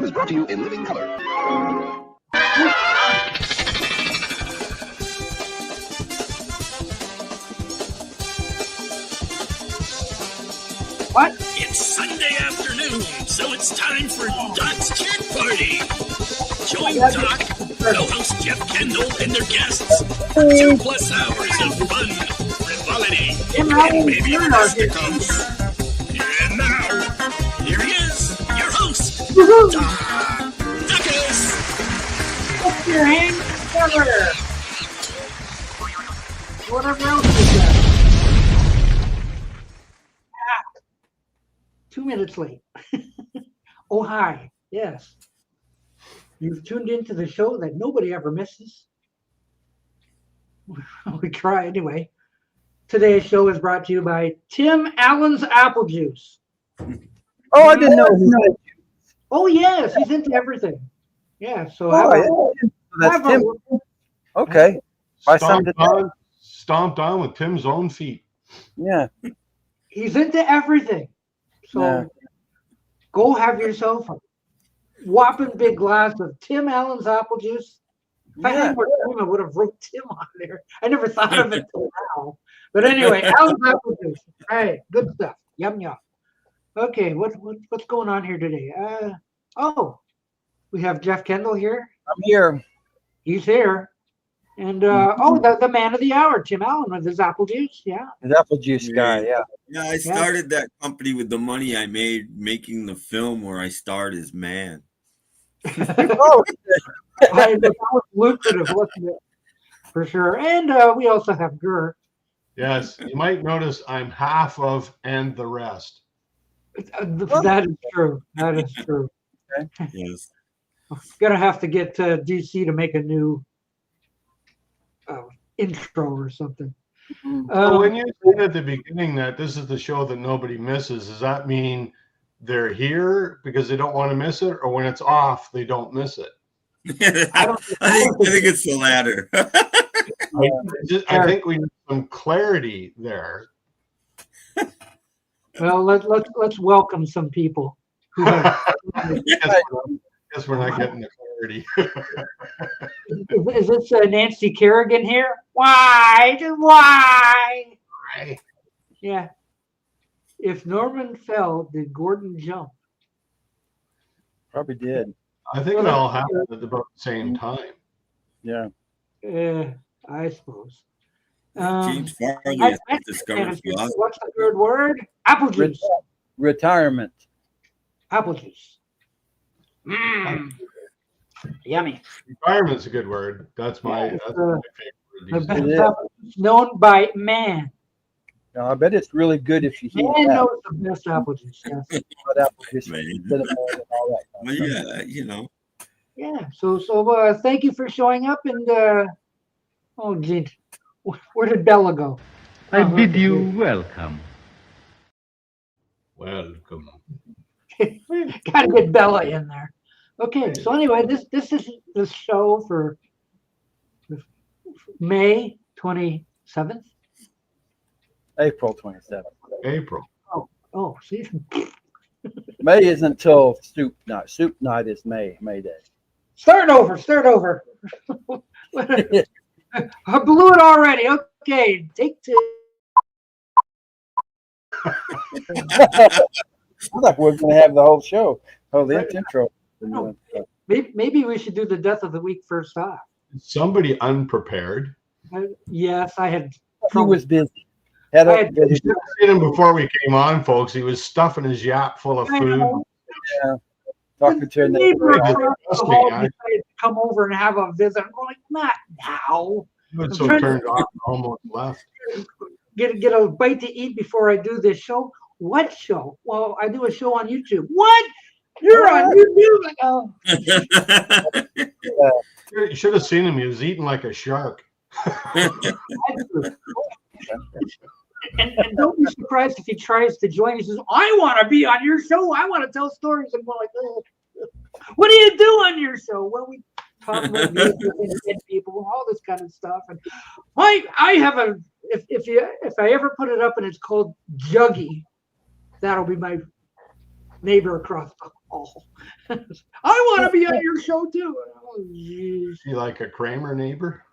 program is brought to you in living color. What? It's Sunday afternoon, so it's time for Doc's Kid Party. Join Doc, co-host Jeff Kendall, and their guests for 2+ hours of fun, frivolity, and maybe fisticuffs. And now, here he is, your host, Doc Duckus. Put your hands together. Whatever else you got. 2 minutes late. Oh, hi. Yes. You've tuned into the show that nobody ever misses. We try anyway. Today's show is brought to you by Tim Allen's Apple Juice. Oh, I didn't know. Oh, yes. He's into everything. Yeah. So That's Tim. Okay. Stomped on with Tim's own feet. Yeah. He's into everything. So go have yourself a whopping big glass of Tim Allen's apple juice. If I had more time, I would have wrote Tim on there. I never thought of it till now. But anyway, Allen's apple juice. All right, good stuff. Yum yum. Okay, what's going on here today? We have Jeff Kendall here. I'm here. He's here. And the man of the hour, Tim Allen, with his apple juice. Yeah. His apple juice guy, yeah. Yeah, I started that company with the money I made making the film where I starred as man. Oh, that was lucrative, wasn't it? For sure. And we also have Gur. Yes, you might notice I'm half of and the rest. That is true. That is true. Okay. Yes. Gonna have to get DC to make a new intro or something. So when you said at the beginning that this is the show that nobody misses, does that mean they're here because they don't want to miss it, or when it's off they don't miss it? I think it's the latter. I think we need some clarity there. Well, let's welcome some people. Guess we're not getting the clarity. Is this Nancy Kerrigan here? Why? Yeah. If Norman fell, did Gordon jump? Probably did. I think it all happened at about the same time. Yeah. I suppose. James Farley has discovered philosophy. What's the third word? Apple juice. Retirement. Apple juice. Yummy. Environment's a good word. That's my favorite. The best apple juice known by man. No, I bet it's really good if you heat Man knows the best apple juice. Yes. Apple juice and all that. Well, yeah, you know. Yeah. So thank you for showing up. And oh, gee, where did Bella go? I bid you welcome. Welcome. Gotta get Bella in there. Okay, so anyway, this is the show for May 27th. April 27th. April. Oh, see. May isn't until soup night. Soup night is May Day. Start over. I blew it already. Okay, take two. I thought we were going to have the whole show. Oh, the intro. No. Maybe we should do the death of the week first off. Somebody unprepared. Yes, I had. He was busy. You should have seen him before we came on, folks. He was stuffing his yap full of food. Yeah. Talking to the neighbor across the hall decided to come over and have a visit. I'm going, not now. He was so turned off, almost left. Get a bite to eat before I do this show. What show? Well, I do a show on YouTube. What? You're on YouTube? Oh. You should have seen him. He was eating like a shark. And don't be surprised if he tries to join. He says, I want to be on your show. I want to tell stories. I'm going like, oh. What do you do on your show? Well, we talk about dead people, all this kind of stuff. And I have a if I ever put it up and it's called Juggy, that'll be my neighbor across the Oh, I want to be on your show too. Oh, geez. You like a Kramer neighbor?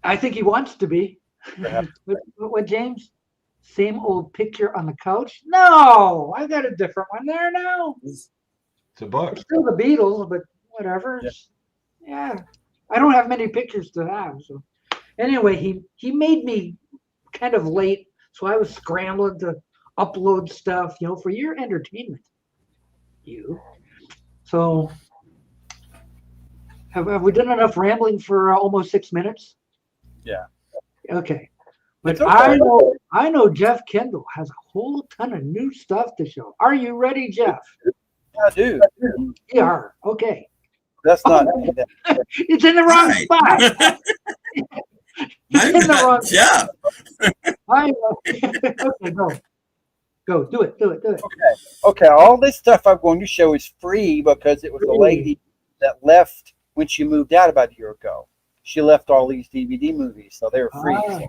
I think he wants to be. Perhaps. What, James? Same old picture on the couch? No, I got a different one there now. It's a book. It's still the Beatles, but whatever. Yeah. I don't have many pictures to have. So anyway, he made me kind of late, so I was scrambling to upload stuff, for your entertainment. So have we done enough rambling for almost 6 minutes? Yeah. Okay. But Okay. I know Jeff Kendall has a whole ton of new stuff to show. Are you ready, Jeff? I do. You are. Okay. That's not. It's in the wrong Right. spot. I'm in the wrong- not Jeff. Okay, go. Do it. Okay, all this stuff I'm going to show is free because it was a lady that left when she moved out about a year ago. She left all these DVD movies, so they're free.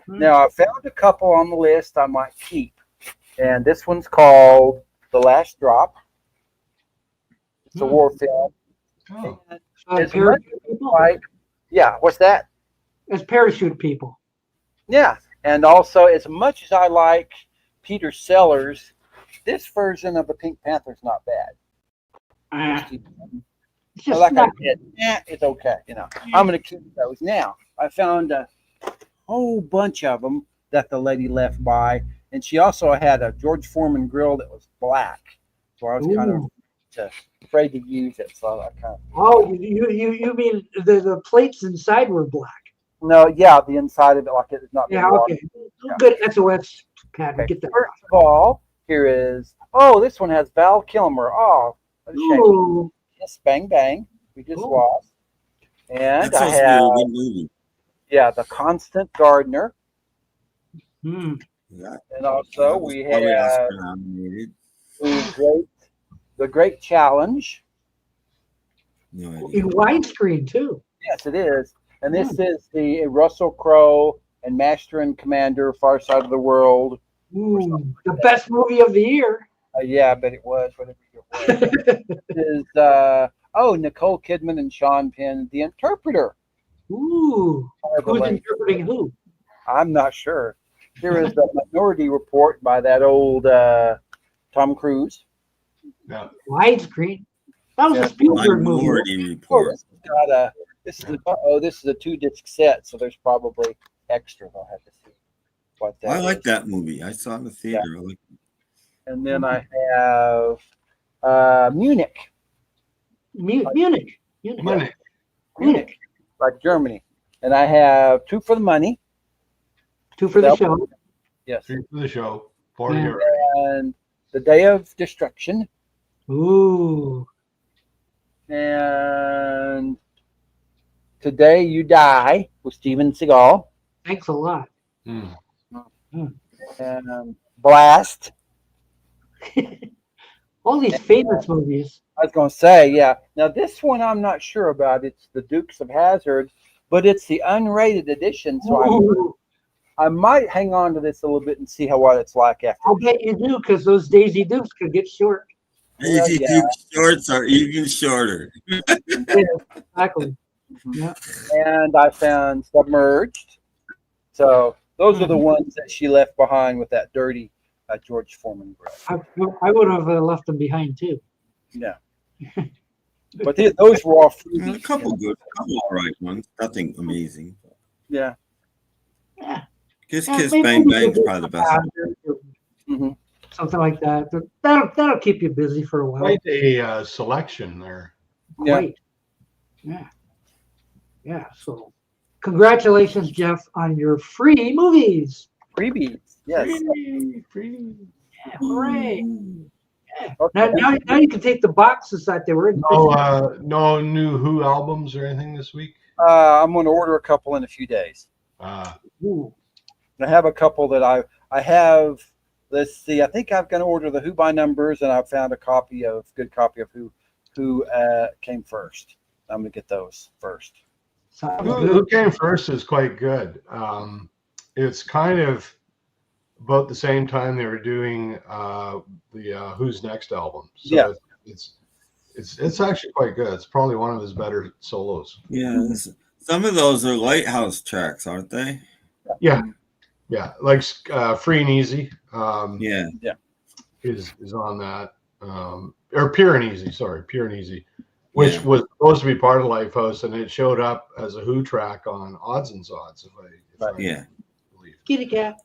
Now, I found a couple on the list I might keep, and this one's called The Last Drop. It's a war film. Oh. As parachute people? Yeah, what's that? As parachute people. Yeah, and also, as much as I like Peter Sellers, this version of the Pink Panther's not bad. It's just Like I not. said, it's okay. I'm going to keep those. Now, I found a whole bunch of them that the lady left by, and she also had a George Foreman grill that was black, so I was kind of afraid to use it. So I kind of. Oh, you mean the plates inside were black? No, yeah, the inside of it, like it's not. Yeah, okay. Good SOS pattern. Okay. Get that. First of all, here is. Oh, this one has Val Kilmer. Oh, what a shame. Ooh. Yes, Bang Bang. We just Cool. lost. And That's I supposed to be have, a good movie. The Constant Gardener. Hmm. Yeah. And also That was we probably have Oscar nominated. the Great Challenge. No idea. In widescreen too. Yes, it is. And this is the Russell Crowe and Master and Commander, Far Side of the World. Ooh, the best movie of the year. Yeah, but it was whatever it was. This is Nicole Kidman and Sean Penn, The Interpreter. Ooh. Who's interpreting who? I'm not sure. There is the Minority Report by that old Tom Cruise. Yeah. Widescreen. That was a Spielberg movie. Minority Report. This is a 2-disc set, so there's probably extras. I'll have to see what that I like is. that movie. I saw it in the theater. I like it. And then I have Munich, Munich. like Germany. And I have Two for the Money. Two for the Nope. show. Yes. Three for the show. 40 Yeah. And The Day of Destruction. Ooh. And Today You Die with Steven Seagal. Thanks a lot. Hmm. And Blast. All these famous movies. I was going to say, yeah. Now, this one I'm not sure about. It's The Dukes of Hazzard, but it's the unrated edition. So Ooh. I might hang on to this a little bit and see what it's like after. I'll bet you do, because those Daisy Dukes could get short. Daisy yeah. Duke shorts are even shorter. Exactly. Yeah. And I found Submerged. So those are the ones that she left behind with that dirty George Foreman grill. I would have left them behind too. Yeah. But those were all freebies. A couple all right ones. Nothing amazing. Yeah. Yeah. Kiss Yeah, Kiss maybe Bang we Bang's could probably the best. Mm-hmm. Something like that. That'll keep you busy for a while. Quite a selection there. Yeah. Great. Yeah. So, congratulations, Jeff, on your free movies. Freebies. Yes. Free. Yeah, hooray. Yeah. Okay. Now you can take the boxes that they were in. No new Who albums or anything this week. I'm going to order a couple in a few days. Ooh. I have a couple that I have. Let's see. I think I'm going to order the Who by numbers, and I found a good copy of Who came first. I'm going to get those first. Sounds Who good. Came First is quite good. It's kind of about the same time they were doing the Who's Next album. So Yeah. it's actually quite good. It's probably one of his better solos. Yeah, some of those are Lighthouse tracks, aren't they? Yeah, like Free and Easy. Yeah. Is on that, or Pure and Easy. Sorry, Pure and Easy, which was supposed to be part of Lifehouse, and it showed up as a Who track on Odds and Sods, if I believe. Kitty cat.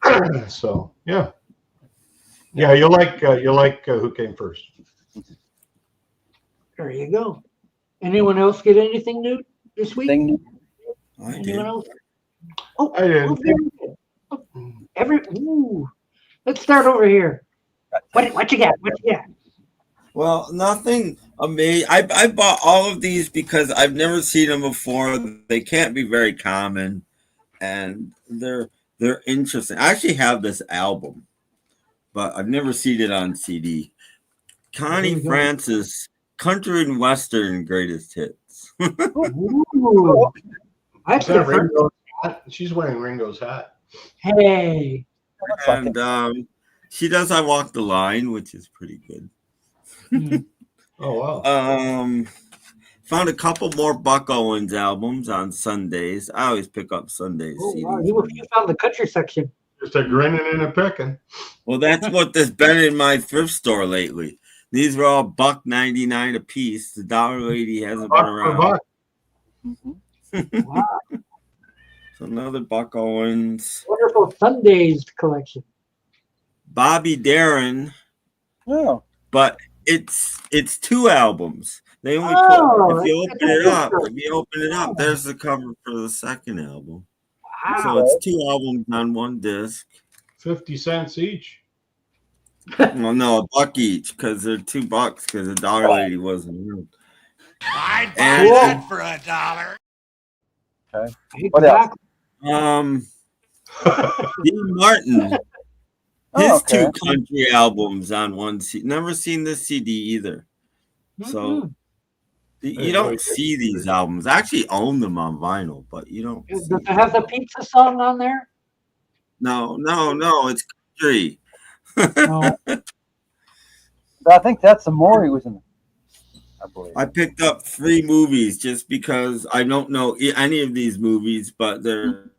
So yeah, you'll like Who Came First. There you go. Anyone else get anything new this week? I did. Anyone else? Oh, I did. Let's start over here. What you got? What you got? Well, nothing amazing. I bought all of these because I've never seen them before. They can't be very common, and they're interesting. I actually have this album, but I've never seen it on CD. Connie Francis, Country and Western Greatest Hits. Ooh, that's different. She's wearing Ringo's hat. Hey. And she does I Walk the Line, which is pretty good. Oh wow. Found a couple more Buck Owens albums on Sundays. I always pick up Sundays. Oh, CDs. wow. You found the country section. Just a grinning and a picking. Well, that's what there's been in my thrift store lately. These were all $1.99 a piece. The $1.80 hasn't been around. Wow. So another Buck Owens. Wonderful Sundays collection. Bobby Darin. Oh. But it's 2 albums. They only Oh, if you open it up, there's the cover for the second album. Wow. So it's 2 albums on one disc. 50 cents each. Well, no, $1 each because they're $2 because the $1.80 wasn't real. I'd buy that for $1. Okay. What else? Dean Martin. His Oh, okay. 2 country albums on one CD. Never seen this CD either. So you don't see these albums. I actually own them on vinyl, but you don't. Does it have the pizza song on there? No. It's country. No. I think that's the more he was in. I believe. I picked up 3 movies just because I don't know any of these movies, but they're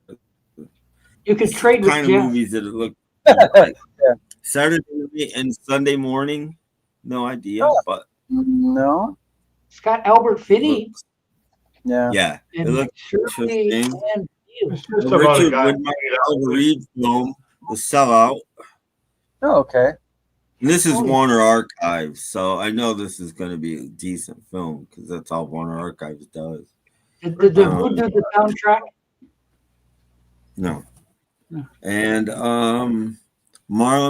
You could trade with kind of Jeff. movies that look like Saturday night and Sunday morning. No idea, but No. It's got Albert Finney. Yeah. It looks Shirley interesting. and It's Hughes. just about a Richard guy. Widmark Reed film, The Sellout. Oh, okay. And this is Warner Archives, so I know this is going to be a decent film because that's all Warner Archives does. Did who do the soundtrack? No. And Marlon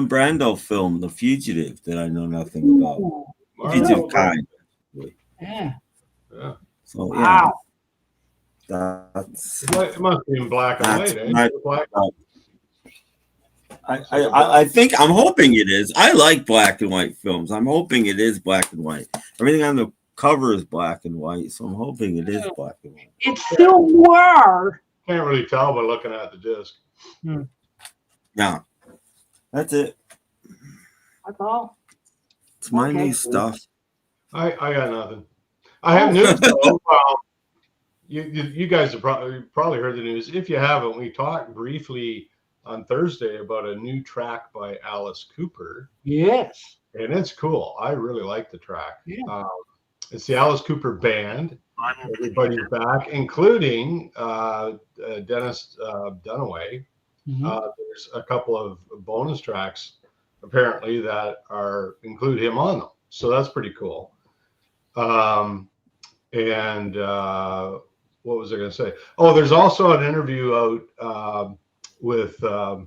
Brando film, The Fugitive, that I know nothing about. Ooh, Fugitive Kind. yeah. So Wow. that's. It must be in black and white, eh? That's Black. I think I'm hoping it is. I like black and white films. I'm hoping it is black and white. Everything on the cover is black and white, so I'm hoping it is black and white. It's still noir. Can't really tell by looking at the disc. No, that's it. That's all. It's my Okay. new stuff. I got nothing. I have news though. Well, you guys have probably heard the news. If you haven't, we talked briefly on Thursday about a new track by Alice Cooper. Yes. And it's cool. I really like the track. Yeah. It's the Alice Cooper Band. Everybody's back, including Dennis Dunaway. There's a couple of bonus tracks apparently that include him on them. So that's pretty cool. And what was I going to say? Oh, there's also an interview out with the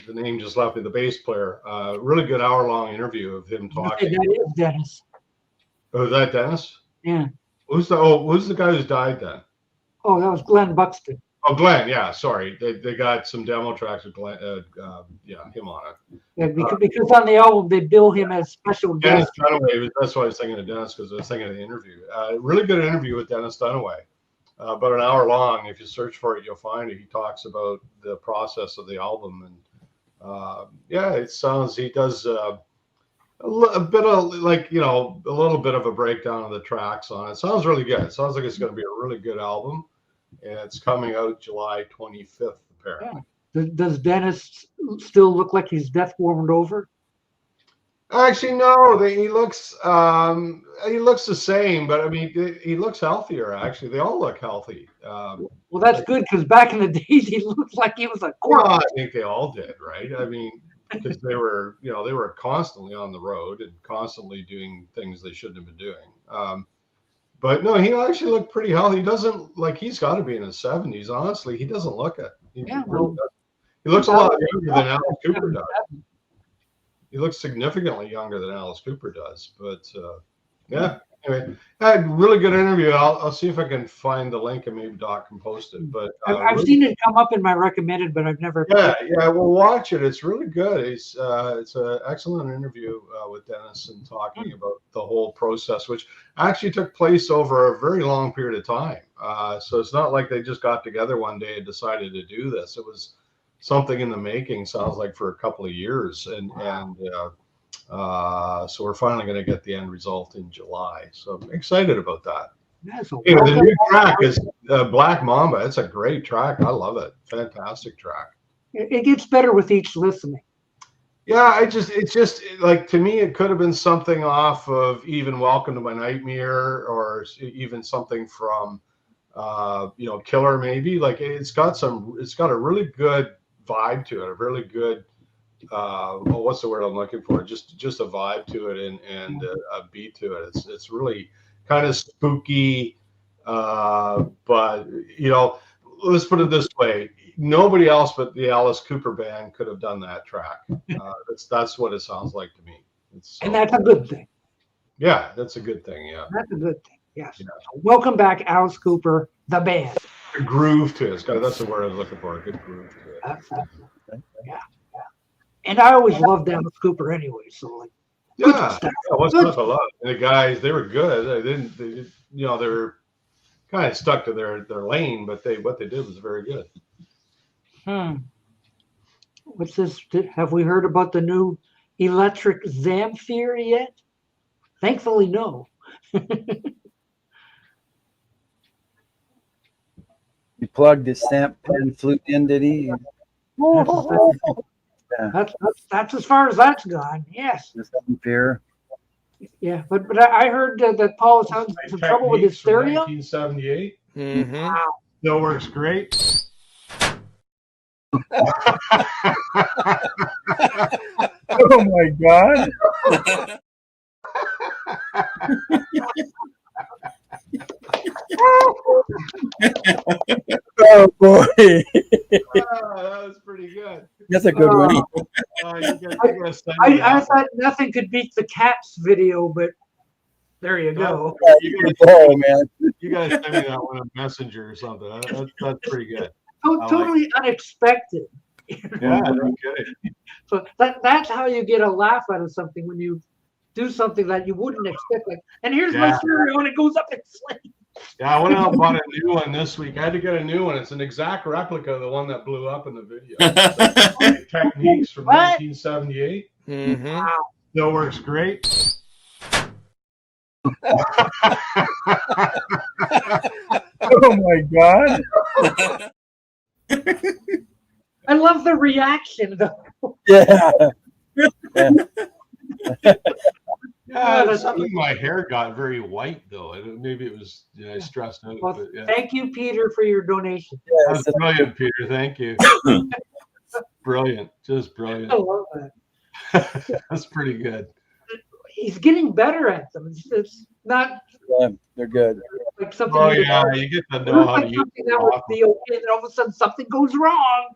name just left me, the bass player. Really good hour-long interview of him talking. That is Dennis. Oh, is that Dennis? Yeah. Who's the guy who's died then? Oh, that was Glenn Buxton. Oh, Glenn. Yeah, sorry. They got some demo tracks with Glenn. Him on it. Yeah, because on the album they bill him as special Dennis guest. Dunaway. That's why I was thinking of Dennis, because I was thinking of the interview. Really good interview with Dennis Dunaway. About an hour long. If you search for it, you'll find it. He talks about the process of the album Yeah, it sounds he does a bit of like a little bit of a breakdown of the tracks on it. Sounds really good. It sounds like it's going to be a really good album, and it's coming out July 25th apparently. Yeah. Does Dennis still look like he's death warmed over? Actually, no. He looks the same, but I mean, he looks healthier. Actually, they all look healthy. Well, that's good because back in the days he looked like he was a corpse. Well, I think they all did, right? I mean, because they were constantly on the road and constantly doing things they shouldn't have been doing. But no, he actually looked pretty healthy. He doesn't he's got to be in his 70s. Honestly, he doesn't look it. He looks a lot younger than Alice Cooper does. He looks significantly younger than Alice Cooper does. But yeah, anyway, I had a really good interview. I'll see if I can find the link and maybe Doc can post it. But I've seen it come up in my recommended, but I've never. Yeah, we'll watch it. It's really good. It's an excellent interview with Dennis and talking about the whole process, which actually took place over a very long period of time. So it's not like they just got together one day and decided to do this. It was something in the making. Sounds like for a couple of years, and so we're finally going to get the end result in July. So I'm excited about that. Yeah, so the new track is Black Mamba. It's a great track. I love it. Fantastic track. It gets better with each listening. Yeah, it's just like, to me, it could have been something off of even Welcome to My Nightmare, or even something from Killer, maybe. Like it's got a really good vibe to it, a really good what's the word I'm looking for? Just a vibe to it and a beat to it. It's really kind of spooky, but let's put it this way: nobody else but the Alice Cooper band could have done that track. That's what it sounds like to me. And that's a good thing. Yeah, that's a good thing. Yeah, that's a good thing. Yes. Yeah. So welcome back, Alice Cooper, the band. A groove to it. That's the word I was looking for. A good groove to it. Yeah. And I always loved Alice Cooper anyway. So what's not to love? And the guys, they were good. They were kind of stuck to their lane, but what they did was very good. What's this? Have we heard about the new electric Zamfir yet? Thankfully, no. You plugged his stamp pen flute in, did he? That's as far as that's gone. Yes. The Zamfir. Yeah, but I heard that Paul is having some trouble with his stereo. 1978. Mm-hmm. Wow. Still works great. Oh my God. Oh boy. That was pretty good. That's a good one. I thought nothing could beat the Cats video, but there you go. Man. You guys send me that one on Messenger or something. That's pretty good. Totally unexpected. Yeah, no kidding. So that's how you get a laugh out of something, when you do something that you wouldn't expect. Like, and here's my stereo, and it goes up in flames. Yeah, I went out and bought a new one this week. I had to get a new one. It's an exact replica of the one that blew up in the video. Techniques from 1978. Mm-hmm. Wow. Still works great. Oh my God. I love the reaction, though. Yeah. Yeah, something my hair got very white though. Maybe it was stressed out. Well, but, yeah. Thank you, Peter, for your donation. That's brilliant, Peter. Thank you. Brilliant, just brilliant. I love that. That's pretty good. He's getting better at them. It's not They're good. like something. Oh yeah, you get to know how to use something that would be okay, then all of a sudden something goes wrong.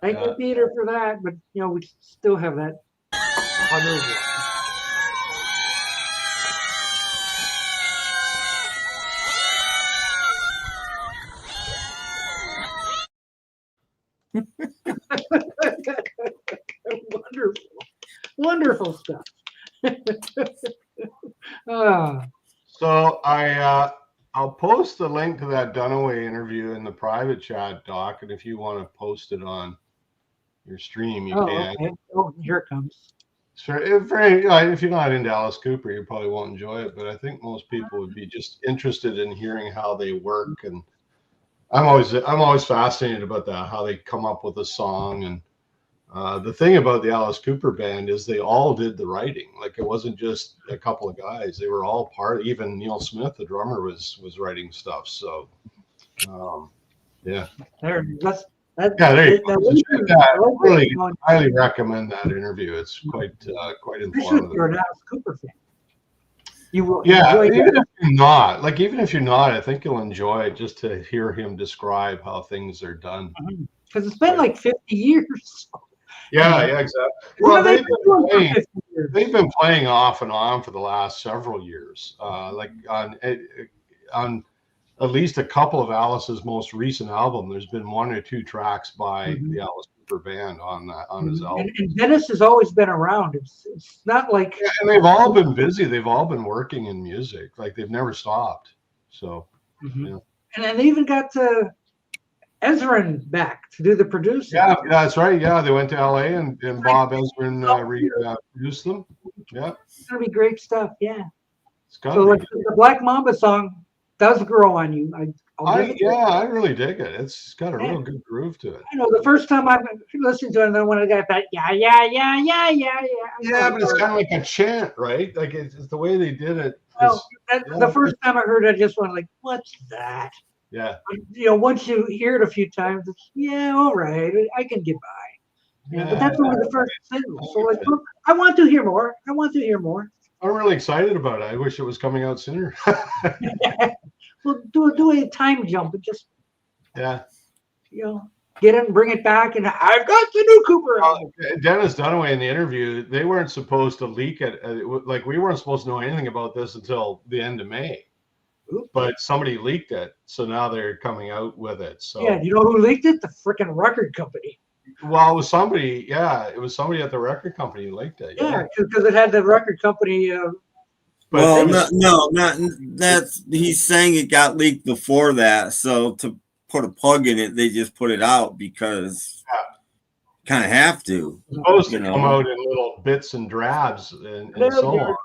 Thank you, Peter, for that. But we still have that. Wonderful stuff. So I'll post the link to that Dunaway interview in the private chat, Doc, and if you want to post it on your stream, you Oh, can. okay. Oh, here it comes. So if you're not into Alice Cooper, you probably won't enjoy it. But I think most people would be just interested in hearing how they work, and I'm always fascinated about that, how they come up with a song. And the thing about the Alice Cooper band is they all did the writing. Like, it wasn't just a couple of guys; they were all part. Even Neil Smith, the drummer, was writing stuff. So, yeah. There There you go. I really on. highly recommend that interview. It's quite Especially if informative. you're an Alice Cooper fan. You will Yeah, enjoy even that. even if you're not, I think you'll enjoy it just to hear him describe how things are done. Because it's been like 50 years. Yeah, exactly. What Well, have they been doing for 50 years? they've been playing off and on for the last several years. Like on at least a couple of Alice's most recent album, there's been one or two tracks by the Alice Cooper band on his album. And Dennis has always been around. It's not like Yeah, and they've all been busy. They've all been working in music. Like, they've never stopped. So, yeah. And then they even got Ezrin back to do the producing. Yeah, that's right. Yeah, they went to LA and Bob Ezrin produced them. Yeah, It's gonna be great stuff. Yeah. it's got So like the Black Mamba song does grow on you. I really dig it. It's got a real good groove to it. You know, the first time I listened to it, and then when I got that, Yeah, but it's kind of like a chant, right? Like, it's the way they did it. Well, the first time I heard it, I just went like, "What's that?" Yeah. But, you know, once you hear it a few times, it's, yeah, all right, I can get by. Yeah, but that's only the first single. So like, look, I want to hear more. I want to hear more. I'm really excited about it. I wish it was coming out sooner. Well, do a time jump and just, Yeah. you know, get it and bring it back. And I've got the new Cooper. Dennis Dunaway in the interview, they weren't supposed to leak it. Like, we weren't supposed to know anything about this until the end of May. But somebody leaked it, so now they're coming out with it. So Yeah, you know who leaked it? The freaking record company. Well, it was somebody. Yeah, it was somebody at the record company who leaked it. Yeah, because it had the record company. Well, not that's he's saying it got leaked before that. So to put a plug in it, they just put it out because kind of have to. It's supposed to come out in little bits and drabs and so on.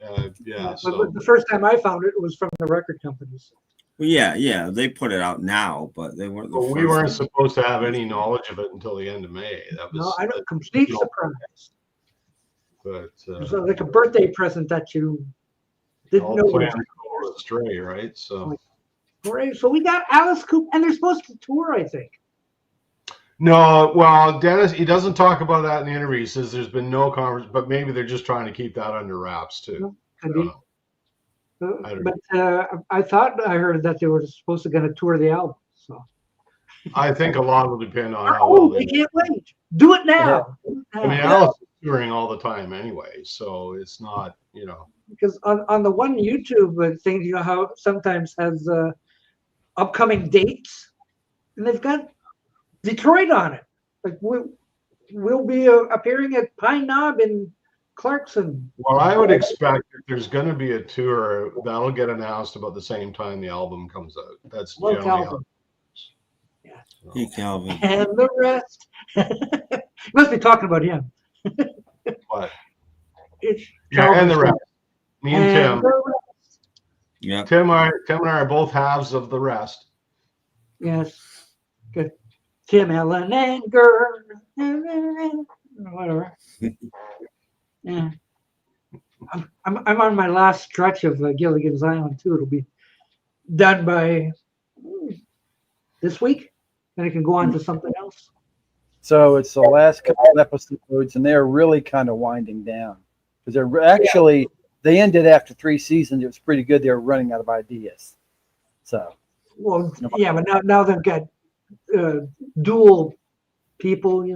But the first time I found it, it was from the record companies. Well, yeah, they put it out now, but they weren't. But we weren't supposed to have any knowledge of it until the end of May. That was I don't complete surprise. But it was like a birthday present that you didn't know. Astray, right? So, right. So we got Alice Cooper, and they're supposed to tour, I think. No, well, Dennis, he doesn't talk about that in the interview. He says there's been no conversation, but maybe they're just trying to keep that under wraps too. Could be. But I thought I heard that they were supposed to going to tour the album. So I think a lot will depend on how well they can't wait. Do it now. I mean, Alice is touring all the time anyway, so it's not, Because on the one YouTube thing, you know how sometimes has upcoming dates, and they've got Detroit on it. Like we'll be appearing at Pine Knob in Clarkson. Well, I would expect if there's going to be a tour, that'll get announced about the same time the album comes out. That's generally how. Yeah. Hey, Calvin. And the rest. You must be talking about him. What? It's and the rest. Me and Tim. Yeah. Tim and I are both halves of the rest. Yes. Good. Tim, Ellen, and Gerd. Whatever. Yeah. I'm on my last stretch of Gilligan's Island too. It'll be done by this week, and I can go on to something else. So it's the last couple of episodes, and they're really kind of winding down because they're actually they ended after 3 seasons. It was pretty good. They were running out of ideas. So well, yeah, but now they've got dual people,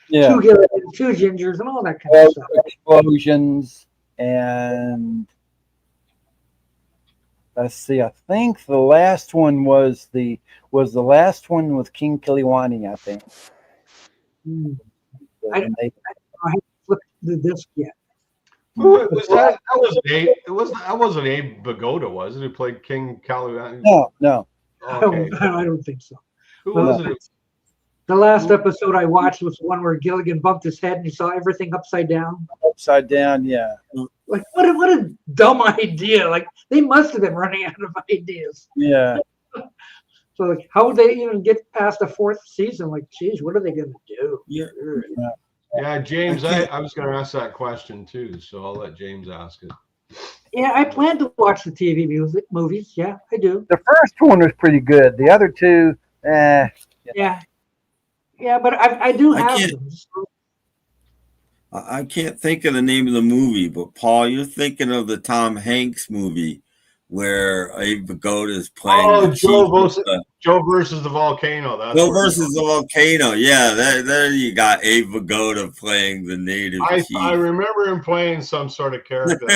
yeah, 2 Gilligans, 2 Gingers, and all that kind of stuff. Explosions, and let's see. I think the last one was the last one with King Kiliwani, I think. I haven't flipped the disc yet. Who was that? That wasn't Abe Vigoda, was it? Who played King Kiliwani? No. Okay. I don't think so. Who was it? The last episode I watched was the one where Gilligan bumped his head and he saw everything upside down. Upside down, yeah. Like, what a dumb idea. Like, they must have been running out of ideas. Yeah. So, like, how would they even get past the 4th season? Like, geez, what are they going to do? Yeah, James, I was going to ask that question too, so I'll let James ask it. Yeah, I plan to watch the TV movies. Yeah, I do. The first one was pretty good. The other two, Yeah. Yeah, but I do have them. I can't think of the name of the movie, but Paul, you're thinking of the Tom Hanks movie where Abe Vigoda is playing. Oh, Joe versus the volcano. That's Joe versus the volcano. Yeah, there you got Abe Vigoda playing the native chief. I remember him playing some sort of character.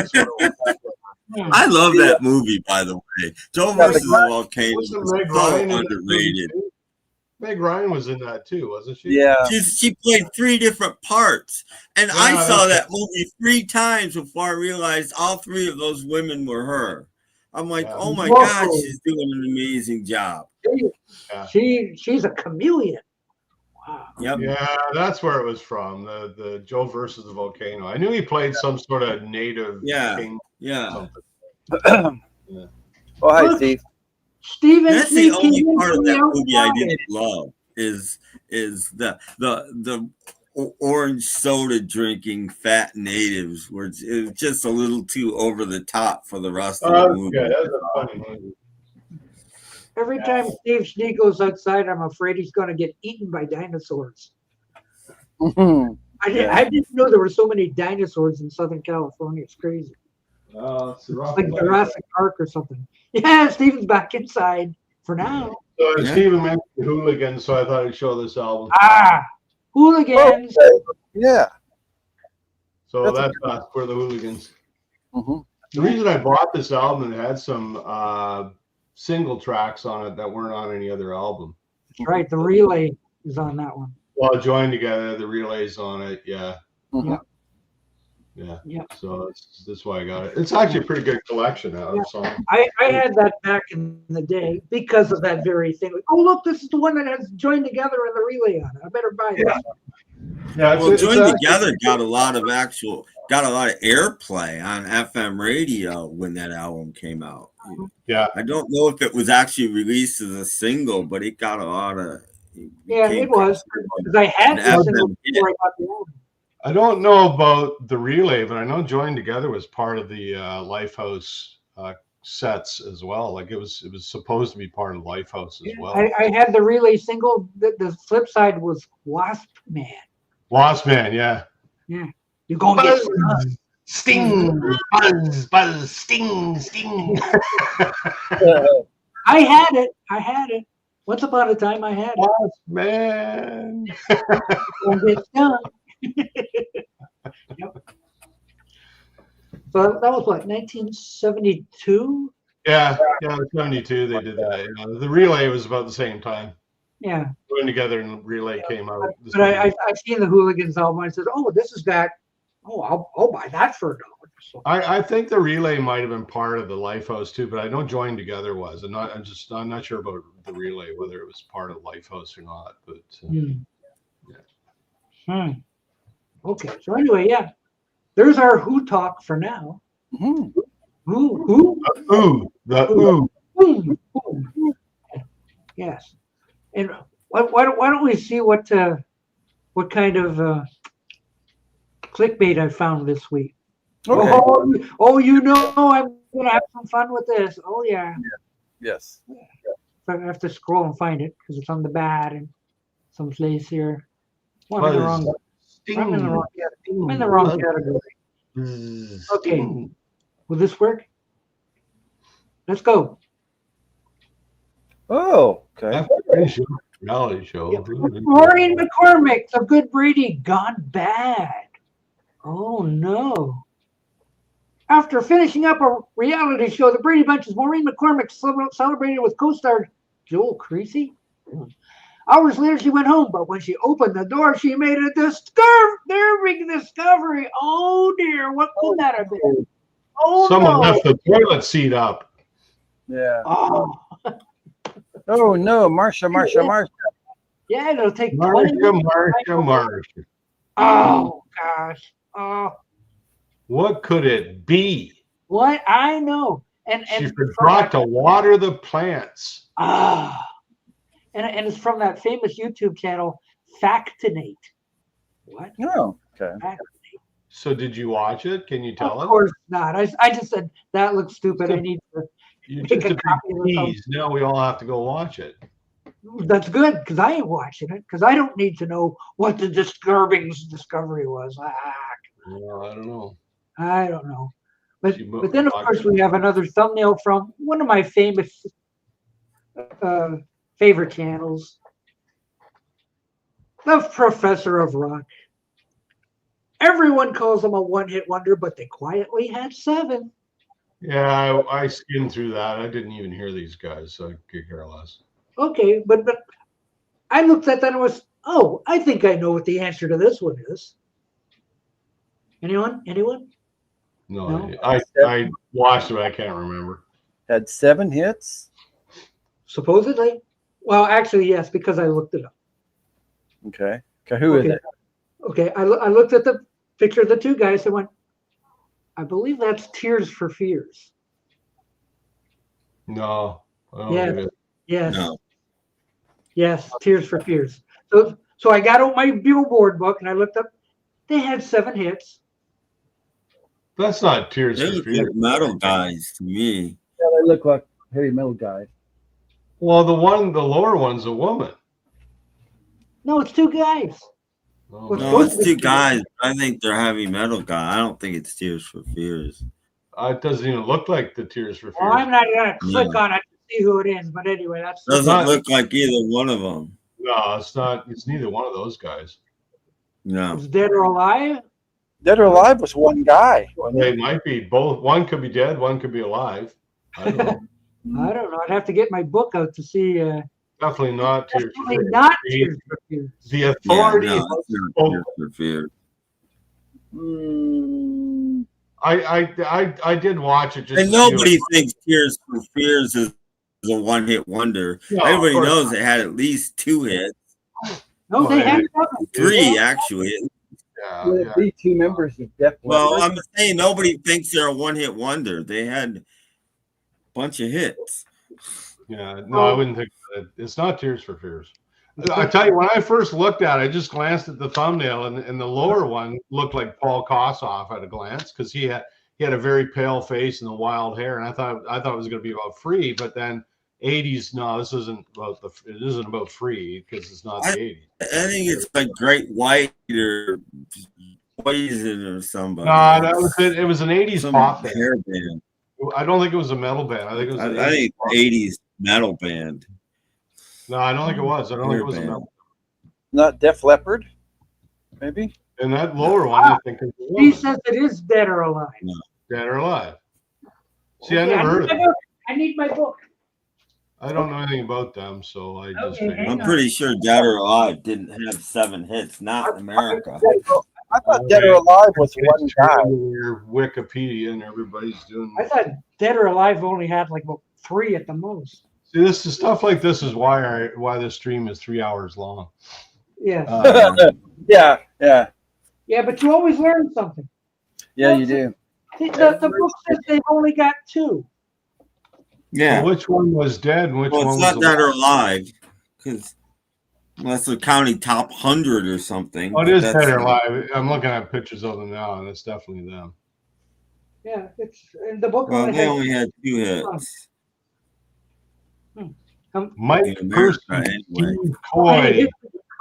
I love that movie, by the way. Joe versus the volcano is so underrated. Meg Ryan was in that too, wasn't she? Yeah. She played 3 different parts. And I saw that movie 3 times before I realized all 3 of those women were her. I'm like, oh my God, she's doing an amazing job. She's a chameleon. Wow. Yep. Yeah, that's where it was from. The Joe versus the volcano. I knew he played some sort of native king. Yeah. Oh, hi, Steve. Steven, that's the only part of that movie I didn't love is the orange soda drinking fat natives where it was just a little too over the top for the rest of the movie. Yeah, that's a funny movie. Every time Steve Schnee goes outside, I'm afraid he's going to get eaten by dinosaurs. I didn't know there were so many dinosaurs in Southern California. It's crazy. It's like Jurassic Park or something. Yeah, Steven's back inside for now. So Steven mentioned Hooligans, so I thought I'd show this album. Hooligans. Yeah. So that's for the Hooligans. The reason I bought this album, it had some single tracks on it that weren't on any other album. That's right. The Relay is on that one. Well, Joined Together, the Relay's on it. Yeah. Yeah. So that's why I got it. It's actually a pretty good collection of songs. I had that back in the day because of that very thing. Like, oh, look, this is the one that has Joined Together and the Relay on it. I better buy that. Yeah, well, Joined Together got a lot of airplay on FM radio when that album came out. Yeah. I don't know if it was actually released as a single, but it got a lot of. It was. Because I had the single before I got the album. I don't know about the Relay, but I know Joined Together was part of the Lifehouse sets as well. Like it was supposed to be part of Lifehouse as well. I had the Relay single. The flip side was Wasp Man. Wasp Man, yeah. Yeah. You're going to get sting, buzz, sting. I had it. Once upon a time, I had it. Wasp Man. Don't get done. Yep. So that was what, 1972? Yeah, 72 they did that. The Relay was about the same time. Yeah. Joined Together and Relay came out. But I've seen the Hooligans album. I said, oh, this is that. Oh, I'll buy that for $1. So. I think the Relay might have been part of the Lifehouse too, but I know Joined Together was. I'm not sure about the Relay, whether it was part of Lifehouse or not. But Okay, so anyway, yeah, there's our Who talk for now. Who? Yes, and why don't we see what kind of clickbait I found this week? Okay. Oh, I'm gonna have some fun with this. Oh yeah. Yes. I have to scroll and find it because it's on the bad and someplace here. I'm in the wrong category. Okay. Will this work? Let's go. Oh, okay. Reality show. Yep. Maureen McCormick of Good Brady gone bad. Oh no. After finishing up a reality show, the Brady Bunch's Maureen McCormick celebrated with co-star Joel Creasy. Hours later, she went home, but when she opened the door, she made a disturbing discovery. Oh dear, what could that have been? Oh, someone left the toilet seat up. Yeah. Oh, Oh no, Marsha. Yeah, it'll take 20 Marsha. Oh gosh. Oh, What could it be? what I know. And She from forgot to water the plants. and it's from that famous YouTube channel, Factinate. What? Oh, okay. So did you watch it? Can you tell us? Of course not. I just said that looks stupid. I need to You're make just a a copy of big it. tease. Now we all have to go watch it. That's good because I ain't watching it because I don't need to know what the disturbing discovery was. Well, I don't know. I don't know. But She then of course we have another thumbnail from one of my famous favorite channels, the Professor of Rock. Everyone calls him a one-hit wonder, but they quietly had 7. Yeah, I skimmed through that. I didn't even hear these guys, so I could care less. Okay, but I looked at that and was, oh, I think I know what the answer to this one is. Anyone? No. I watched it, but I can't remember. Had 7 hits. Supposedly. Well, actually, yes, because I looked it up. Okay. Who is it? Okay, I looked at the picture of the 2 guys and went, I believe that's Tears for Fears. No. Yes. No. Yes, Tears for Fears. So I got out my Billboard book and I looked up. They had 7 hits. That's not Tears They for look Fears. like metal guys to me. Yeah, they look like heavy metal guys. Well, the lower one's a woman. No, it's 2 guys. Oh, No, it's 2 guys. I think they're heavy metal guys. I don't think it's Tears for Fears. It doesn't even look like the Tears for Fears. Well, I'm not going to click on it to see who it is, but anyway, that's Doesn't look like either one of them. No, it's not. It's neither one of those guys. No. It's Dead or Alive. Dead or Alive was one guy. They might be both. One could be dead. One could be alive. I don't know. I don't know. I'd have to get my book out to see. Definitely not Tears for Definitely Fears. not Tears for Fears. The authority. Yeah, no, it's not Tears for Fears. I did watch it. Just And nobody thinks Tears for Fears is a one-hit wonder. No, Everybody of course knows not. it had at least 2 hits. No, they had 3 actually. Yeah. These 2 members of Def Leppard. Well, I'm saying nobody thinks they're a one-hit wonder. They had a bunch of hits. Yeah. No, I wouldn't think that. It's not Tears for Fears. I tell you, when I first looked at it, I just glanced at the thumbnail, and the lower one looked like Paul Kossoff at a glance because he had a very pale face and the wild hair, and I thought it was going to be about Free, but then 80s. No, this isn't about it isn't about Free because it's not the 80s. I think it's like Great White or Poison or somebody. No, that was it. It was an 80s Some pop hair band. band. I don't think it was a metal band. I think it was. I think 80s metal band. No, I don't think it was. I don't think it was a metal. Not Def Leppard, maybe. And that lower one, I think, is He says it is Dead or Alive. Dead or Alive. See, I Okay, never heard of it. I need my book. I don't know anything about them, so I just. Okay, I'm pretty sure Dead or Alive didn't have 7 hits, not in America. I thought Dead or Alive was one guy. Your Wikipedia and everybody's doing. I thought Dead or Alive only had like about 3 at the most. See, this is stuff like this is why this stream is 3 hours long. Yes. Yeah. Yeah, but you always learn something. Yeah, you do. The book says they've only got 2. Yeah. Well, which one was dead and which Well, one it's was not Dead or Alive because unless they're counting top 100 or something. Oh, it but is that's Dead or not- Alive. I'm looking at pictures of them now, and it's definitely them. Yeah, it's in the book. Well, only they has only had 2 hits. Mike In America, Person, anyway. Steve Coy,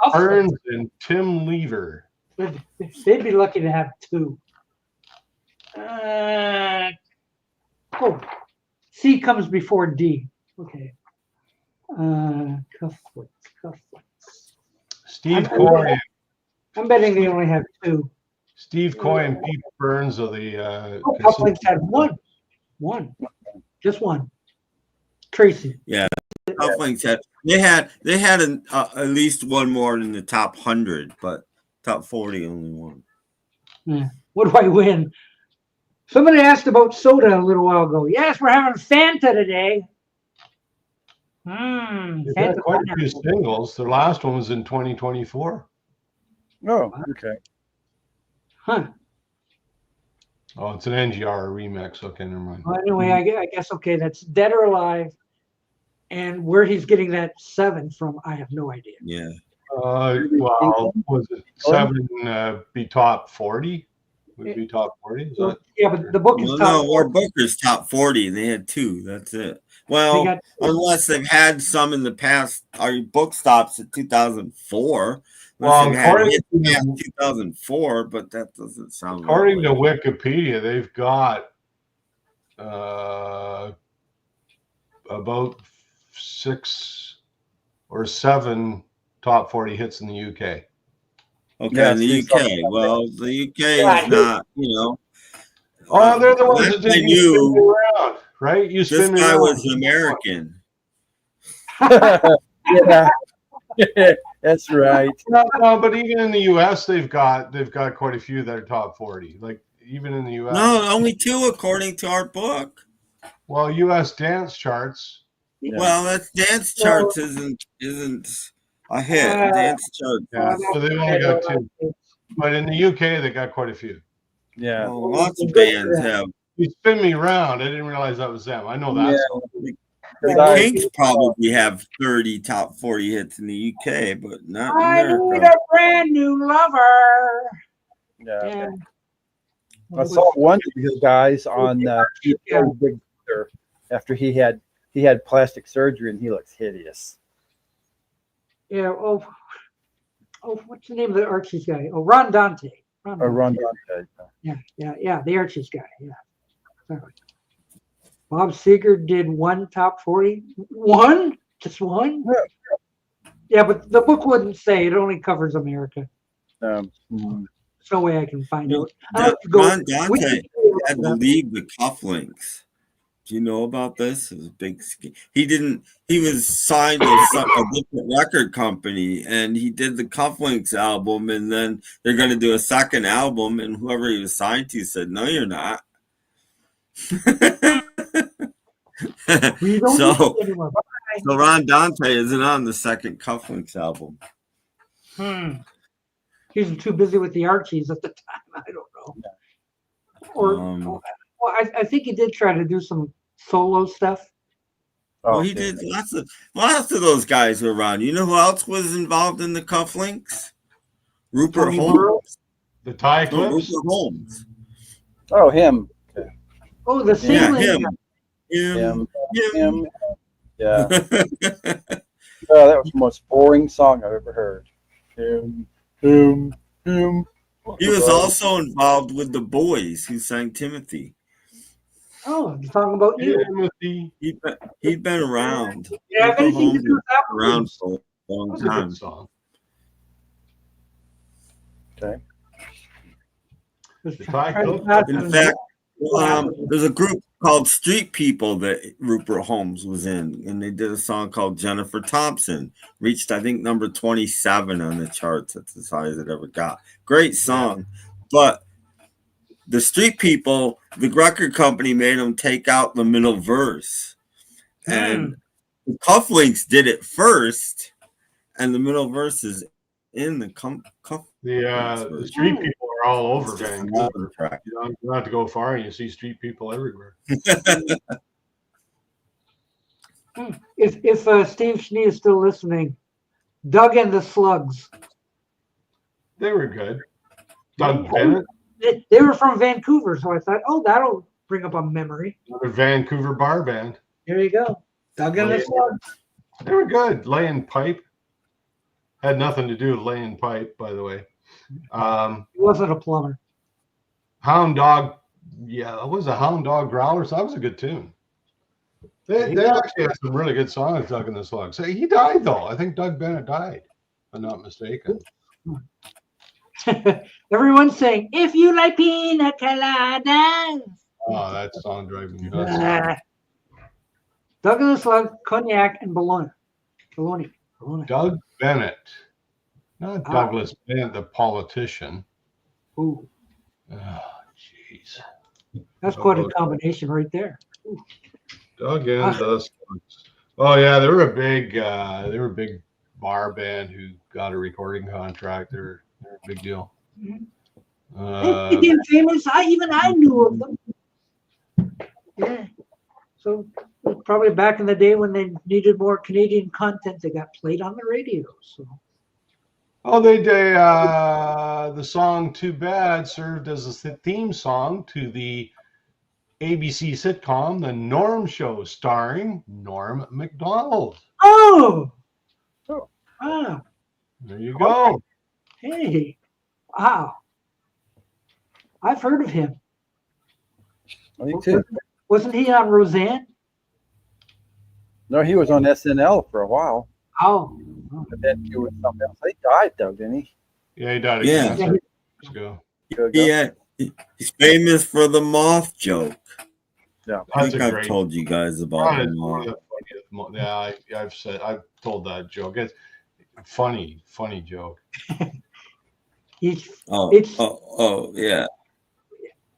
I'll- Burns, and Tim Lever. They'd be lucky to have 2. C comes before D. Okay. Cufflinks. Steve Coy. I'm betting they only have 2. Steve Coy and Pete Burns of the. Cufflinks had 1. Just 1. Tracy. Yeah. Cufflinks had at least one more in the top 100, but top 40 only one. Yeah. What do I win? Somebody asked about soda a little while ago. Yes, we're having Fanta today. They've had quite a few singles. Their last one was in 2024. Oh, okay. Huh. Oh, it's an NGR remix. Okay, never mind. Well, anyway, I guess, okay, that's Dead or Alive. And where he's getting that 7 from, I have no idea. Yeah. Well, was it 7 be top 40? Would be top 40? Is that? Yeah, but the book is top No, 40. our Booker's top 40. They had 2. That's it. Well, unless they've had some in the past. Our book stops at 2004. Well, according to 2004, but that doesn't sound. According to Wikipedia, they've got about 6 or 7 top 40 hits in the UK. Okay, yeah, in the UK. Well, the UK is not, Oh, they're the ones that did you spin me around, right? You spin me around. This guy was American. Yeah, that's right. No, but even in the US, they've got quite a few that are top 40. Like even in the US. No, only 2 according to our book. Well, US dance charts. Yeah. Well, that's dance charts isn't a hit. Dance charts. Yeah, so they've only got 2. But in the UK, they got quite a few. Yeah, well, lots of bands have. You spin me round. I didn't realize that was them. I know that. Yeah. The Kinks probably have 30 top 40 hits in the UK, but not in America. I need a brand new lover. Yeah. I saw one of these guys on Big Brother after he had plastic surgery and he looks hideous. Yeah. Oh, what's the name of the Archie's guy? Oh, Ron Dante. Ron Dante. Yeah. The Archie's guy. Yeah. Sorry. Bob Seger did 1 top 40. 1? Just 1? Yeah, but the book wouldn't say. It only covers America. There's no way I can find out. Ron Dante had to leave the Cufflinks. Do you know about this? It was a big scheme. He was signed to a different record company, and he did the Cufflinks album, and then they're going to do a second album, and whoever he was signed to said, "No, you're not." So Ron Dante isn't on the second Cufflinks album. He's too busy with the Archies at the time. I don't know. Or I think he did try to do some solo stuff. Well, he did lots of those guys were around. You know who else was involved in the Cufflinks? Rupert Holmes. The Tie Clips? Rupert Holmes. Oh, him. Oh, the singling. Him. Yeah. Oh, that was the most boring song I've ever heard. Him. He was also involved with the Boys who sang Timothy. Oh, you're talking about you. Timothy. He'd been around. Yeah, anything to do with that around for a long time. Okay. In fact, there's a group called Street People that Rupert Holmes was in, and they did a song called Jennifer Thompson. Reached, I think, number 27 on the charts. That's as high as it ever got. Great song. But the Street People, the record company made them take out the middle verse. And the Cufflinks did it first, and the middle verse is in the Cufflinks. The Street People are all over Vancouver. You don't have to go far and you see Street People everywhere. If Steve Schnee is still listening, Doug and the Slugs. They were good. Doug Bennett. They were from Vancouver, so I thought, that'll bring up a memory. Another Vancouver bar band. There you go. Doug and the Slugs. They were good. Laying Pipe. Had nothing to do with laying pipe, by the way. He wasn't a plumber. Hound Dog. Yeah, it was a Hound Dog Growler. So that was a good tune. They actually had some really good songs, Doug and the Slugs. So he died, though. I think Doug Bennett died, if I'm not mistaken. Everyone's saying, if you like pina coladas. Oh, that song drives me nuts. Doug and the Slugs, Cognac, and Bologna. Doug Bennett. Not Douglas Bennett, the politician. Ooh. Oh, jeez. That's quite a combination right there. Ooh. Doug and the Slugs. Oh yeah, they were a big bar band who got a recording contract. They're a big deal. They became famous. I knew of them. Yeah. So probably back in the day when they needed more Canadian content, they got played on the radio. So. Oh, the song "Too Bad" served as a theme song to the ABC sitcom The Norm Show, starring Norm Macdonald. Oh. Ah. There you go. Hey. Wow. I've heard of him. Me too. Wasn't he on Roseanne? No, he was on SNL for a while. Oh. But then he was something else. He died though, didn't he? Yeah, he died. Yeah. Years ago. Yeah, he's famous for the moth joke. Yeah, I think I've told you guys about the moth. Yeah, I've told that joke. It's funny joke. Yeah.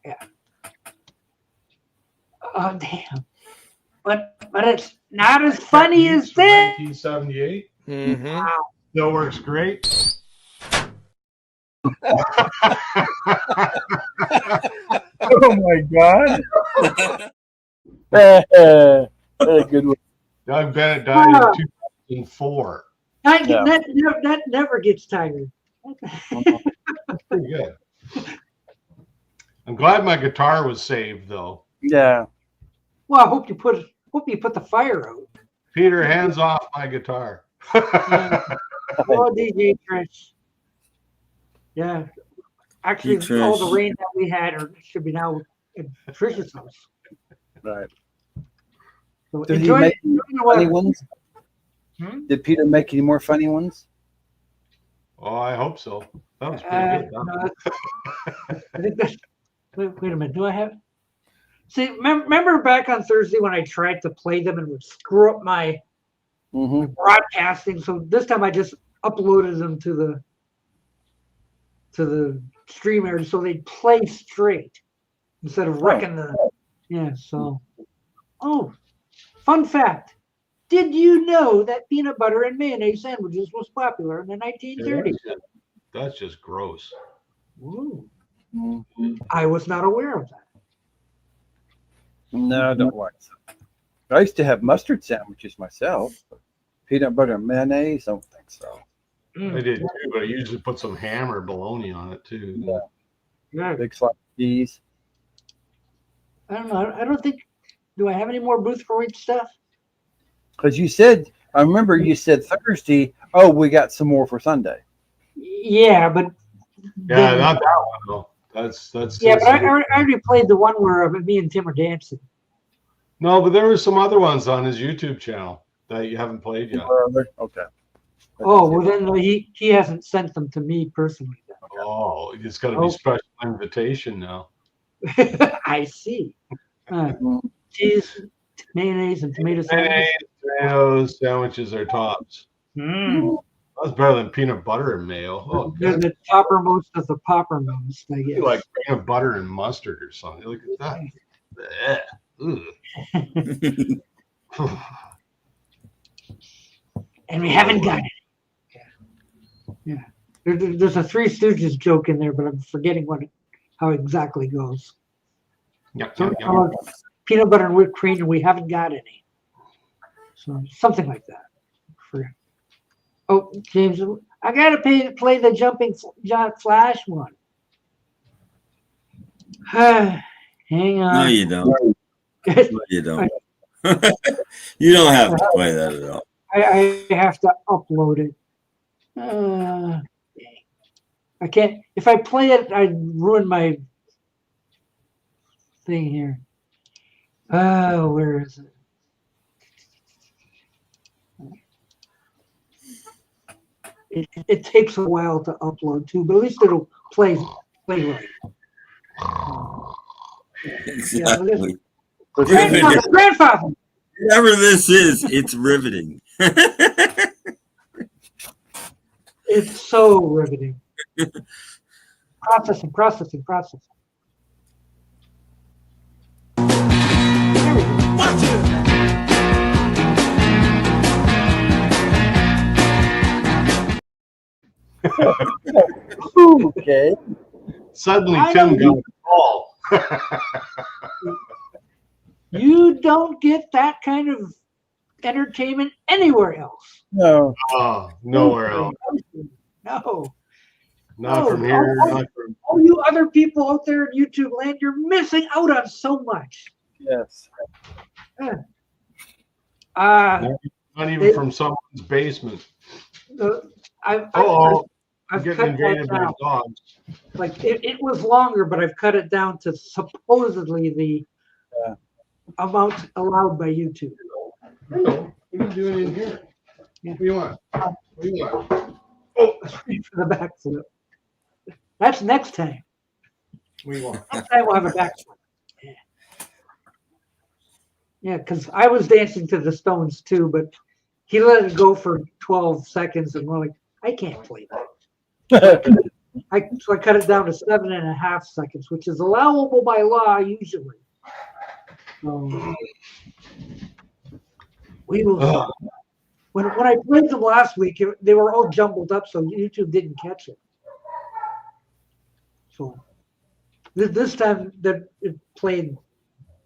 Yeah. Oh damn! But it's not as funny as this. 1978. Mm-hmm. Wow. Still works great. Oh my God! Good one. Doug Bennett died in 2004. That never gets tired. That's pretty good. I'm glad my guitar was saved, though. Yeah. Well, I hope you put the fire out. Peter, hands off my guitar. Oh, DJ Trish. Yeah. Actually, Trish. all the rain that we had should be now at Trish's house. Right. So Did he enjoy make the funny weather. ones? Did Peter make any more funny ones? Oh, I hope so. That was pretty good. No, I think that's, wait a minute. Do I have? See, remember back on Thursday when I tried to play them and would screw up my broadcasting? So this time I just uploaded them to the stream area so they'd play straight instead of wrecking the. Yeah. So, fun fact. Did you know that peanut butter and mayonnaise sandwiches was popular in the 1930s? That's just gross. Ooh. I was not aware of that. No, I don't like that. I used to have mustard sandwiches myself. But peanut butter and mayonnaise, I don't think so. I did too, but I usually put some ham or bologna on it too. Yeah. Big slice of cheese. I don't know. I don't think. Do I have any more Booth for Reach stuff? Because you said, I remember you said Thursday, oh, we got some more for Sunday. Yeah, but. Yeah, not that one though. That's. Yeah, but I already played the one where me and Tim are dancing. No, but there were some other ones on his YouTube channel that you haven't played yet. Okay. Oh, well then he hasn't sent them to me personally. Oh, it's got to be special invitation now. I see. Cheese, mayonnaise, and tomato sandwiches. Tomatoes sandwiches are tops. That's better than peanut butter and mayo. Oh, They're the toppermost of the poppermost, I guess. like peanut butter and mustard or something. Look at that. And we haven't got it. Yeah. There's a Three Stooges joke in there, but I'm forgetting how it exactly goes. Peanut butter and whipped cream, and we haven't got any. So something like that. Oh, James, I gotta play the jumping flash one. Hang on. No, you don't. No, you don't. You don't have to play that at all. I have to upload it. I can't. If I play it, I ruin my thing here. Oh, where is it? It takes a while to upload too, but at least it'll play right. Exactly. Yeah, grandfather. Whatever this is, it's riveting. It's so riveting. Processing. There we go. Okay. Suddenly, I Tim don't got a call. You don't get that kind of entertainment anywhere else. No. Oh, nowhere else. No. Not No. from here. Not from. All you other people out there in YouTube land, you're missing out on so much. Yes. Uh, Not even from someone's basement. I've I'm cut getting that invaded by down. dogs. Like it was longer, but I've cut it down to supposedly the amount allowed by YouTube. No, we can do it in here. Yeah. What do you want? What do you want? Oh, for the backflip. That's next time. What do you want? Next time we'll have a backflip. Yeah, because I was dancing to the Stones too, but he let it go for 12 seconds, and we're like, I can't play that. So I cut it down to 7.5 seconds, which is allowable by law usually. We will. When I played them last week, they were all jumbled up, so YouTube didn't catch it. So this time that it played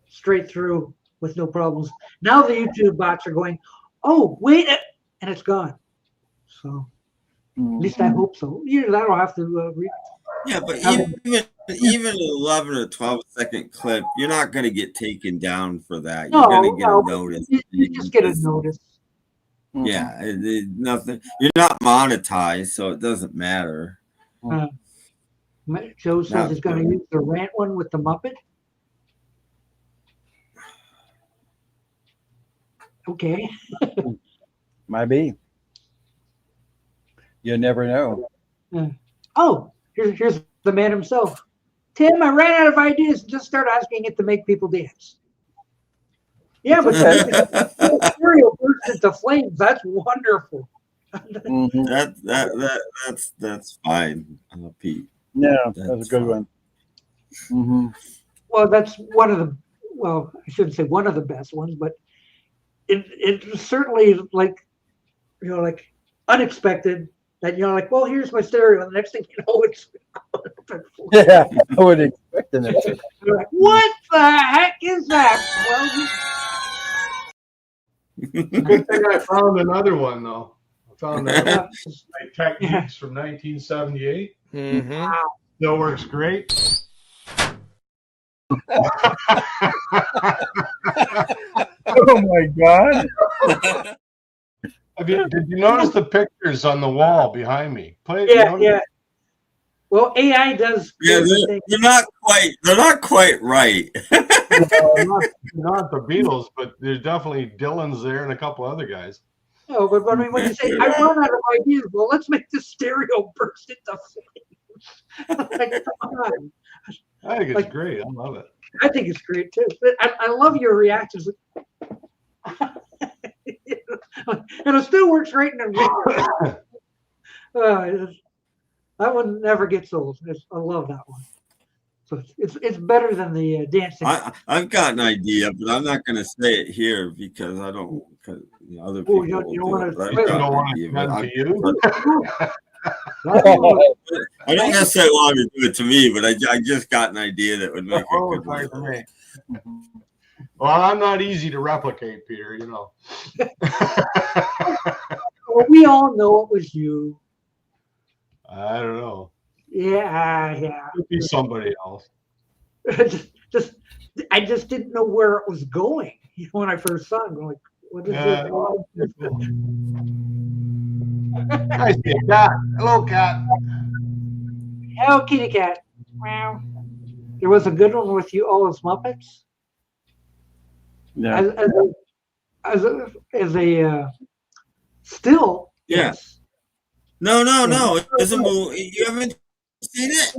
straight through with no problems. Now the YouTube bots are going, oh wait, and it's gone. So at least I hope so. I don't have to. Yeah, but even an 11 or 12-second clip, you're not going to get taken down for that. You're going to get a notice. You just get a notice. Yeah, nothing. You're not monetized, so it doesn't matter. Joe says he's going to use the rant one with the Muppet. Okay. Might be. You never know. Oh, here's the man himself. Tim, I ran out of ideas and just started asking it to make people dance. Yeah, but cereal burst into flames. That's wonderful. That's fine, Pete. Yeah, that's a good one. Mm-hmm. Well, that's one of the. Well, I shouldn't say one of the best ones, but it was certainly like unexpected. That like, well, here's my stereo, and the next thing you know, it's. Yeah, I would expect it. You're like, what the heck is that? Good thing I found another one though. I found that Techniques from 1978. Mm-hmm. Still works great. Oh my God! Did you notice the pictures on the wall behind me? Yeah. Well, AI does. Yeah, they're not quite right. Not the Beatles, but there's definitely Dylan's there and a couple other guys. No, but I mean, when you say I run out of ideas, well, let's make the stereo burst into flames. Like, come on. I think it's great. I love it. I think it's great too. I love your reactions. And it still works great in the video. That one never gets old. I love that one. So it's better than the dancing. I've got an idea, but I'm not going to say it here because I don't. Because other people. You don't want to. You don't want to come to you. I don't necessarily want to do it to me, but I just got an idea that would make it good for me. Well, I'm not easy to replicate, Peter. You know. Well, we all know it was you. I don't know. Yeah. Could be somebody else. I just didn't know where it was going. When I first saw it, I'm like, what is it? I see a cat. Hello, cat. Hello, kitty cat. Wow. There was a good one with you all as Muppets. Yeah. As a still. Yeah. Yes. No. It's a movie. You haven't seen it?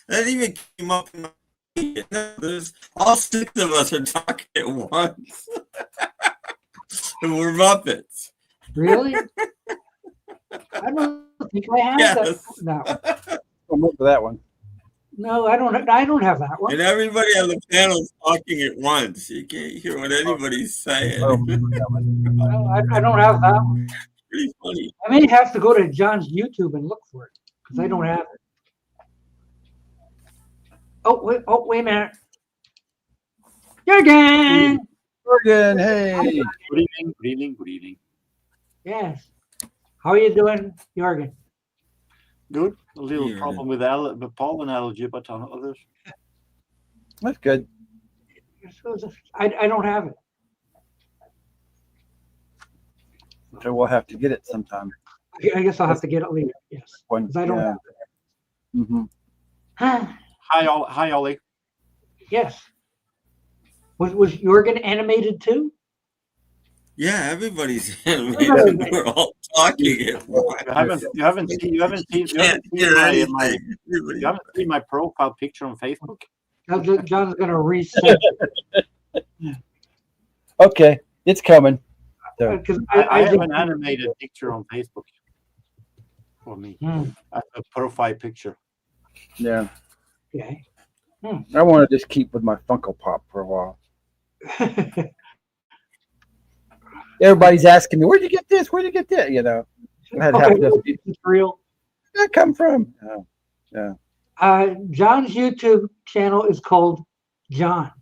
That even came up in my there's all 6 of us are talking at once. And we're Muppets. Really? I don't think I have Yes. that. No. I'm up for that one. No, I don't have that one. And everybody on the panel's talking at once. You can't hear what anybody's saying. No, I don't have that one. Pretty funny. I may have to go to John's YouTube and look for it because I don't have it. Oh, wait a minute. Jorgen! Jorgen, hey. Good evening, good evening, good evening. Yes. How are you doing, Jorgen? Good. A little Yeah. problem with the pollen allergy, but on others. That's good. I don't have it. So we'll have to get it sometime. I guess I'll have to get it later. Yes. When, 'Cause I don't have Mhm. it. Hi, Ollie. Yes. Was Jorgen animated too? Yeah, everybody's animated. We're all talking at once. You haven't seen my profile picture on Facebook. John's gonna reset Okay, it's coming. So, because I have an animated picture on Facebook for me. As a profile picture. yeah. Okay. I want to just keep with my Funko Pop for a while. Everybody's asking me, where'd you get this? Where'd you get that? You know, I had half a dozen people. It's real. Where'd that come from? Oh, yeah. John's YouTube channel is called John.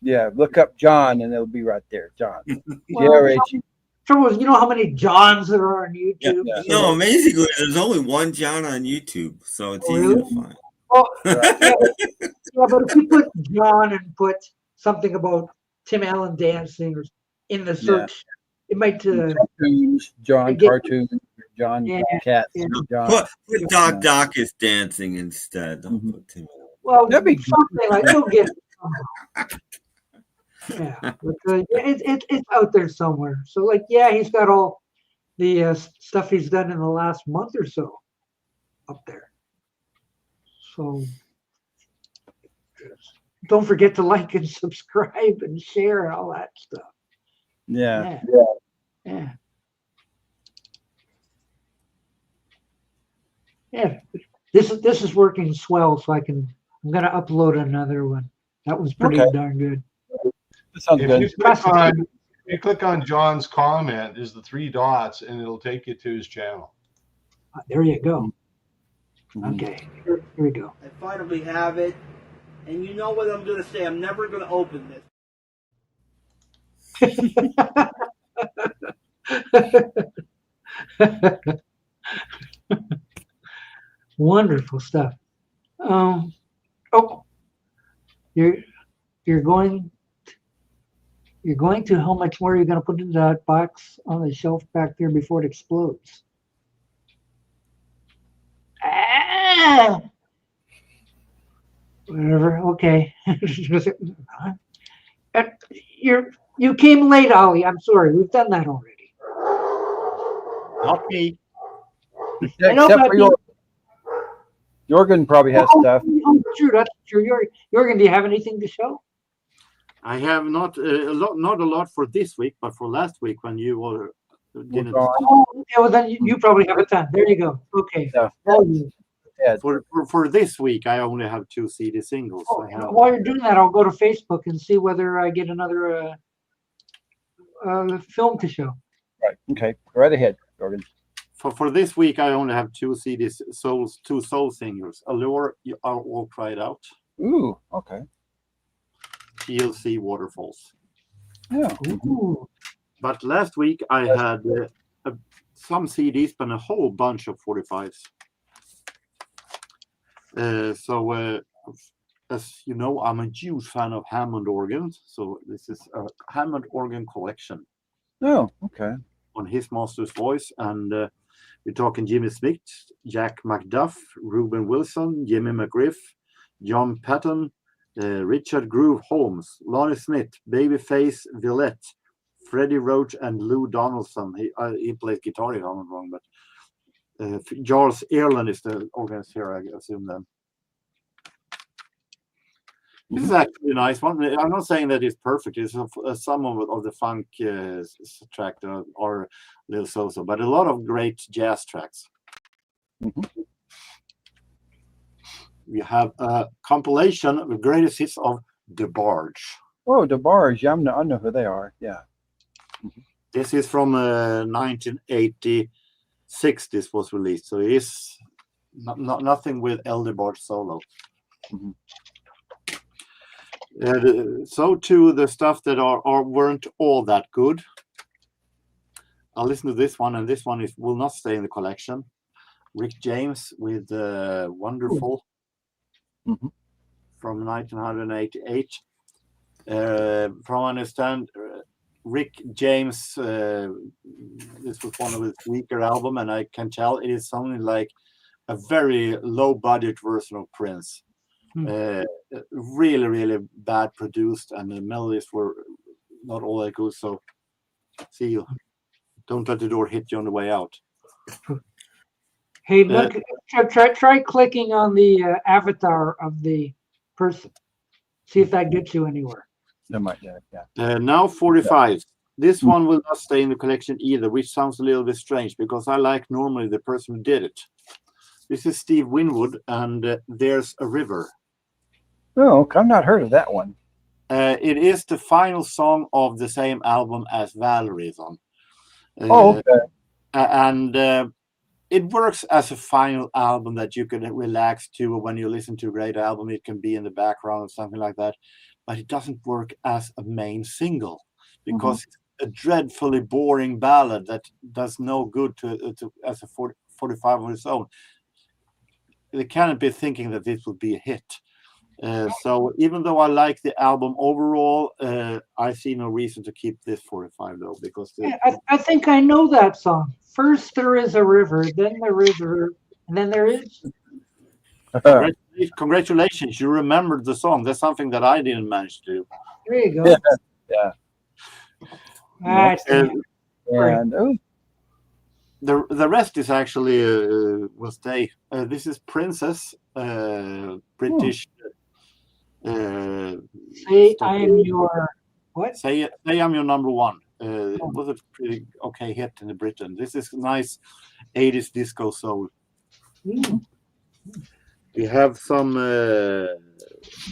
Yeah, look up John and it'll be right there. John. Well, J-R-H-E. trouble is, you know how many Johns there are on YouTube? Yeah. No, amazingly, there's only one John on YouTube, so it's easy to find. Well, yeah, but if you put John and put something about Tim Allen dancing or in the search, it might. Cartoons, John get- cartoons, John Cats, John. Put Doc is dancing instead. Don't put Tim. Well, That'd be- something like you'll get it somehow. Yeah, but, it's out there somewhere. So, like, yeah, he's got all the stuff he's done in the last month or so up there. So, don't forget to like and subscribe and share and all that stuff. Yeah. Yeah. Yeah. This is working swell, so I'm gonna upload another one. That was pretty Okay. darn good. That sounds If good. you click on John's comment, there's the 3 dots, and it'll take you to his channel. There you go. Mhm. Okay, here we go. I finally have it. And you know what I'm going to say. I'm never going to open this. Wonderful stuff. You're going to how much more you're going to put into that box on the shelf back there before it explodes? Ah! Whatever. Okay. You came late, Ollie. I'm sorry. We've done that already. Not me. I know Except about for you. Jorgen probably has stuff. Oh, true. That's true. Jorgen, do you have anything to show? I have not a lot for this week, but for last week when you were didn't. Oh, okay. Well, then you probably have a ton. There you go. Okay. Yeah. For this week, I only have 2 CD singles. Oh, I have, while you're doing that, I'll go to Facebook and see whether I get another film to show. Right. Okay. Go right ahead, Jorgen. for this week, I only have 2 CDs, two soul singers. Allure, you are all tried out. Ooh. Okay. TLC Waterfalls. Yeah. Ooh. But last week I had some CDs, but a whole bunch of 45s. As you know, I'm a huge fan of Hammond organs. So this is a Hammond organ collection Oh. Okay. on his master's voice. And we're talking Jimmy Smith, Jack McDuff, Reuben Wilson, Jimmy McGriff, John Patton, Richard Groove Holmes, Lonnie Smith, Babyface Villette, Freddie Roach, and Lou Donaldson. He plays guitar if I'm not wrong, but Charles Ireland is the organist here, I assume then. This is actually a nice one. I'm not saying that it's perfect. It's some of the funk track are a little so-so, but a lot of great jazz tracks. Mm-hmm. We have a compilation of the greatest hits of The Barge. Oh, the bars. Yeah, I know who they are. Yeah. This is from 1986. 6 this was released, so it is nothing with Elderbart solo. So to the stuff that weren't all that good. I'll listen to this one, and this one will not stay in the collection. Rick James with Wonderful from 1988. From what I understand, Rick James, this was one of his weaker albums, and I can tell it is something like a very low-budget version of Prince. Really, really bad produced, and the melodies were not all that good. So, see you. Don't let the door hit you on the way out. Hey, look, try clicking on the avatar of the person. See if that gets you anywhere. That might, yeah. Now 45. This one will not stay in the collection either, which sounds a little bit strange because I like normally the person who did it. This is Steve Winwood, and There's a River. Oh, I've not heard of that one. It is the final song of the same album as Valerie is on. Okay. And it works as a final album that you can relax to when you listen to a great album. It can be in the background or something like that, but it doesn't work as a main single because it's a dreadfully boring ballad that does no good to as a 45 on its own. They cannot be thinking that this would be a hit. So even though I like the album overall, I see no reason to keep this 45 though, because I think I know that song. First there is a river, then there is a river, and then there is. Congratulations, you remembered the song. That's something that I didn't manage to do. There you go. Yeah. The rest is actually will stay. This is Princess, British. Say I am your what? Say I'm your number one. It was a pretty okay hit in Britain. This is nice 80s disco soul. We have some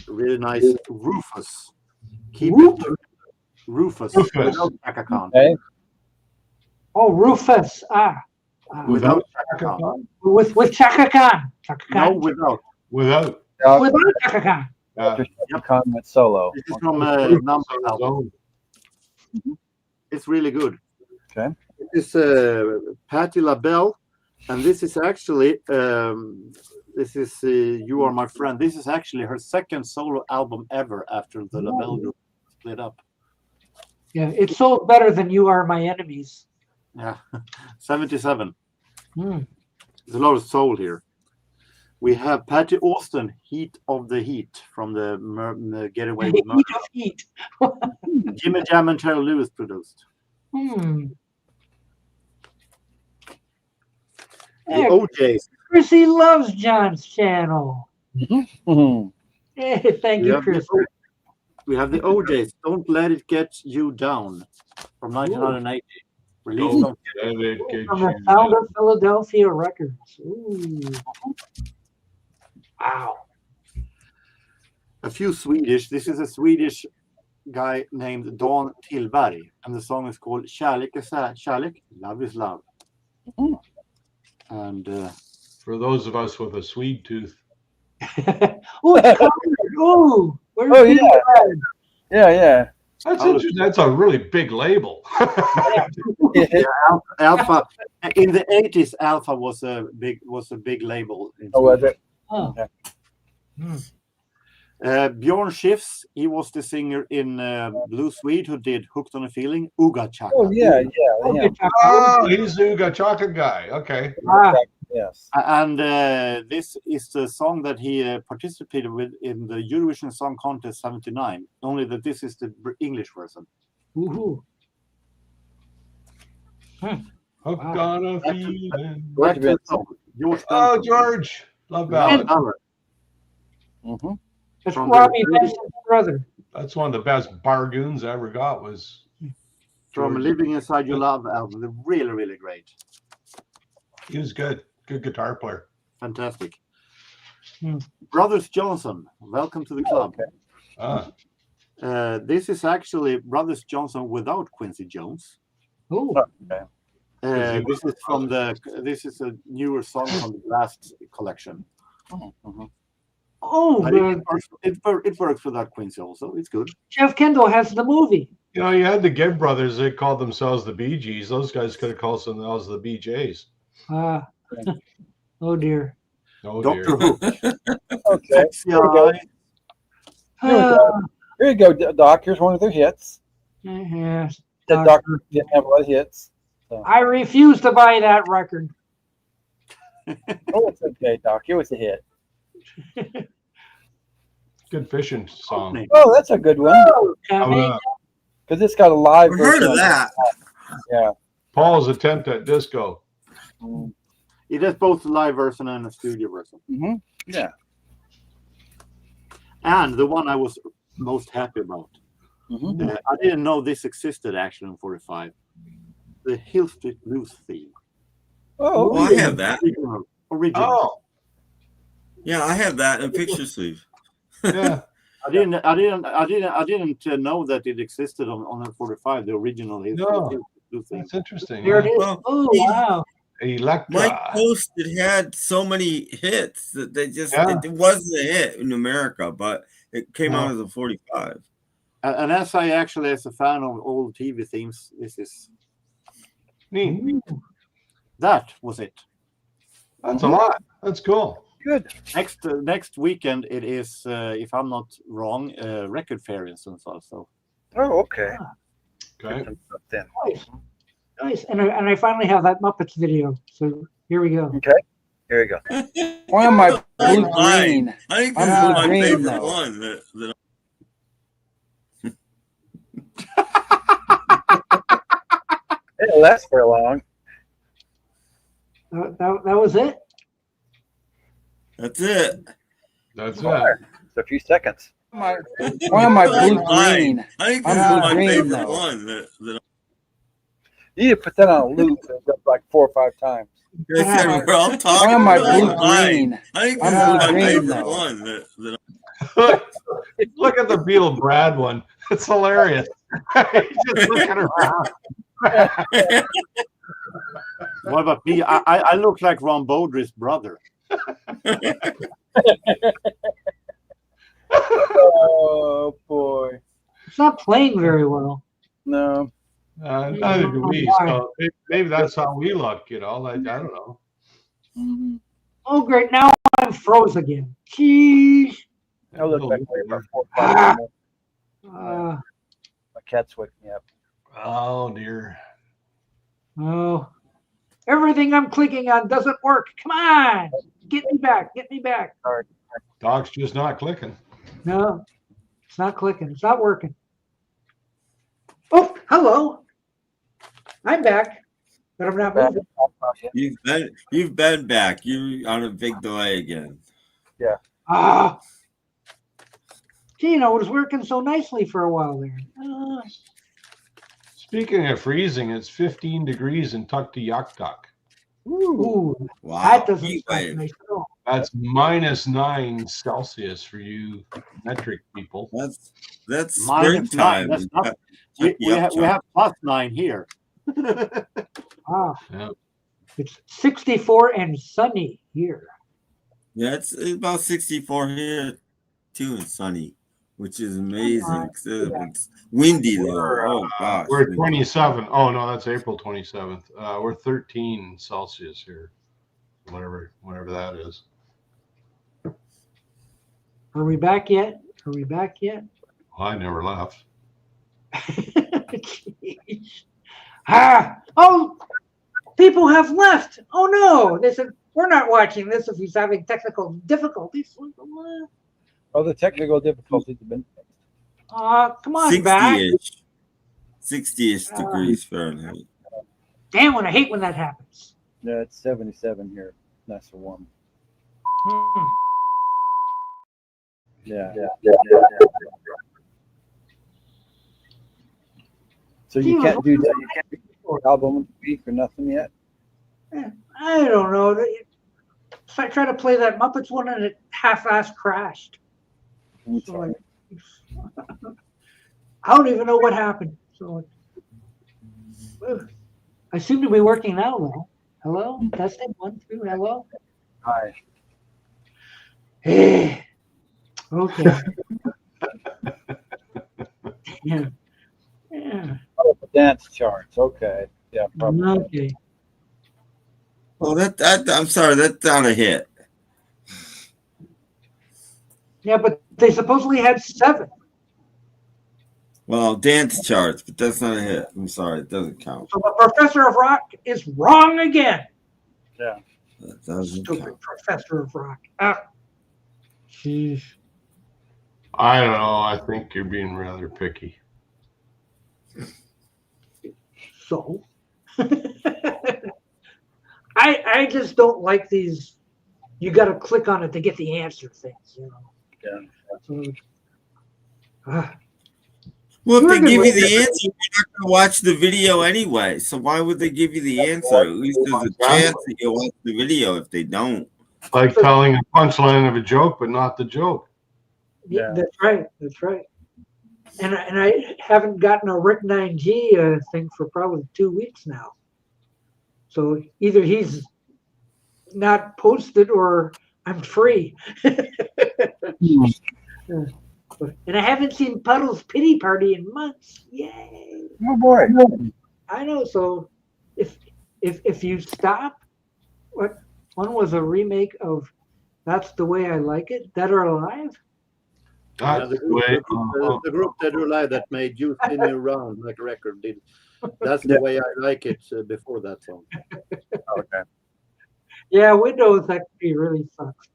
really nice Rufus. Keep it Rufus. Without Chaka Khan. Okay. Oh, Rufus. Without Chaka Khan. With Chaka Khan. No, without. Without Chaka Khan. Khan went solo. This is from Number album. It's really good. Okay. This is Patti LaBelle, and this is actually this is You Are My Friend. This is actually her second solo album ever after the LaBelle group split up. Yeah, it sold better than You Are My Enemies. Yeah, 77. There's a lot of soul here. We have Patty Austin, Heat of the Heat, from the Get Away with Murder. Heat of Heat. Jimmy Jam and Terry Lewis produced. Yeah, The OJs. Chrissy loves John's channel. Hey, thank you, Chris. We have the OJs, Don't Let It Get You Down, from 1980. Released on the Sound of Philadelphia Records. Ooh. Wow. A few Swedish. This is a Swedish guy named Dan Tillberg, and the song is called Kärlek är kärlek, Love is Love. And for those of us with a Swede tooth. Yeah. That's interesting. That's a really big label. Alpha in the 80s. Alpha was a big label. Was it? Oh. Bjorn Skifs, he was the singer in Blue Swede who did Hooked on a Feeling. Uga Chaka. Oh yeah. Oh, he's the Uga Chaka guy. Okay. Yes. And this is the song that he participated with in the Eurovision Song Contest '79. Only that this is the English version. Woohoo! Hooked on a Feeling. George. Love ballad. That's Robbie Benson's brother. That's one of the best bargoons I ever got was from Living Inside Your Love album. They're really, really great. He was good. Good guitar player. Fantastic. Brothers Johnson, welcome to the club. Okay. This is actually Brothers Johnson without Quincy Jones. Oh. Okay. This is a newer song from the last collection. Oh, It works without Quincy also. It's good. Jeff Kendall has the movie. You know, you had the Gibb brothers. They called themselves the Bee Gees. Those guys could have called themselves the BJs. Oh dear. Oh Doctor dear. Who. Okay. Here you go, Doc. Here's one of their hits. Yeah. The Doctor didn't have a lot of hits. So. I refuse to buy that record. Oh, it's okay, Doc. It was a hit. Good fishing song. Oh, that's a good one. Because it's got a live I've version. heard of that. Yeah. Paul's attempt at disco. It has both a live version and a studio version. Mm-hmm. Yeah. And the one I was most happy about. Mm-hmm. I didn't know this existed actually in 45. The Hill Street Blues theme. Oh, Well, I have that. Original. Oh, Yeah, I have that in a picture sleeve. yeah. I didn't know that it existed on the 45. The original Hill No. Street Blues theme. That's interesting. There it is. Well, Oh wow. Electra. Mike posted had so many hits that they just it wasn't a hit in America, but it came out as a 45. And as a fan of old TV themes, this is Neat. that was it. That's a lot. That's cool. good. Next weekend it is, if I'm not wrong, record fair in Sundsvall. So Oh, okay. Okay. Then. Nice. And I finally have that Muppets video. So here we go. Okay. Here we go. One of my blue green. I think I'm this is blue my green, favorite though. one. That It didn't last for long. That was it. That's it. That's it. It's a few seconds. One of my blue green. I think I'm this is blue my green, favorite though. one. That You need to put that on a loop and go like 4 or 5 times. I said we're all talking. One of my about blue mine. green. I think I'm this is blue my green, favorite though. one. That Look at the Beetle Brad one. It's hilarious. He's just looking around. what about me? I look like Ron Baudry's brother. Oh boy. It's not playing very well. No. Neither do we. So maybe that's how we look, you know. Like, I don't know. Oh great, now I'm froze again. Jeez. I look like about 4 or 5 Ah. minutes. Uh, My cat's waking me up. Oh dear. oh. Everything I'm clicking on doesn't work. Come on. Get me back. Get me back. Dog's just not clicking. No, it's not clicking. It's not working. Oh, hello. I'm back, but I'm not moving. you've been back. You're on a big delay again. Ah. Gee, it was working so nicely for a while there. Speaking of freezing, it's 15 degrees in Tuktoyaktuk. Ooh, Wow. that doesn't Heat sound wave. nice at all. That's -9 Celsius for you metric people. That's Minus springtime. 9, that's not- we have +9 here. Ah, Yeah. it's 64 and sunny here. Yeah, it's about 64 here too and sunny, which is amazing. It's windy though. Oh gosh. We're 27. Oh no, that's April 27th. We're 13 Celsius here, whatever that is. Are we back yet? Are we back yet? Well, I never left. Jeez. Oh, people have left. Oh no. They said, we're not watching this if he's having technical difficulties. Oh, the technical difficulties have been fixed. Come on, back. 60-ish degrees Fahrenheit. Damn, I hate when that happens. Yeah, it's 77 here. Nice and warm. Hmm. Yeah. So you Gee, can't do that. You can't do an album of the week or nothing yet. I don't know. So I tried to play that Muppets one and it half-ass crashed. So I don't even know what happened. So I seem to be working now, though. Hello? Testing 1, 2, hello? Hi. Hey. Okay. Yeah. Yeah. Oh, the dance charts. Okay. Yeah, probably. Okay. Well, that I'm sorry, that's not a hit. Yeah, but they supposedly had 7. Well, dance charts, but that's not a hit. I'm sorry, it doesn't count. So the Professor of Rock is wrong again. Yeah. That doesn't Stupid count. Professor of Rock. Ah. Jeez. I don't know. I think you're being rather picky. So I just don't like these. You got to click on it to get the answer things, you know. Yeah. So, Well, if they Jorgen give you was- the answer, you're not going to watch the video anyway. So why would they give you the answer? At least there's a chance that you'll watch the video. If they don't, Like telling a punchline of a joke, but not the joke. yeah, that's right. That's right. And I haven't gotten a Rick 9G thing for probably 2 weeks now. So either he's not posted or I'm free. And I haven't seen Puddle's Pity Party in months. Yay! Oh boy. I know. So if you stop, what one was a remake of That's the Way I Like It, Dead or Alive? That's the the way. group Dead or Alive that made You Spin Me Around like a record did. That's the way I like it before that song. Okay. Yeah, Windows XP really sucks.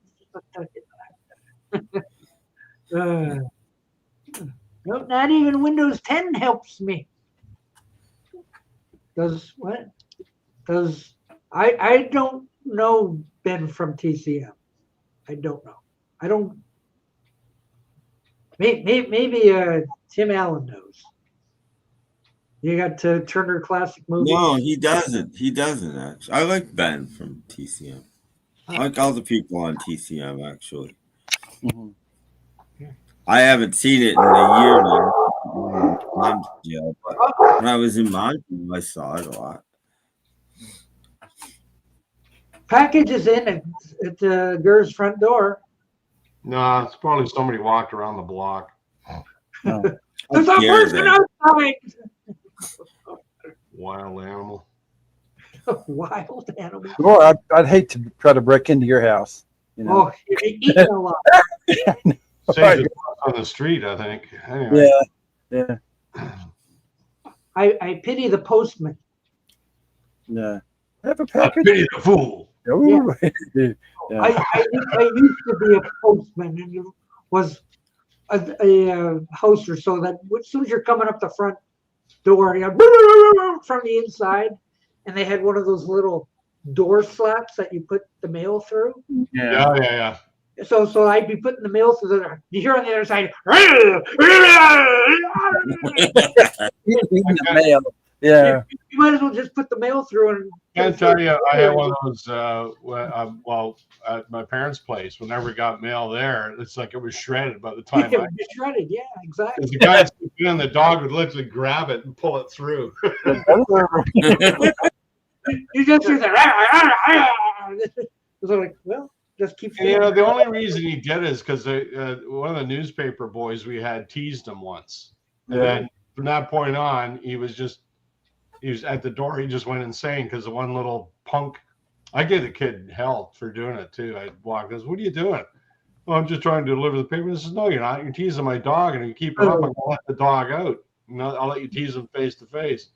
No, not even Windows 10 helps me. Does what? Does I don't know Ben from TCM. I don't know. I don't. Maybe Tim Allen knows. You got Turner Classic Movies. no, he doesn't. He doesn't actually. I like Ben from TCM. I like all the people on TCM actually. Mhm. I haven't seen it in a year now. Yeah, but when I was in Montreal, I saw it a lot. Package is in at the girl's front door. No, it's probably somebody walked around the block. No. There's a Yeah, person then. outside. Wild animal. Wild animal. Boy, I'd hate to try to break into your house. You know. Oh, you're eating a lot. Saves it on the street, I think. Anyway. Yeah. Yeah. I pity the postman. Yeah. Have a I package. pity the fool. Ooh. Yeah. I used to be a postman and it was a host or so that as soon as you're coming up the front door, you know, from the inside, and they had one of those little door slats that you put the mail through. Yeah. Yeah. So I'd be putting the mail through there. You hear on the other side, Eating the mail. Yeah. you might as well just put the mail through and. I can tell you, I had one of those. Well, at my parents' place, whenever we got mail there, it's like it was shredded by the time. It would be shredded, yeah, exactly. The guy in the dog would literally grab it and pull it through. You just hear that. So like, well, just keep. And, you know, the only reason he did it is because one of the newspaper boys we had teased him once, and then from that point on, he was at the door. He just went insane because the one little punk. I gave the kid hell for doing it too. I walked. Goes, "What are you doing?" "Well, I'm just trying to deliver the paper." He says, "No, you're not. You're teasing my dog, and if you keep it up, I'm gonna let the dog out. I'll let you tease him face to face."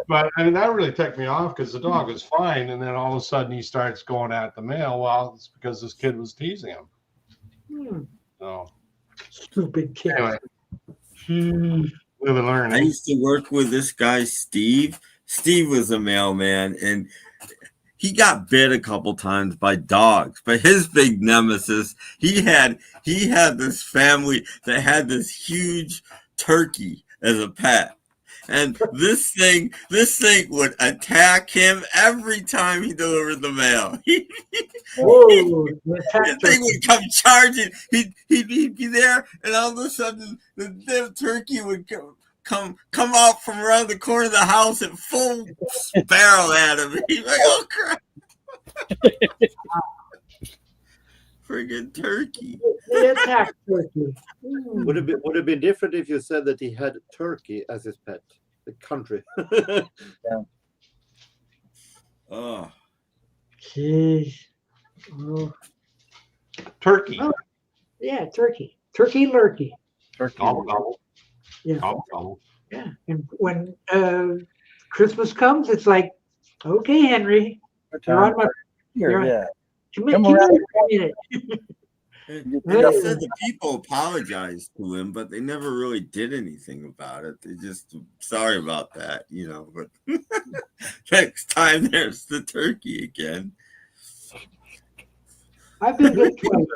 But I mean, that really ticked me off because the dog was fine, and then all of a sudden he starts going at the mail. Well, it's because this kid was teasing him. So Stupid kid. anyway, live and learn. I used to work with this guy, Steve. Steve was a mailman, and he got bit a couple times by dogs. But his big nemesis, he had this family that had this huge turkey as a pet. And this thing would attack him every time he delivered the mail. The thing would come charging. He'd be there, and all of a sudden the turkey would come out from around the corner of the house and full barrel at him. He's like, oh crap. Friggin' turkey. They attacked turkey. Would it been different if you said that he had turkey as his pet? The country. Oh. Jeez. Oh. Turkey. Oh, yeah, turkey. Turkey lurkey. Turkey. Gobble, gobble. Yeah. Gobble, gobble. Yeah. And when Christmas comes, it's like, okay, Henry, you're on my Here, yeah. Come Come here, around. They said the people apologized to him, but they never really did anything about it. They just sorry about that, you know. But next time there's the turkey again. I've been bit twice.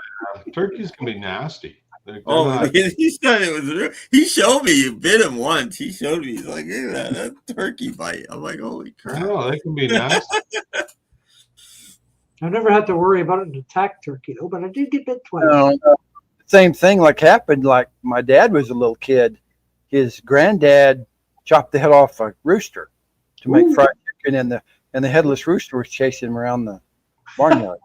Turkeys can be nasty. They're Oh, not- he said it was real. He showed me. You bit him once. He showed me. He's like, hey, that turkey bite. I'm like, holy I crap. know they can be nasty. I've never had to worry about an attack turkey though, but I did get bit twice. Same thing like happened. Like my dad was a little kid. His granddad chopped the head off a rooster to make fried chicken, and the headless rooster was chasing him around the barnyard.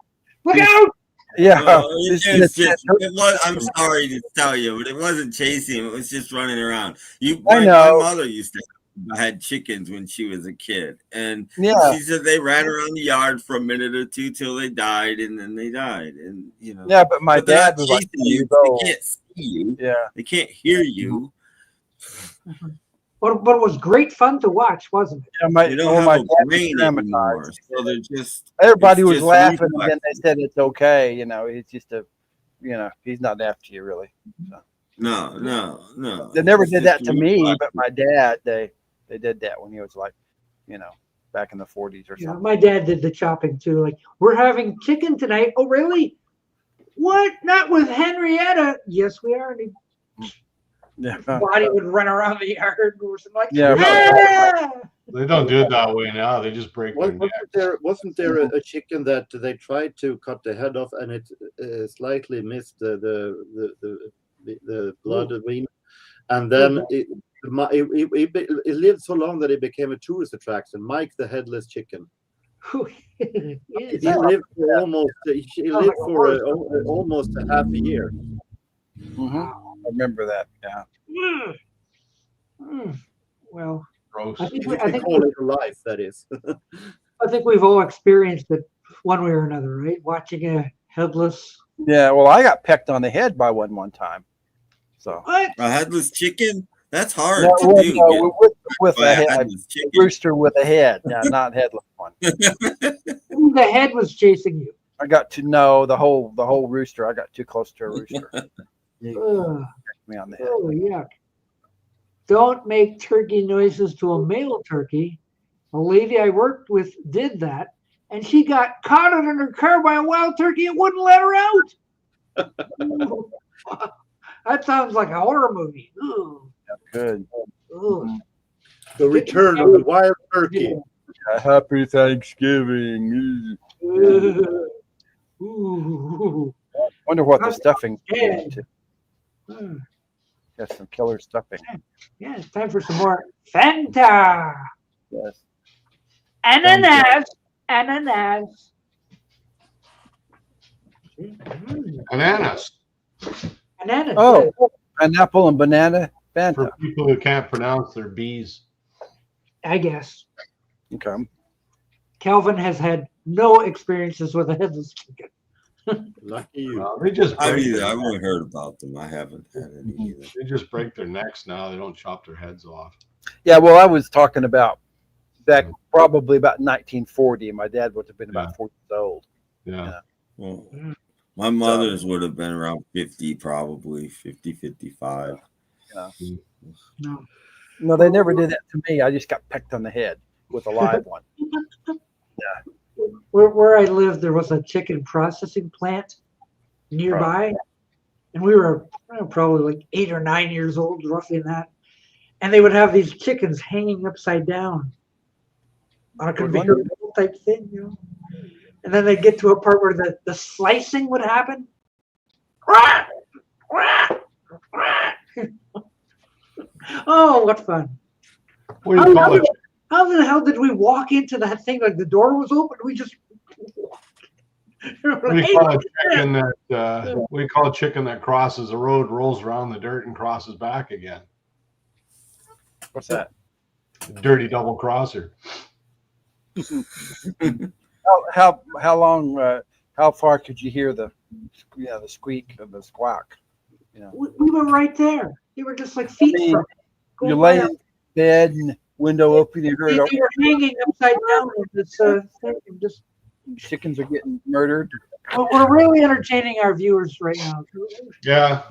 Look out! Yeah, I'm sorry to tell you, but it wasn't chasing him. It was just running around. I My know. mother used to had chickens when she was a kid, and Yeah. she said they ran around the yard for a minute or two till they died, and then they died. And you know, Yeah, but my they're dad not was like, chasing you. "Oh." They can't see you. Yeah. They can't hear you. But it was great fun to watch, wasn't it? Yeah, my, You don't well, have my a dad was brain traumatized. anymore, so they're just. Everybody it's was just laughing, and reflex. then they said it's okay. You know, it's just he's not after you really. So. No. They never It's did just that to me, reflex. but my dad, they did that when he was like, back in the 40s or Yeah, something. my dad did the chopping too. Like, we're having chicken tonight. Oh, really? What? Not with Henrietta? Yes, we are. And his Yeah. body would run around the yard or something like. Yeah. "Ah!" They don't do it that way now. They just break their neck. Wasn't there a chicken that they tried to cut the head off and it slightly missed the blood vein, and then it lived so long that it became a tourist attraction. Mike the headless chicken. Yes. He lived for almost a half a year. Mm-hmm. I remember that. Yeah. Well, Gross. I think, They call it life, that is. I think we've all experienced it one way or another, right? Watching a headless. Yeah. Well, I got pecked on the head by one time. So. What? A headless chicken? That's hard No, to do. man. with By a a head, headless chicken. rooster with a head. Yeah, not headless one. The head was chasing you. I got to know the whole rooster. I got too close to a rooster. Ugh. Me on the head. Oh, yuck. Don't make turkey noises to a male turkey. A lady I worked with did that, and she got caught in her car by a wild turkey. It wouldn't let her out. That sounds like a horror movie. Ooh. Good. Ooh. The return of the wild turkey. Happy Thanksgiving. Ooh. Wonder what the stuffing Yeah. is. Hmm. Got some killer stuffing. Yeah, it's time for some more Fanta. Yes. Ananas. Bananas. Ananas. Oh, pineapple and banana Fanta. For people who can't pronounce their B's. I guess. Okay. Calvin has had no experiences with a headless chicken. Lucky you. They just I've break their only heard about them. I haven't had any either. They just break their necks now. They don't chop their heads off. Yeah, well, I was talking about back probably about 1940. My dad would have been about 40 years old. Yeah. Well, my mother's would have been around 50, probably 50, 55. No. No, they never did that to me. I just got pecked on the head with a live one. Where I lived, there was a chicken processing plant nearby, and we were probably like 8 or 9 years old, roughly that. And they would have these chickens hanging upside down on a conveyor belt type thing, you know. And then they get to a part where the slicing would happen. Oh, what fun! What do you call it? How the hell did we walk into that thing? Like the door was open. We just. What do you call a chicken that? What do you call a chicken that crosses the road, rolls around the dirt, and crosses back again? What's that? Dirty double crosser. How long? How far could you hear the squeak of the squawk? You know, We were right there. You were just like feet from it. you lay in bed and window open. You heard You were hanging upside down with this thing. Just chickens are getting murdered. we're really entertaining our viewers right now. Yeah.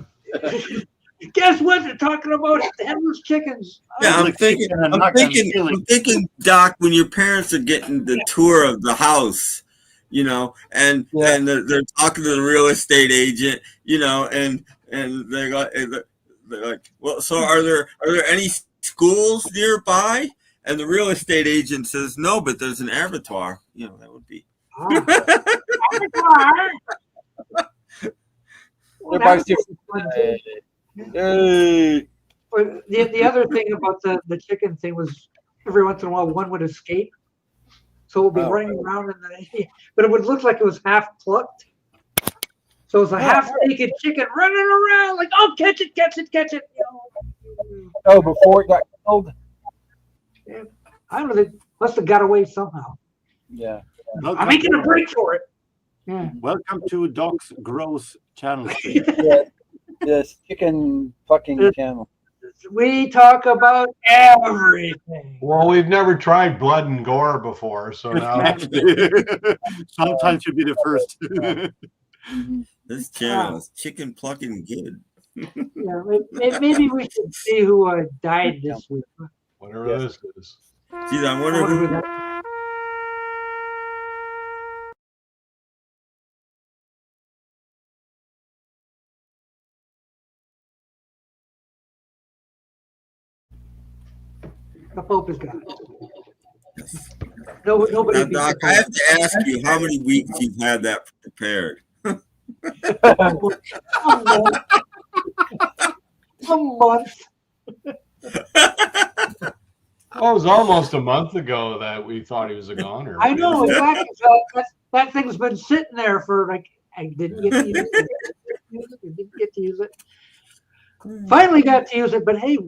Guess what? They're talking about headless chickens. Yeah, I'm thinking, Doc, when your parents are getting the tour of the house, you know, and they're talking to the real estate agent, you know, and they're like, well, so are there any schools nearby? And the real estate agent says no, but there's an abattoir. You know, that would be. Everybody's different. Hey. The other thing about the chicken thing was every once in a while one would escape. So it would be running around but it would look like it was half plucked. So it was a half naked chicken running around like, oh, catch it. You know? Oh, before it got killed? Yeah. I don't know. They must have got away somehow. Yeah. I'm making a break for it. Yeah. Welcome to Doc's Gross channel. Yes, chicken fucking channel. We talk about everything. Well, we've never tried blood and gore before, so now sometimes you'll be the first. This channel is chicken plucking good. Yeah, maybe we should see who died this week. Whatever this is. Geez, I wonder who that. The Pope is gone. Nobody. Now, Doc, I have to ask you how many weeks you've had that prepared. A month. Oh, it was almost a month ago that we thought he was a goner. I know exactly. So that thing's been sitting there for like I didn't get to use it. Finally got to use it, but hey,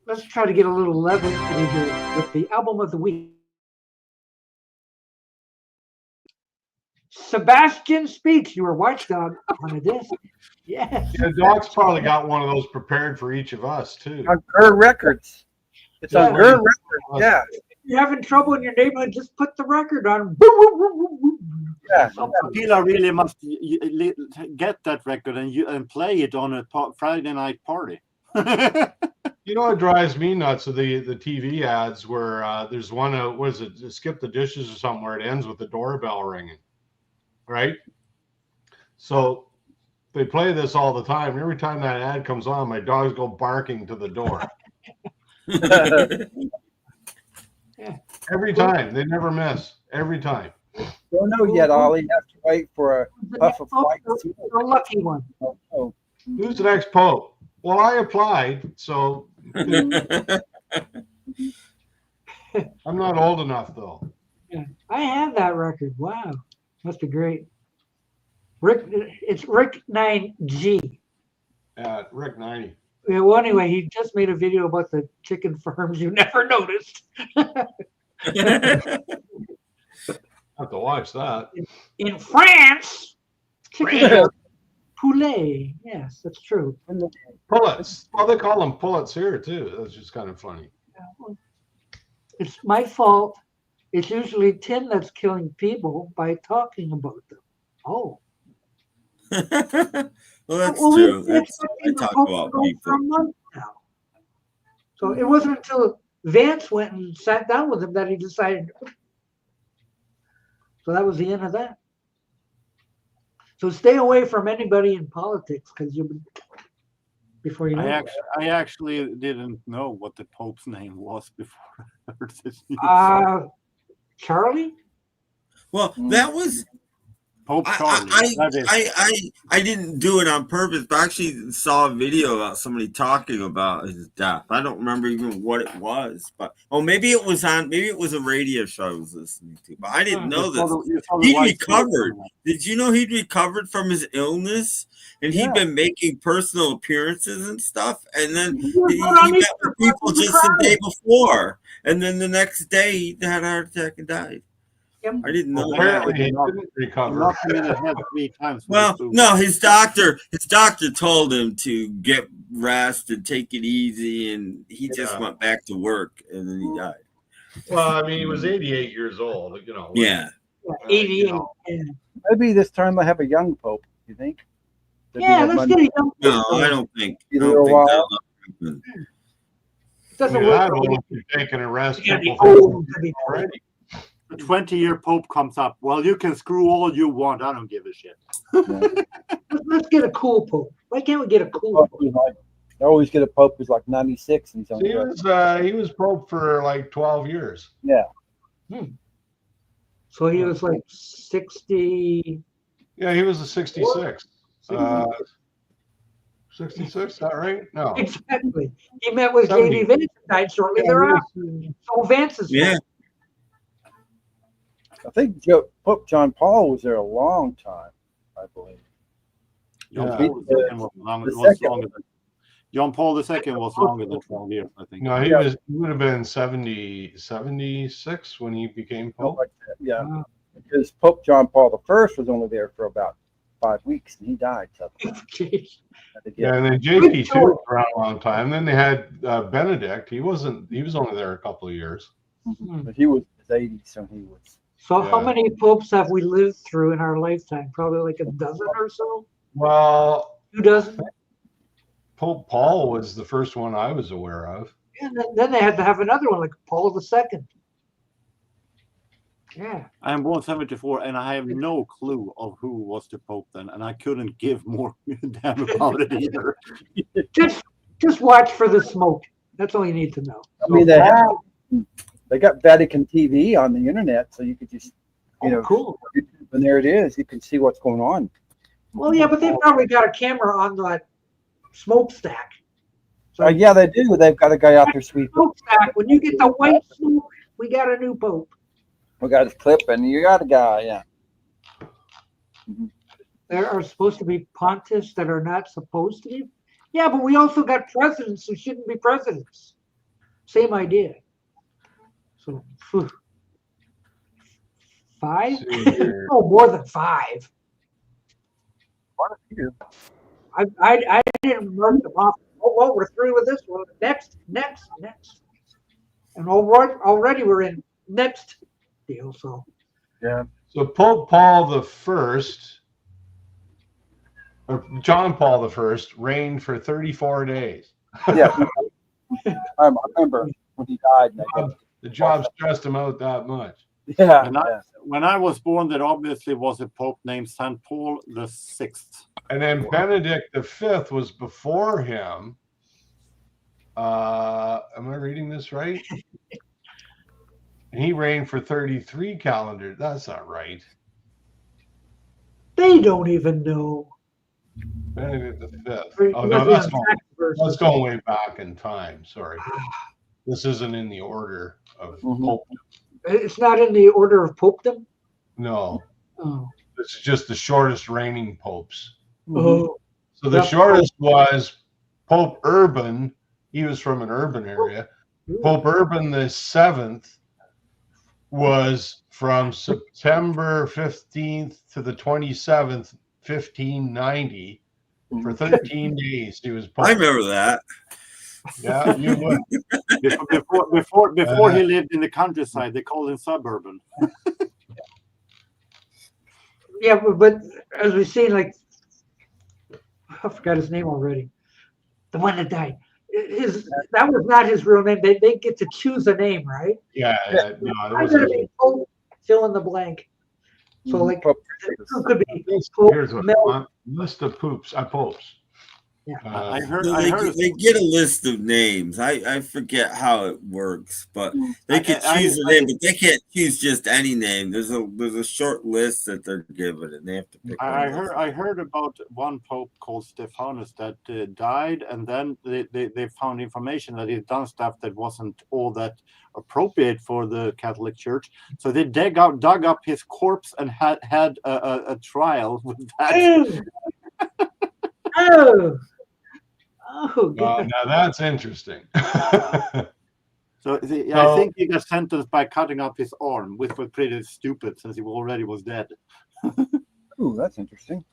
let's try to get a little levity here with the album of the week. Sebastian Speaks, your watchdog on a disc. Yes. Yeah, Doc's probably got one of those prepared for each of us too. On Her Records. It's on Her Records. Yeah. If you're having trouble in your neighborhood, just put the record on. Yeah. Pila really must get that record and play it on a Friday night party. You know what drives me nuts are the TV ads where there's one, what is it, Skip the Dishes or something, where it ends with the doorbell ringing, right? So they play this all the time. Every time that ad comes on, my dogs go barking to the door. Every time. They never miss. Every time. Don't know yet, Ollie. You have to wait for a puff of white. The lucky one. Oh. Who's the next Pope? Well, I applied, so I'm not old enough, though. Yeah, I have that record. Wow. Must be great. It's Rick 9G. Rick 90. Yeah, well, anyway, he just made a video about the chicken farms you never noticed. Have to watch that. In France, chicken poulet. Yes, that's true. Pullets. Well, they call them pullets here, too. That's just kind of funny. It's my fault. It's usually Tim that's killing people by talking about them. Oh. Well, that's true. I talk about people. For a month now. So it wasn't until Vance went and sat down with him that he decided. So that was the end of that. So stay away from anybody in politics because you'll be before you know. I actually didn't know what the Pope's name was before I heard this news. Charlie? Well, that was Pope Charlie. That is- I didn't do it on purpose, but I actually saw a video about somebody talking about his death. I don't remember even what it was, but maybe it was a radio show I was listening to, but I didn't know this. He recovered. Did you know he'd recovered from his illness? And he'd been making personal appearances and stuff, and then he met with people just the day before, and then the next day he had a heart attack and died. Yep. I didn't know Apparently, that. he didn't recover. Knocked him in the head 3 times. Well, no, his doctor told him to get rest and take it easy, and he just went back to work, and then he died. Well, I mean, he was 88 years old. You know. Yeah. 88. You know. Maybe this time they'll have a young pope. You think? Yeah, let's get a young. No, I don't think. Either a while. It I doesn't mean, work. that one, if you're taking a rest, You gotta be people old to be already. A 20-year Pope comes up. Well, you can screw all you want. I don't give a shit. Let's get a cool pope. Why can't we get a cool pope? They always get a pope who's like 96 and something. He was pope for like 12 years. Yeah. So he was like 60. Yeah, he was a 66. 66, is that right? No. Exactly. He met with 70. J.D. Vance and died shortly thereafter. So Vance is. Yeah. I think Pope John Paul was there a long time, I believe. John Yeah. Paul II was longer than John Paul II was longer than 12 years, I think. No, he would have been 76 when he became pope. Like that. Yeah. Because Pope John Paul I was only there for about 5 weeks and he died. So Yeah, and then JP too was around a long time. Then they had Benedict. He was only there a couple of years. But he was 80, so he was. So how many popes have we lived through in our lifetime? Probably like a dozen or so? Well, 2 dozen? Pope Paul was the first one I was aware of. And then they had to have another one, like Paul II. Yeah. I am born 74, and I have no clue of who was the Pope then, and I couldn't give more damn about it either. Just watch for the smoke. That's all you need to know. I mean, they got Vatican TV on the internet, so you could just, cool. And there it is. You can see what's going on. Well, yeah, but they've probably got a camera on that smokestack. So Yeah, they do. They've got a guy out there sweeping. smokestack. When you get the white smoke, we got a new pope. We got his clip, and you got a guy. Yeah. There are supposed to be pontiffs that are not supposed to be. Yeah, but we also got presidents who shouldn't be presidents. Same idea. So, 5? Oh, more than 5. I didn't mark them off. Oh, well, we're through with this one. Next. And already we're in next deal. So, yeah. So Pope Paul I, or John Paul I, reigned for 34 days. Yeah. I remember when he died. The job stressed him out that much. Yeah. When I was born, there obviously was a Pope named St. Paul VI. And then Benedict V was before him. Am I reading this right? And he reigned for 33 calendars. That's not right. they don't even know. Benedict V. Oh, no, that's going way back in time. Sorry. This isn't in the order of Pope. It's not in the order of popedom? No. Oh. This is just the shortest reigning popes. Oh. So the shortest was Pope Urban. He was from an urban area. Pope Urban the 7th was from September 15th to the 27th, 1590. For 13 days, he was Pope. I remember that. Yeah, you would. Before he lived in the countryside, they called him suburban. Yeah, but as we've seen, like, I forgot his name already. The one that died. That was not his real name. They get to choose a name, right? Yeah. No, I'm going to be Pope, fill in the blank. So, like, it could be Pope Here's Mel. list of popes. Yeah. I heard. They get a list of names. I forget how it works, but they can choose a name, but they can't choose just any name. There's a short list that they're given, and they have to pick. I heard about one pope called Stephanus that died, and then they found information that he'd done stuff that wasn't all that appropriate for the Catholic Church. So they dug up his corpse and had a trial with that. Oh, God. Now that's interesting. So I think he got sentenced by cutting up his arm, which was pretty stupid since he already was dead. Ooh, that's interesting.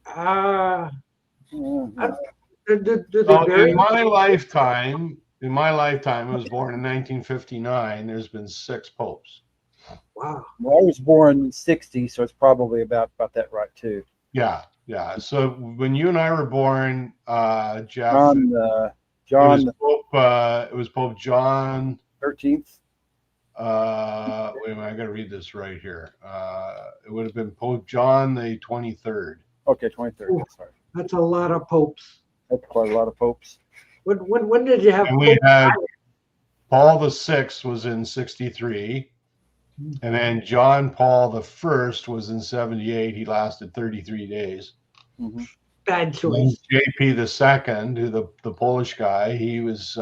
Do So they in my lifetime, I was born in 1959. There's been 6 popes. Wow. Well, I was born in '60, so it's probably about that right too. Yeah. So when you and I were born, Jeff, John it was Pope John 13th. wait a minute, I gotta read this right here. It would have been Pope John the 23rd. Okay, 23rd. Ooh. Sorry, That's a lot of popes. that's quite a lot of popes. When did you have And we had Paul VI was in 63, and then John Paul the First was in 78. He lasted 33 days. Mm-hmm. bad And choice? JP II, who the Polish guy, he was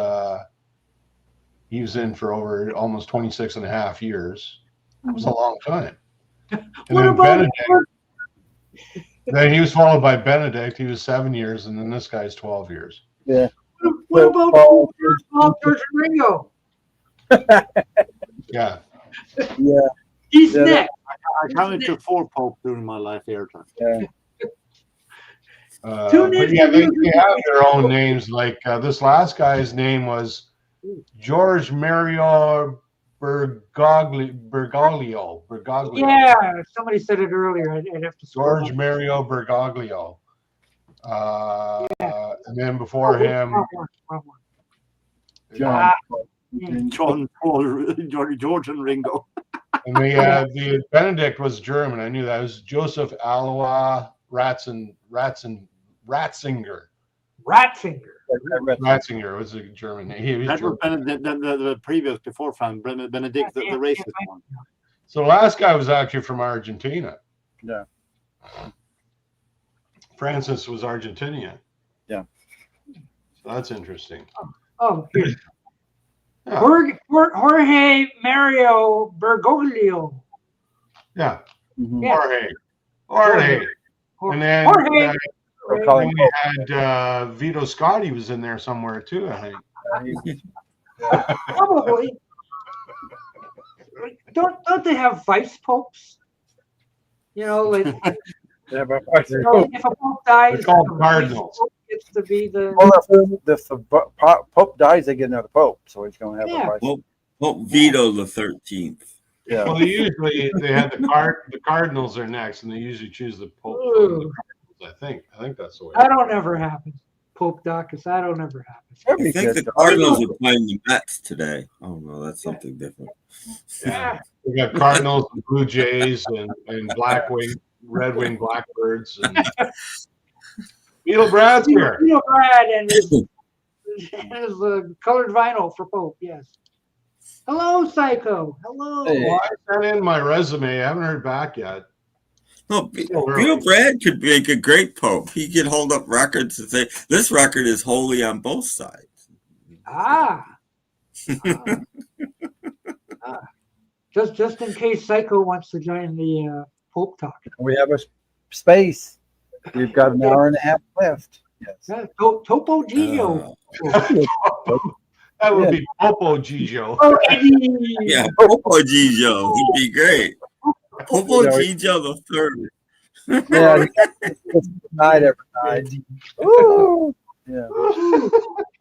in for over almost 26 and a half years. That was a long time. And What then about Benedict, then he was followed by Benedict. He was 7 years, and then this guy's 12 years. Yeah. what about Paul- George Ringo? Yeah. Yeah. He's Yeah, next. I counted to 4 popes during my life here. Yeah. But yeah, they have their own names. Like this last guy's name was George Mario Bergoglio. Yeah, somebody said it earlier. I'd have to scroll George up. Mario Bergoglio. And then before him, Wrong one. John. John Paul, George and Ringo. and the Benedict was German. I knew that. It was Joseph Alois Ratzinger. Ratzinger. Ratzinger was a German name. He was That was German. the previous before from Benedict, the racist one. So the last guy was actually from Argentina. Yeah. Francis was Argentinian. Yeah. So that's interesting. Oh, here. Yeah. Jorge Mario Bergoglio. Yeah. Mhm. Yeah. Jorge. And then Jorge. Calling we had Vito Scotti was in there somewhere too, I think. Probably. Don't they have vice popes? You know, like Yeah, but if a pope dies, They're called the vice cardinals. pope gets to be the. the Pope dies, they get another Pope, so he's going to have Yeah. a vice. Pope Vito the 13th. Yeah. Well, they had the Cardinals are next, and they usually choose the Pope. Ooh. I think that's the way. I don't ever happen. Pope Docus, I don't ever happen. That'd I be think good. the Cardinals are playing the Mets today. Oh no, that's something different. Yeah. We got Cardinals and Blue Jays and Red Wing Blackbirds and Beetle Brad's here. Beetle Brad and his colored vinyl for Pope, yes. Hello, Psycho. Hello. Hey. Well, I sent in my resume. I haven't heard back yet. No, Bill Brad could make a great pope. He could hold up records and say, this record is holy on both sides. Just in case Psycho wants to join the Pope talk. We have a space. We've got an hour and a half left. Yes. Topo Gigio. That would be Popo Gigio. Yeah, Popo Gigio. He'd be great. Popo Gigio the third. Yeah, night every night. Ooh. Yeah.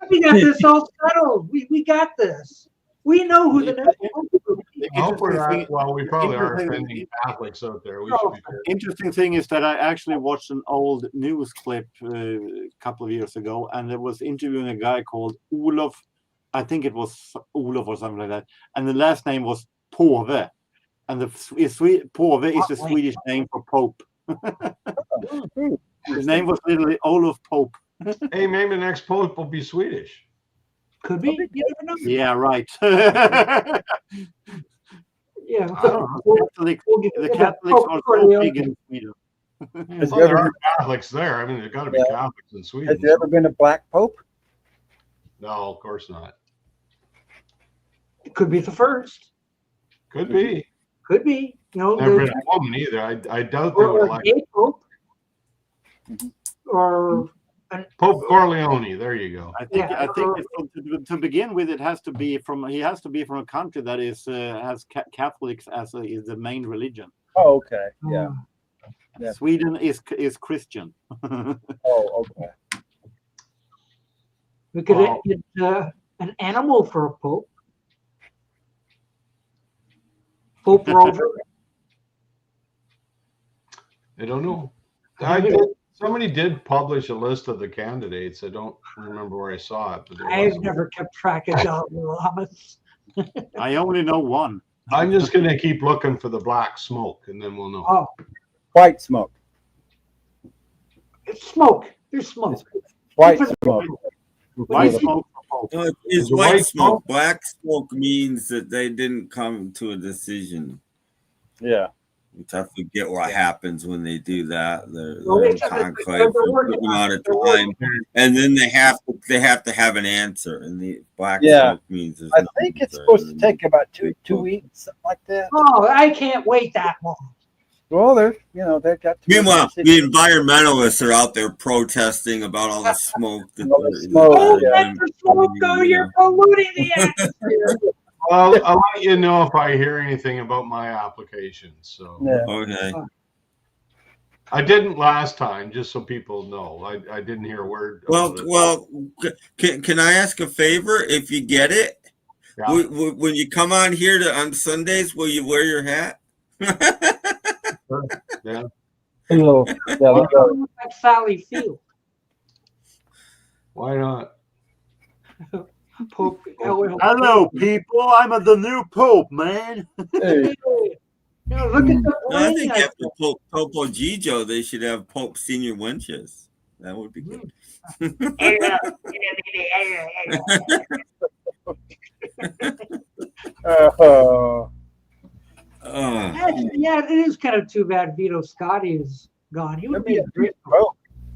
We got this all settled. We got this. We know who the next Pope will be. I hope we're not. Well, we probably are offending Catholics out there. We should be fair. Interesting thing is that I actually watched an old news clip a couple of years ago, and it was interviewing a guy called Olof. I think it was Olof or something like that, and the last name was Påve, and Påve is the Swedish name for Pope. His name was literally Olof Pope. Hey, maybe the next pope will be Swedish. Could be. You never know. Yeah, right. Yeah. I don't know. The Catholics are so big in Sweden. Has Well, you there ever, are Catholics there. I mean, there's got to be Yeah. Catholics in Sweden. has there ever been a black pope? No, of course not. It could be the first. Could be. Could be. You know, Never the, been a woman either. I doubt they would or a elect gay pope. Mhm. Or Pope Corleone. There you go. I think Yeah, to begin with, he has to be from a country that is has Catholics as is the main religion. Oh, okay. Yeah. Yeah. Sweden is Christian. Oh, okay. we could Wow. get an animal for a pope. Pope Rover. I don't know. Somebody did publish a list of the candidates. I don't remember where I saw it, but there I've was. never kept track of Dalai Lamas. I only know one. I'm just going to keep looking for the black smoke, and then we'll know. Oh, White smoke. it's smoke. There's smoke. White Different- smoke. White smoke for Pope. No, it's The white white smoke. Black smoke means that they didn't come to a decision. Yeah. Which I forget what happens when they do that. They're Well, in it's- conclave they're for a working certain on amount it. of They're time, working and then they have to have an answer. And the black Yeah. smoke means there's I no think it's answer. supposed to take about two weeks, something like that. Oh, I can't wait that long. Well, they've got. to make a Meanwhile, the decision. environmentalists are out there protesting about all the smoke. That All the they're- smoke, Oh, yeah. let the smoke go. You're polluting the atmosphere. Well, I'll let you know if I hear anything about my application. So Yeah. Okay. I didn't last time, just so people know. I didn't hear a word. about it. Well, can I ask a favor? If you get it, Yeah. when you come on here on Sundays, will you wear your hat? Yeah. Hello. Yeah, let's go. Like Sally Field. Why not? Pope. Hello, people. I'm the new Pope, man. Hey, You know, look at the No, I ring. think after Popo Gijo, they should have Pope Senior Winches. That would be good. uh, Yeah, it is kind of too bad Vito Scotti is gone. He would be a great Pope. oh,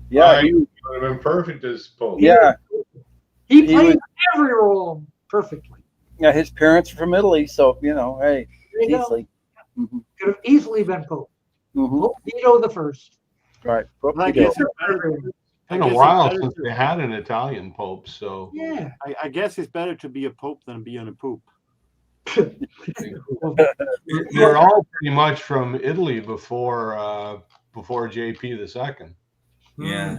yeah, He would have been perfect as Pope. yeah, He He played was- every role perfectly. yeah. His parents are from Italy, so hey, There you go. easily. Mm-hmm. Could have easily been Pope. Mm-hmm. Pope Vito the first. Right. Whoop, I you guess go. it's better. Been I a guess while it's better since to- they had an Italian Pope, so Yeah. I guess it's better to be a Pope than be on a poop. they're all pretty much from Italy before JP II. Yeah.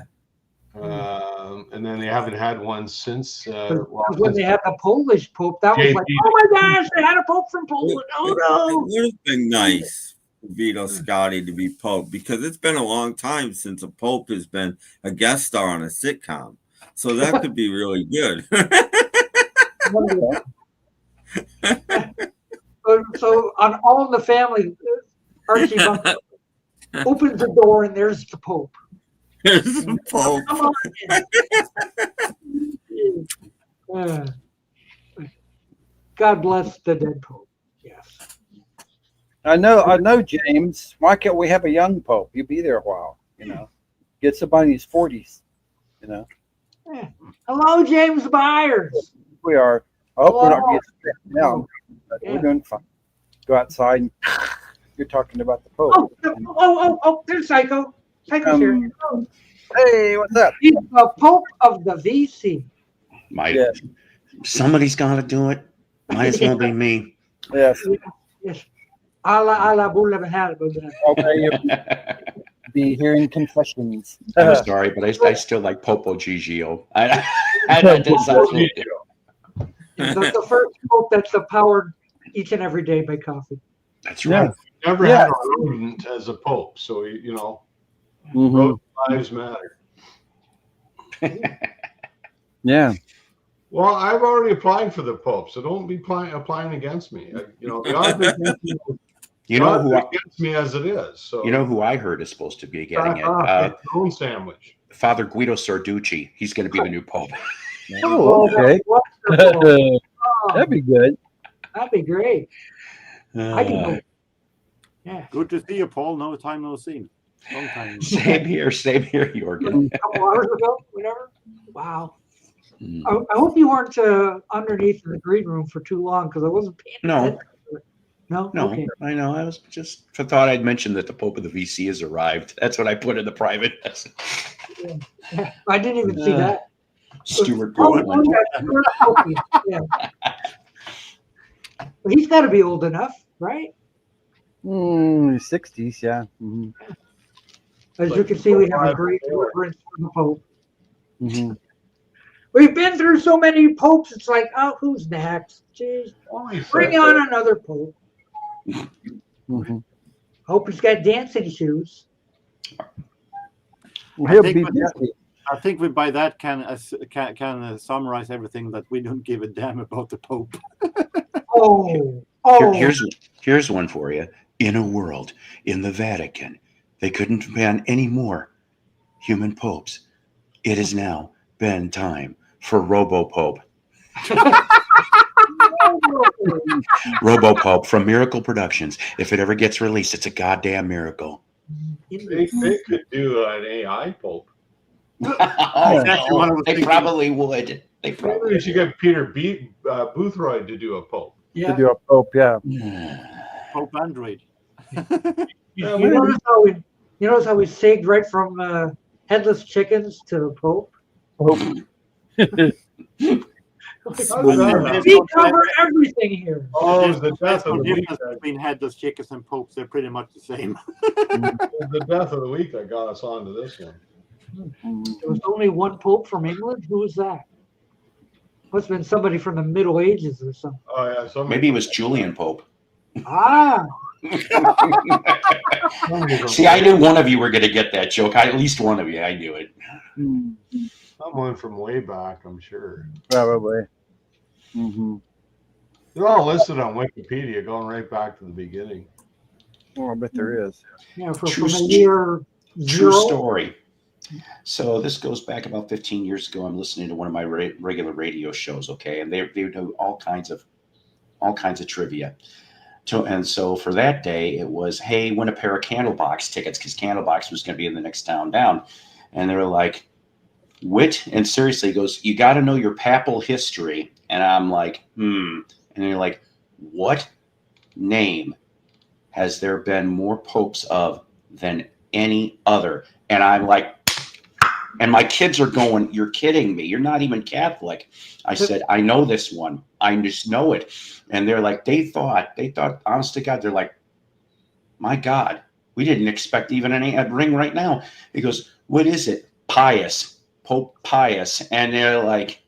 And then they haven't had one since. Because when they had the Polish Pope, that was JP. like, oh my gosh, they had a Pope from Poland. Oh It no. would have been nice for Vito Scotti to be Pope because it's been a long time since a Pope has been a guest star on a sitcom. So that could be really good. So on All in the Family, Archie Bunker opens the door and there's the Pope. There's the Pope. Come on in. God bless the dead Pope. Yes. I know, James. Why can't we have a young Pope? He'll be there a while, Get somebody in his 40s, Hello, James Byers. We are. I hope we're not Hello. getting stressed now. But Yeah. we're doing fine. Go outside and you're talking about the Pope. Oh, there's Psycho. Psycho's here. Hey, what's up? He's the Pope of the VC. Yeah. Somebody's got to do it. Might as well be me. Yes. Yes. Allah Bulla Bahal. Okay, you'll be hearing confessions. I'm sorry, but I still like Popo Gigio. That's That's the first Pope that's powered each and every day by coffee. right. Never Yeah. had a rodent as a Pope, so Mhm. rodent lives matter. Yeah. Well, I've already applied for the Pope, so don't be applying against me. The odds against me You know who? Against me as it is. So You know who I heard is supposed to be getting back it? off, get your own sandwich. Father Guido Sarducci. He's going to be the new pope. Oh, okay. Wonderful. That'd be good. That'd be great. I can go. Yeah. Good to see you, Paul. No time, no seen. Long time. Same here, Jorgen. A couple hours ago, whatever. Wow. I hope you weren't underneath in the green room for too long because I wasn't paying attention to it. No? No, Okay. I know. I was just thought I'd mention that the Pope of the VC has arrived. That's what I put in the private message. Yeah. I didn't even see that. Stuart Oh, Portland. yeah. But he's got to be old enough, right? 60s, yeah. Mm-hmm. As you can see, we have a great reverence for the Pope. Mm-hmm. We've been through so many popes. It's like, oh, who's next? Jeez, bring on another pope. Mm-hmm. Hope he's got dancing shoes. He'll be I think we by that can summarize everything that we don't give a damn about the Pope. Here's one for you. In a world in the Vatican, they couldn't ban any more human popes. It has now been time for Robo-Pope. Robo-Pope from Miracle Productions. If it ever gets released, it's a goddamn miracle. They could do an AI pope. They probably would. They probably Maybe you should get Peter Boothroyd to do a pope. Yeah. To do a pope, yeah. Pope Android. You notice how we segged right from headless chickens to Pope? Pope. We cover everything here. Oh, the death of the week. Between headless chickens and popes, they're pretty much the same. The death of the week that got us onto this one. There was only one pope from England. Who was that? Must have been somebody from the Middle Ages or something. Oh yeah, maybe it was Julian Pope. Ah. See, I knew one of you were going to get that joke. At least one of you, I knew it. Someone from way back, I'm sure. Probably. Mm-hmm. They're all listed on Wikipedia, going right back to the beginning. Oh, I bet there is. Yeah, from a year True zero. story. So this goes back about 15 years ago. I'm listening to one of my regular radio shows, okay, and they do all kinds of trivia. And so for that day, it was, hey, win a pair of Candlebox tickets because Candlebox was going to be in the next town down, and they were like, "Wit?" And seriously, he goes, "You got to know your papal history." And I'm like, And they're like, "What name has there been more popes of than any other?" And I'm like, and my kids are going, "You're kidding me. You're not even Catholic." I said, "I know this one. I just know it." And they're like, they thought, honest to God, they're like, "My God, we didn't expect even a ring right now." He goes, "What is it?" "Pius, Pope Pius." And they're like,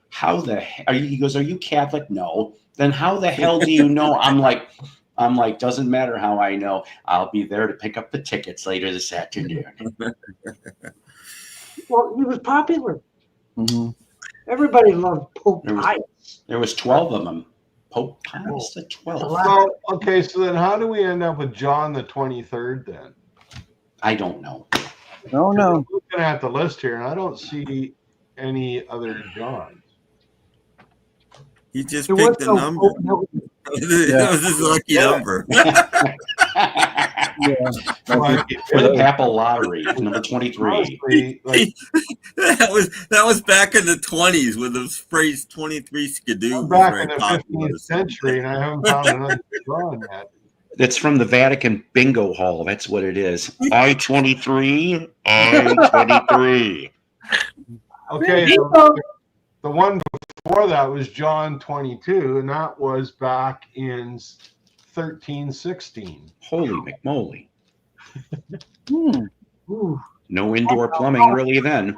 "How the hell?" He goes, "Are you Catholic?" "No." "Then how the hell do you know?" I'm like, "Doesn't matter how I know. I'll be there to pick up the tickets later this afternoon." Well, he was popular. Mm-hmm. Everybody loved Pope Pius. There was 12 of them. Pope Pius the 12th. Well, okay, so then how do we end up with John the 23rd then? I don't know. No. I'm looking at the list here, and I don't see any other Johns. He just picked a number. That was his lucky number. For the papal lottery, number 23. That was back in the 20s when the phrase 23 skidoo was Back very in the popular. 15th century, and I haven't found another John yet. That's from the Vatican Bingo Hall. That's what it is. I-23, I-23. Okay, the one before that was John 22, and that was back in 1316. Holy McMoly. Ooh. No indoor plumbing really then.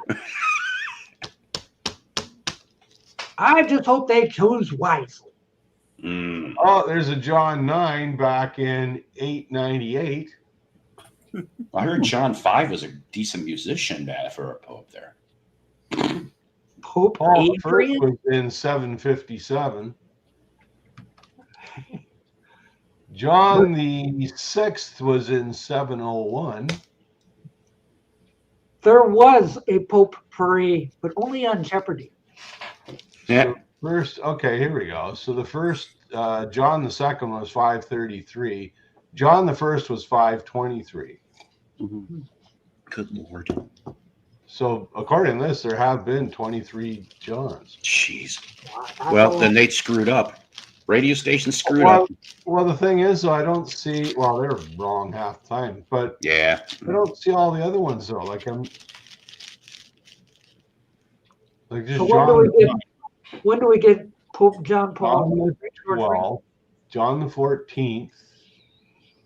I just hope they choose wisely. Oh, there's a John 9 back in 898. I heard John 5 was a decent musician for a pope there. Pope Paul the first Adrian? was in 757. John the Sixth was in 701. There was a potpourri, but only on Jeopardy. Yeah. First, okay, here we go. So the first, John the Second was 533. John the First was 523. Good Lord. So according to this, there have been 23 Johns. Jeez. Well, then they screwed up. Radio station screwed up. Well, the thing is, though, I don't see. Well, they're wrong half the time, but Yeah. I don't see all the other ones though. Like I'm, like just So when do we get Pope John Paul? John the 12th, John the 14th,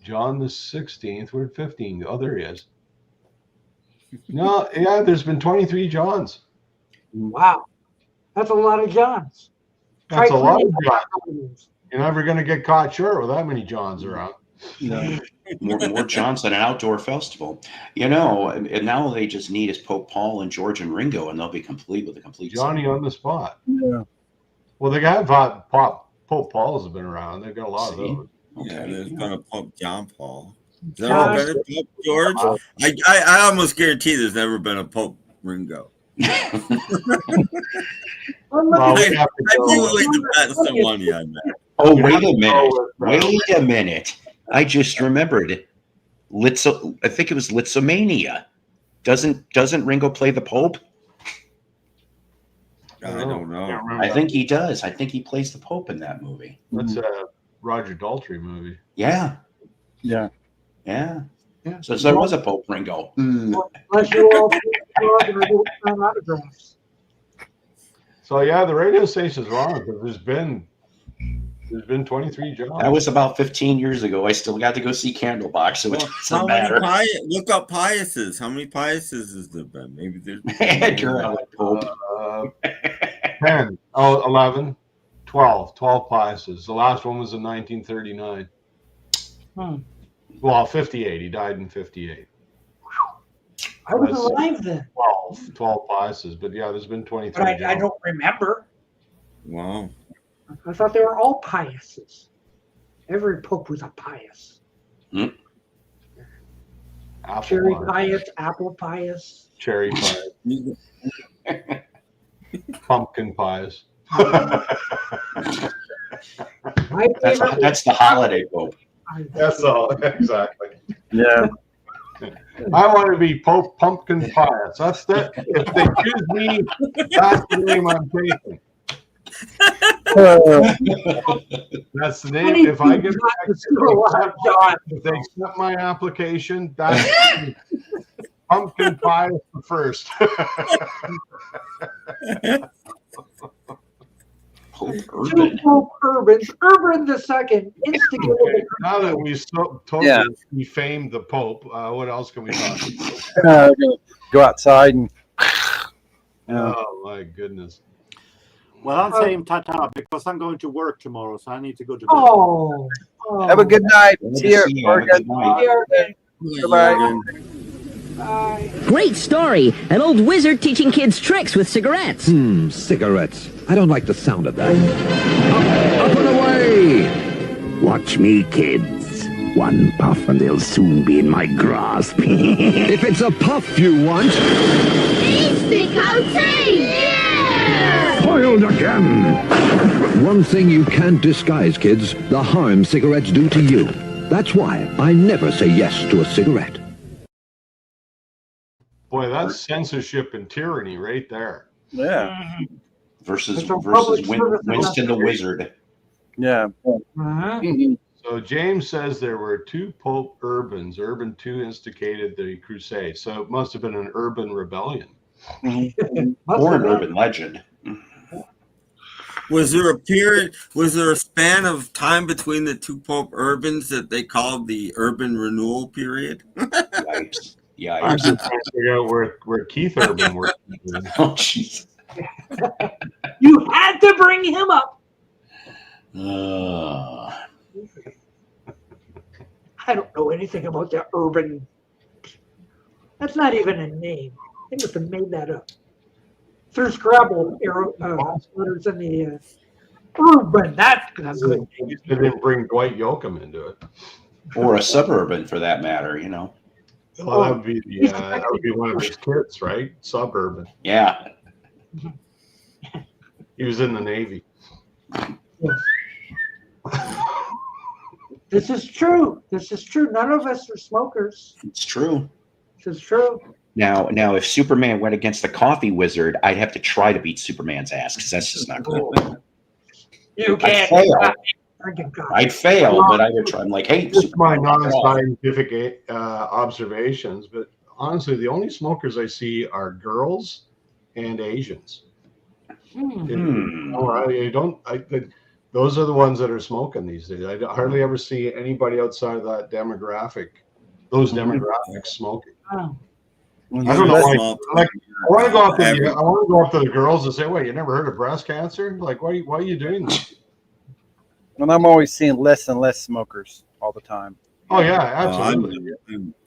John the 16th. Where'd 15 go? Oh, there he is. No, yeah, there's been 23 Johns. Wow, that's a lot of Johns. That's a lot of Johns. Johns. You're never going to get caught short with that many Johns around. No. more Johns than an outdoor festival. You know, and now all they just need is Pope Paul and George and Ringo, and they'll be complete with a complete Johnny set. on the spot. Yeah. Well, they got Pope Paul's have been around. They've got a lot of those. Yeah, there's been a Pope John Paul. Has there ever been a Pope George? I almost guarantee there's never been a Pope Ringo. Well, we have to I go- willing to bet some money on that. Oh, You wait have to a go minute. with, Wait a minute. I just remembered. I think it was Litzomania. Doesn't Ringo play the Pope? I don't know. Can't remember I that. think he does. I think he plays the Pope in that movie. That's a Roger Daltrey movie. Yeah. Yeah. Yeah. Yeah. So there was a Pope Ringo. Unless you all and I don't sign autographs. So yeah, the radio station's wrong because there's been 23 Johns. That was about 15 years ago. I still got to go see Candlebox, so it How doesn't many matter. look up Piuses. How many Piuses has there been? Maybe there's Edgar Allan Pope. 10, 11, 12 Piuses. The last one was in 1939. Well, 58. He died in 58. I was That's alive then, 12 Piuses. But yeah, there's been 23 but I Johns. don't remember. Wow. I thought they were all piouses. Every pope was a pious. Apple Cherry Pius, pious, apple pious. Cherry Pius, Pumpkin Pius. My favorite That's the holiday Pope. That's all, exactly. Yeah. I want to be Pope Pumpkin Pius. That's that. If they choose me, that's the name I'm taking. That's the name. If I get if they accept my application, that's Pumpkin Pius the first. Pope Two Urban. Pope Urbans. Urban the Second instigated the Now that we totally defamed the Pope, what else can we talk about? Go outside and. Oh my goodness. Well, I'm saying ta-ta because I'm going to work tomorrow, so I need to go to bed. Oh. Have a good night. Good to See you. see you. Have a good night. Goodbye. Bye. Great story. An old wizard teaching kids tricks with cigarettes. Cigarettes. I don't like the sound of that. Up and away! Watch me, kids. One puff and they'll soon be in my grasp. If it's a puff you want. Foiled again. One thing you can't disguise, kids, the harm cigarettes do to you. That's why I never say yes to a cigarette. Boy, that's censorship and tyranny right there. Yeah. Versus public service Winston the Wizard. Yeah. So James says there were two Pope Urbans. Urban II instigated the crusade. So it must have been an urban rebellion. Or an urban legend. Was there a period? Was there a span of time between the two Pope Urbans that they called the urban renewal period? Yikes. I'm just trying to figure out where Keith Urban worked. Oh, jeez. You had to bring him up. I don't know anything about the urban. That's not even a name. They must have made that up. Through Scrabble letters in the Urban, that's a good. They didn't bring Dwight Yoakam into it. Or a suburban for that matter, you know. Well, that would be one of his kids, right? Suburban. Yeah. He was in the Navy. This is true. This is true. None of us are smokers. It's true. This is true. Now, if Superman went against the coffee wizard, I'd have to try to beat Superman's ass because that's just not cool. You can't. I'd fail, but I would try. I'm like, hey, just my non-scientific observations, but honestly, the only smokers I see are girls and Asians. Those are the ones that are smoking these days. I hardly ever see anybody outside of that demographic. Those demographics smoking. Oh. I don't know why. Like, I want to go up to the girls and say, "Wait, you never heard of breast cancer? Like, why are you doing this?" And I'm always seeing less and less smokers all the time. Oh yeah, absolutely.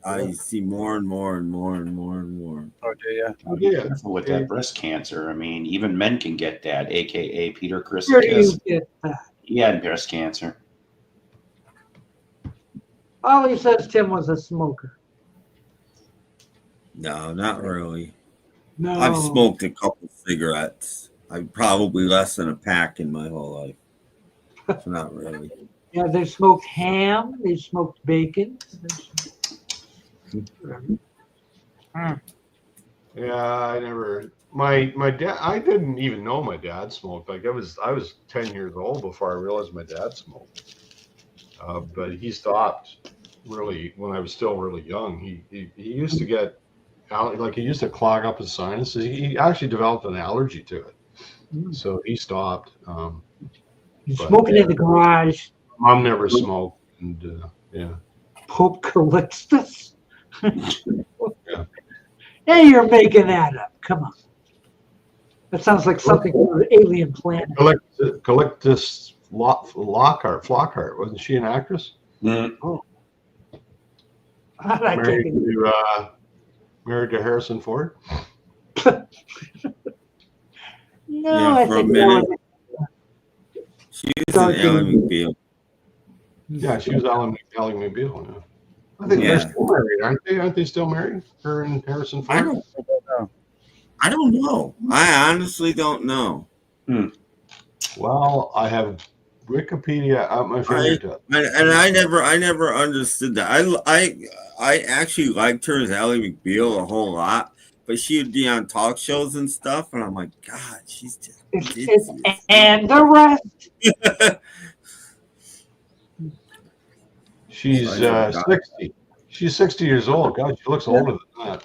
I see more and more and more and more and more. Oh yeah. Be careful with that breast cancer. I mean, even men can get that, aka Peter Chris. Where do you get that? He had breast cancer. All he says Tim was a smoker. No, not really. No. I've smoked a couple cigarettes. I've probably less than a pack in my whole life. So not really. Yeah, they smoked ham. They smoked bacon. Yeah, I never. My dad. I didn't even know my dad smoked. Like I was 10 years old before I realized my dad smoked. But he stopped really when I was still really young. He used to get he used to clog up his sinuses. He actually developed an allergy to it, so he stopped. Smoking in the garage. Mom never smoked, and yeah. Pope Calixtus. Yeah, you're making that up. Come on. That sounds like something from the alien planet. Calixtus Flockhart, wasn't she an actress? Oh. Married to Harrison Ford? No, yeah, I for think a minute. She was an Ally McBeal. Yeah, she was Ally McBeal. Yeah. I think they're still married, aren't they? Aren't they still married? Her and Harrison Ford? I don't know. I honestly don't know. Well, I have Wikipedia at my fingertips. And I never understood that. I actually liked her as Ally McBeal a whole lot, but she would be on talk shows and stuff, and I'm like, God, she's just ridiculous. And the rest. She's 60. She's 60 years old. God, she looks older than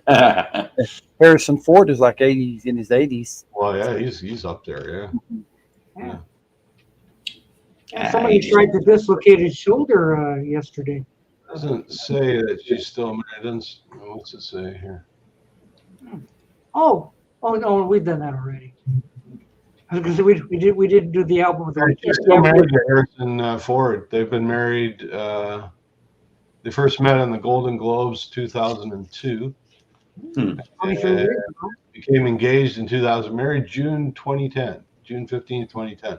that. Harrison Ford is like 80s, in his 80s. Well, yeah, he's up there. Yeah. Somebody tried to dislocate his shoulder yesterday. Doesn't say that she's still married. What's it say here? Oh no, we've done that already. Because we didn't do the album with her. She's still married to Harrison Ford. They've been married. They first met in the Golden Globes 2002. Became engaged in 2000. Married June 2010. June 15, 2010.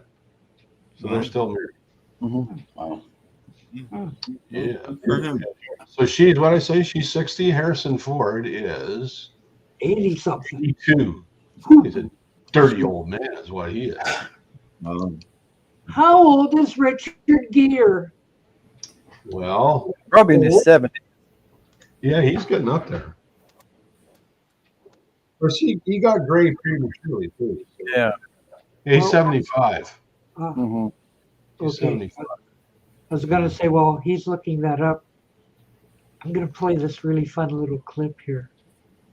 So they're still married. Wow. Yeah. So she's what I say. She's 60. Harrison Ford is 80 something. 82. He's a dirty old man, is what he is. How old is Richard Gere? Well, probably in his 70s. Yeah, he's getting up there. Of course, he got gray prematurely too. So. Yeah. He's 75. He's 75. I was going to say, well, he's looking that up. I'm going to play this really fun little clip here.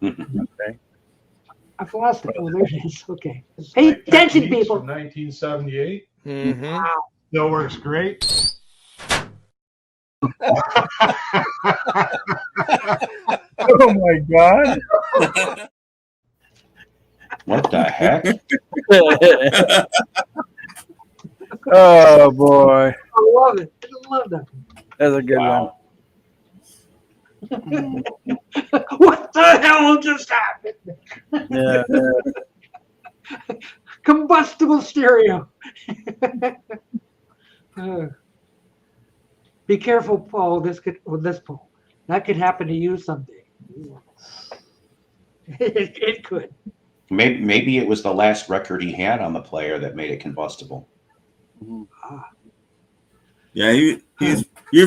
Okay. I've lost it. Oh, there it is. Okay. Pay attention, people. From 1978. Wow. Still works great. Oh my God. What the heck? Oh boy. I love it. I love that. That's a good Wow. one. What the hell just happened? Yeah. Combustible stereo. Be careful, Paul. This Paul. That could happen to you someday. It could. Maybe it was the last record he had on the player that made it combustible. Yeah, you're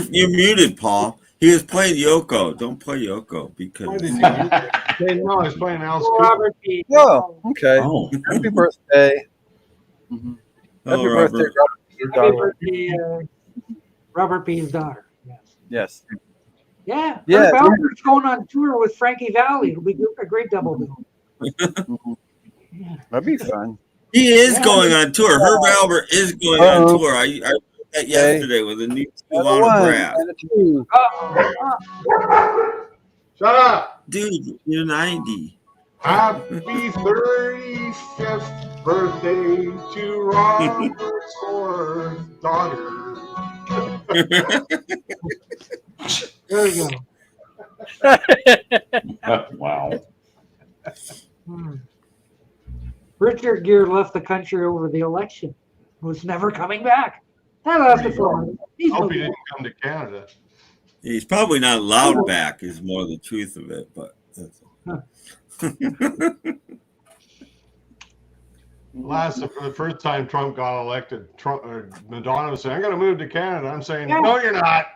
muted, Paul. He was playing Yoko. Don't play Yoko because. Why did you mute it? No, he's playing Alice Cooper. Robert P. Oh, okay. Oh. Happy birthday. Hello, Happy birthday, Robert. Robert P's daughter. Yes. Yes. Yeah. Yeah. Herb Alpert's going on tour with Frankie Valli. It'll be a great double bill. That'd be fun. He is going on tour. Herb Albert is going on tour. I heard that yesterday with a new autograph. Shut up, dude. You're 90. Happy 35th birthday to Robert's fourth daughter. There we go. Wow. Richard Gere left the country over the election. Was never coming back. That lasted for a while. Hope he didn't come to Canada. He's probably not allowed back. Is more the truth of it, but. For the first time Trump got elected, Madonna was saying, "I'm going to move to Canada." I'm saying, "No, you're not."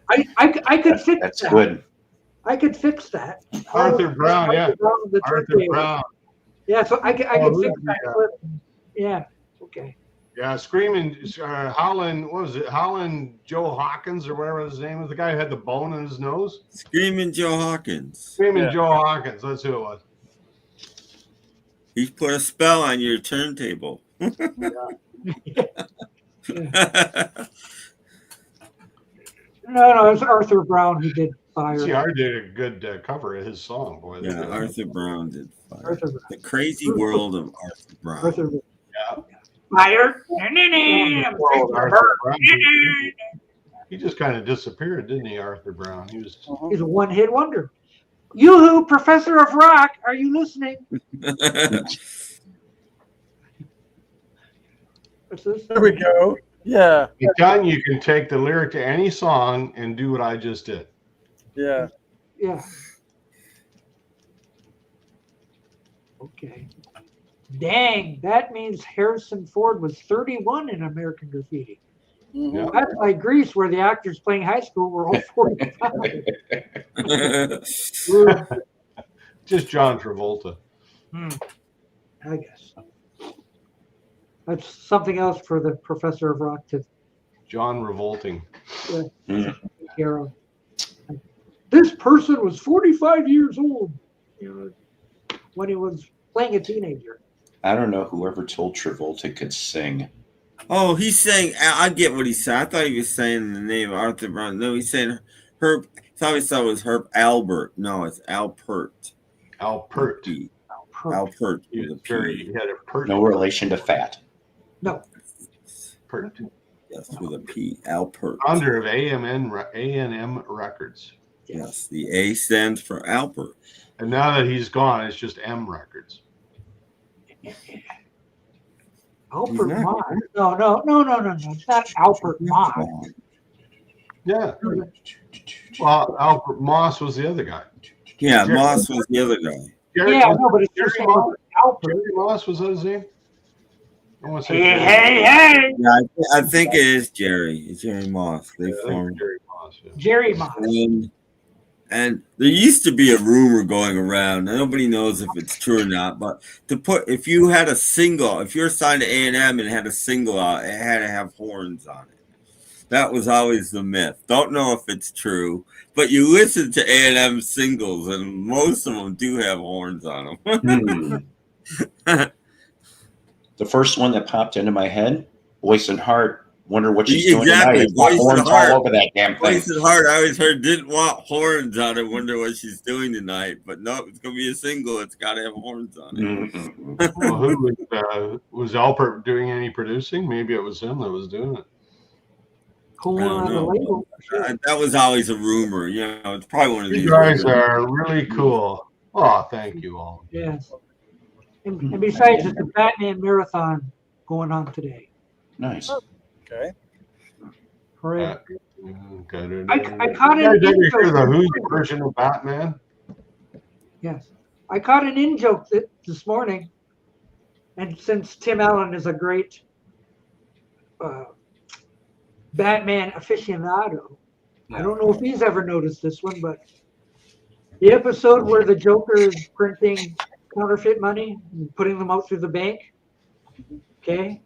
I could fix That's that. good. I could fix that. Arthur Brown, yeah. Arthur Brown. Yeah, so I could fix that clip. Yeah. Okay. Yeah, screaming, howling. What was it? Howling Joe Hawkins or whatever his name was. The guy who had the bone in his nose. Screaming Joe Hawkins. Screaming Joe Hawkins. That's who it was. He's put a spell on your turntable. No, it's Arthur Brown who did Fire. CR did a good cover of his song, boy. Yeah, Arthur Brown did Fire. Arthur Brown. The crazy world of Arthur Brown. Arthur Brown. Yeah. Fire. He just kind of disappeared, didn't he, Arthur Brown? He was. He's a one-hit wonder. Yoo-hoo, Professor of Rock, are you listening? What's this? There we go. Yeah. I'm telling you, you can take the lyric to any song and do what I just did. Yeah. Yeah. Okay. Dang, that means Harrison Ford was 31 in American Graffiti. Yeah. That's like Grease, where the actors playing high school were all 45. Just John Travolta. I guess. That's something else for the Professor of Rock to John Revolting. take care of. This person was 45 years old, when he was playing a teenager. I don't know whoever told Travolta could sing. Oh, he's saying, I get what he said. I thought he was saying the name of Arthur Brown. No, he's saying Herb. I always thought it was Herb Albert. No, it's Alpert. Alpert. Alpert. He had a pert. No relation to fat. No. Pert. Yes, with a P. Alpert. Founder of A&M Records. Yes, the A stands for Alpert. And now that he's gone, it's just M Records. Albert Moss. No. It's not Albert Moss. Yeah. Well, Albert Moss was the other guy. Yeah, Moss was the other guy. But it's just Albert. Jerry Moss, was that his name? I want to say Hey. Yeah, I think it is Jerry. It's Jerry Moss. They formed Jerry Moss. Yeah. Jerry Moss. And there used to be a rumor going around. Nobody knows if it's true or not. But if you had a single, if you're signed to A&M and had a single out, it had to have horns on it. That was always the myth. Don't know if it's true, but you listen to A&M singles, and most of them do have horns on them. The first one that popped into my head, Voice and Heart. Wonder what she's doing exactly. tonight. Voice horns and Heart. All over that damn thing. Voice and Heart. I always heard didn't want horns on it. Wonder what she's doing tonight. But no, it's gonna be a single. It's got to have horns on it. Well, who was Alpert doing any producing? Maybe it was him that was doing it. Cool on the label. That was always a rumor. It's probably one of these. You guys are really cool. Oh, thank you all. Yes. And besides, it's a Batman marathon going on today. Nice. Okay. Correct. Okay. I caught You an guys ever in hear the joke. Who's version of Batman? Yes, I caught an in joke this morning, and since Tim Allen is a great Batman aficionado, I don't know if he's ever noticed this one, but the episode where the Joker is printing counterfeit money and putting them out through the bank, okay,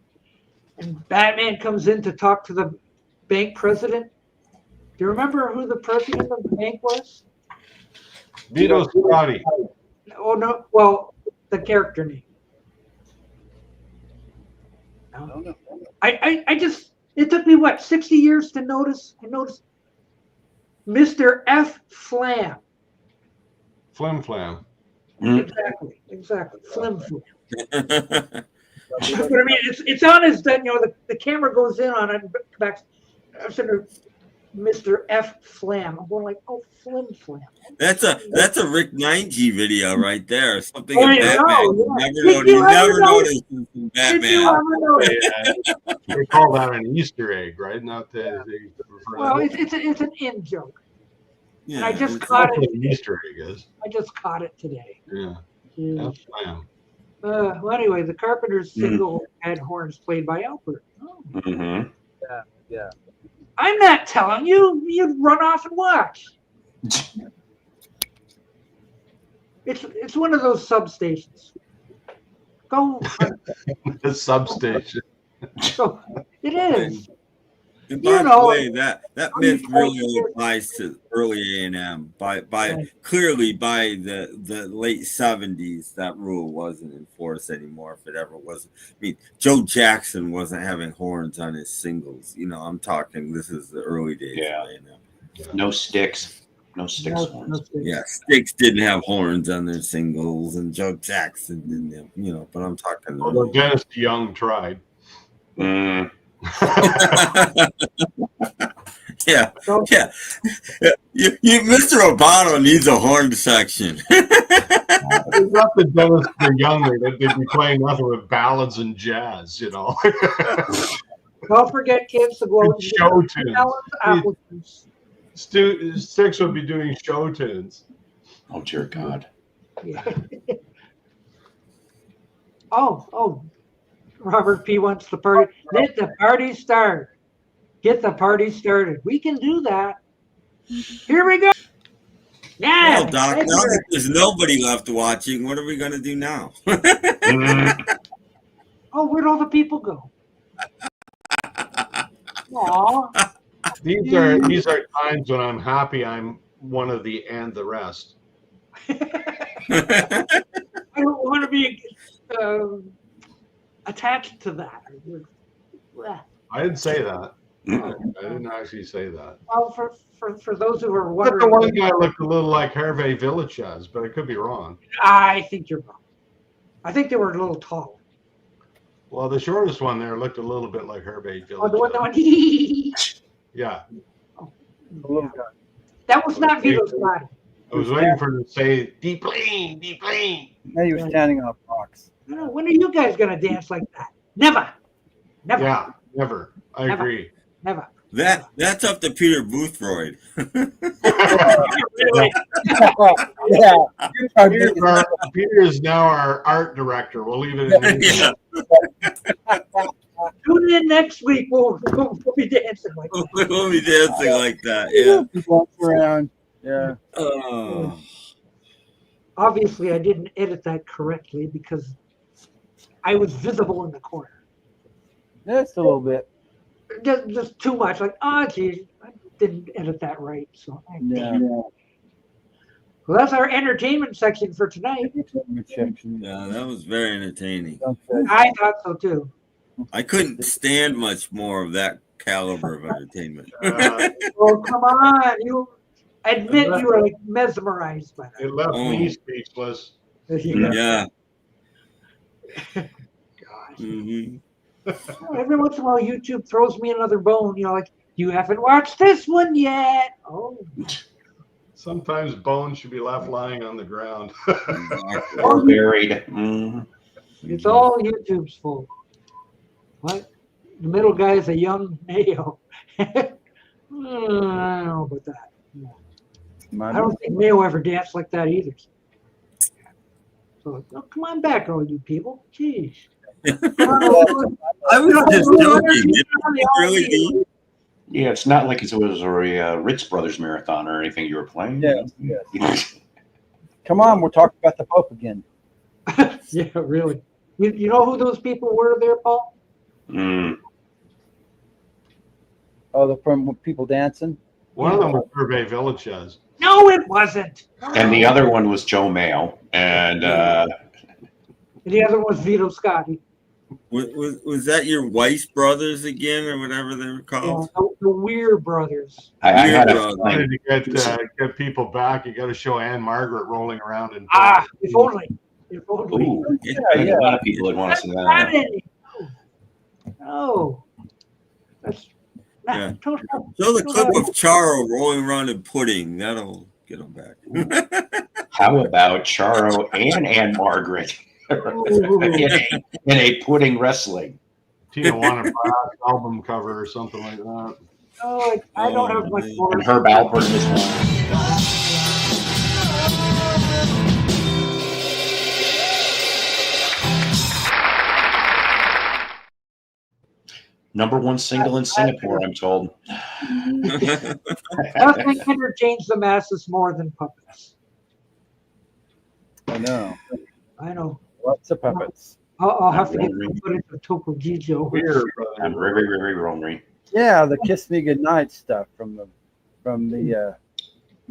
and Batman comes in to talk to the bank president. Do you remember who the president of the bank was? Vito Scotti. Oh no, well, the character name. No. I just, it took me what, 60 years to notice. I noticed Mr. F. Flam. Flim Flam. Exactly. Flim Flam. But I mean, it's on his, you know, the camera goes in on it, back. I'm sort of Mr. F. Flam. I'm going like, oh, Flim Flam. That's a Rick 9G video right there. Something Oh, in yeah, Batman. no, You never noticed in Batman. They call that an Easter egg, right? Not that they refer Well, to it's an in joke. Yeah, And I just That's caught what it. an Easter egg is. I just caught it today. Yeah. Yeah. F Flam. Well, anyway, the Carpenters single had horns played by Albert. Oh. Mm-hmm. Yeah. I'm not telling you. You'd run off and watch. It's one of those substations. Go. The substation. So it is. And You by the know, way, that myth really only applies to early A&M. Clearly by the late 70s, that rule wasn't enforced anymore. If it ever was, I mean, Joe Jackson wasn't having horns on his singles. You know, I'm talking. This is the early days of A&M. No sticks. No sticks horns. Yeah, Styx didn't have horns on their singles, and Joe Jackson didn't have. You know, but I'm talking. Although Dennis Young tried. Yeah. Mr. Obano needs a horn section. It's not the Dennis for Younger that they'd be playing nothing with ballads and jazz, you know. Don't forget, kids, to go out Show tunes. apple juice. Styx would be doing show tunes. Oh dear God. Yeah. Oh. Robert P. wants the party. Let the party start. Get the party started. We can do that. Here we go. Yeah. Well, Doc, now that there's nobody left watching, what are we going to do now? Oh, where'd all the people go? Aw. These are times when I'm happy I'm one of the and the rest. I don't want to be attached to that. I didn't say that. I didn't actually say that. Well, for those who are But wondering, the one guy looked a little like Hervé Villachez, but I could be wrong. I think you're wrong. I think they were a little tall. Well, the shortest one there looked a little bit like Hervé Villachez. Oh, the one that went. Yeah. That was not Vito's body. I was waiting for him to say deep lane, deep lane. Now he was standing on rocks. When are you guys gonna dance like that? Never. Yeah, never. I agree. Never. That's up to Peter Boothroyd. Peter is now our art director. We'll leave it in his Tune in next week. We'll be dancing like that. We'll be dancing like that. Yeah. Walk around. Yeah. Obviously, I didn't edit that correctly because I was visible in the corner. Just a little bit. Just too much. Like, oh, geez, I didn't edit that right. So, well, that's our entertainment section for tonight. Yeah, that was very entertaining. I thought so too. I couldn't stand much more of that caliber of entertainment. Oh, come on. You admit you were like mesmerized by that. It left me speechless. Yeah. Gosh. Mm-hmm. Every once in a while, YouTube throws me another bone. You know, like, you haven't watched this one yet. Oh. Sometimes bones should be left lying on the ground. Or buried. It's all YouTube's fault. What? The middle guy is a young Mayo. I don't know about that. No. I don't think Mayo ever danced like that either. So come on back, all you people. Jeez. I was just joking. Really? Yeah, it's not like it was a Ritz Brothers marathon or anything you were playing. Yes. Come on, we're talking about the Pope again. Yeah, really. You know who those people were there, Paul? Oh, the from people dancing? One of them was Hervé Villachez. No, it wasn't. And the other one was Joe Mayo. And the other one was Vito Scotti. Was that your Weiss brothers again, or whatever they were called? Yeah, the Weir brothers. I had to get people back. You got to show Anne Margaret rolling around in. If only. If only. Ooh, a lot of people would want to see that. No. That's. Yeah. Show the clip of Charo rolling around in pudding. That'll get them back. How about Charo and Anne Margaret in a pudding wrestling? Tina Warner album cover or something like that. Oh, I don't have much more. And Herb Alpert as well. #1 single in Singapore, I'm told. Nothing entertains the masses more than puppets. I know. Lots of puppets. I'll have to get some footage of Topo Gigio. I'm very. Yeah, the Kiss Me Goodnight stuff from the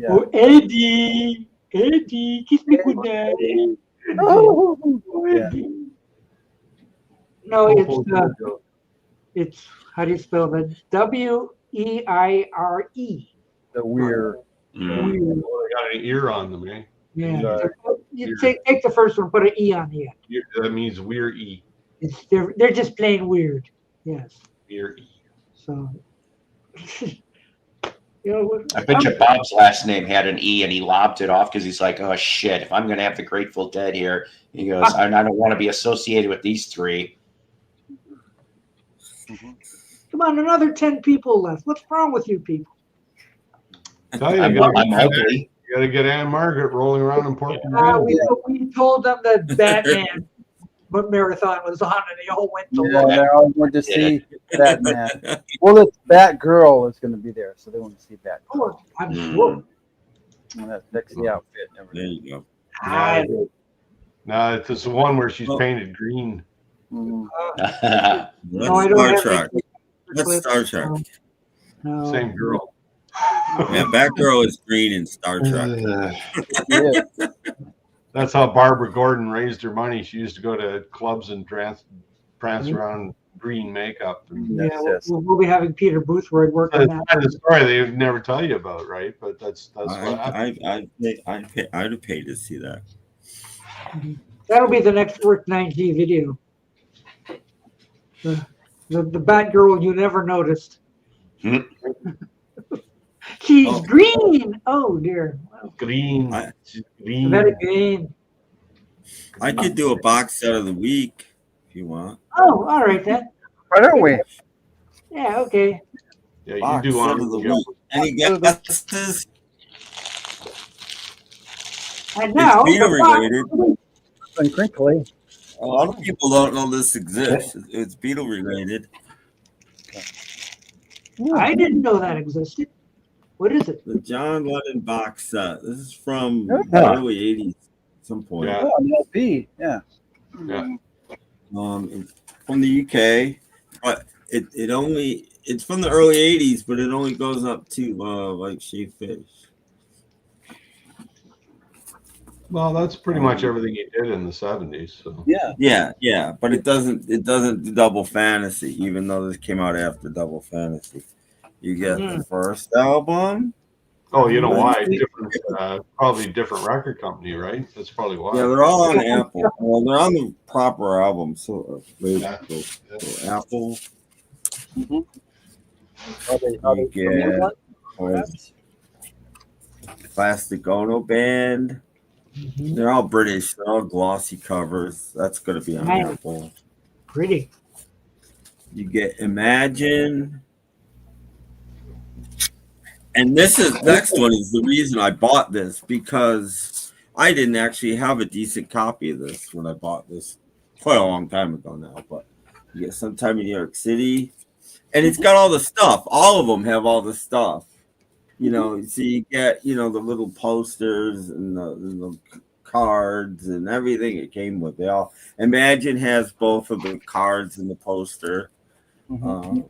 Oh, Eddie, kiss me goodnight. Oh, Eddie. No, it's how do you spell that? W-E-I-R-E. The Weir. They got an ear on them, eh? Yeah. You take the first one, put an E on the end. That means weird E. They're just plain weird. Yes. Weird E. So. I bet you Bob's last name had an E and he lobbed it off because he's like, oh shit, if I'm going to have the Grateful Dead here, he goes, I don't want to be associated with these three. Come on, another 10 people left. What's wrong with you people? I'm ugly. You got to get Anne Margaret rolling around in Portland. We told them that Batman marathon was on, and they all went to look. They all went to see Batman. Well, it's Batgirl is going to be there, so they want to see Batgirl. Oh, I'm sure. And that sexy outfit and everything. There you go. No, it's the one where she's painted green. No, I don't Star Trek. That's Star Trek. No. Same girl. Yeah, Batgirl is green in Star Trek. That's how Barbara Gordon raised her money. She used to go to clubs and prance around green makeup. Yeah, we'll be having Peter Boothroyd work on that. That's the story they would never tell you about, right? But that's what happened. I'd pay to see that. That'll be the next Work 9G video. The Batgirl you never noticed. She's green. Oh dear. Wow. Green. Very green. I could do a box set of the week if you want. Oh, all right then. Why don't we? Yeah, okay. Yeah, you Box do set want of the to week. Any guesses? And now It's Beatle related. And crinkly. A lot of people don't know this exists. It's Beatle related. I didn't know that existed. What is it? The John Lennon box set. This is from the early 80s at some point. Yeah. Oh, an LP. Yeah. It's from the UK, but it's from the early 80s, but it only goes up to like Shaved Fish. Well, that's pretty much everything he did in the 70s. So. Yeah, but it doesn't do Double Fantasy, even though this came out after Double Fantasy. You get the first album. Oh, you know why? Probably different record company, right? That's probably why. Yeah, they're all on Apple. Well, they're on the proper album. So, Apple. You get Plastic Ono Band. They're all British. They're all glossy covers. That's going to be on Nice. Apple. Pretty. You get Imagine. And this next one is the reason I bought this, because I didn't actually have a decent copy of this when I bought this quite a long time ago now. But you get Sometime in New York City. And it's got all the stuff. All of them have all the stuff. You know, so you get, you know, the little posters and the cards and everything it came with. They all Imagine has both of the cards and the poster. The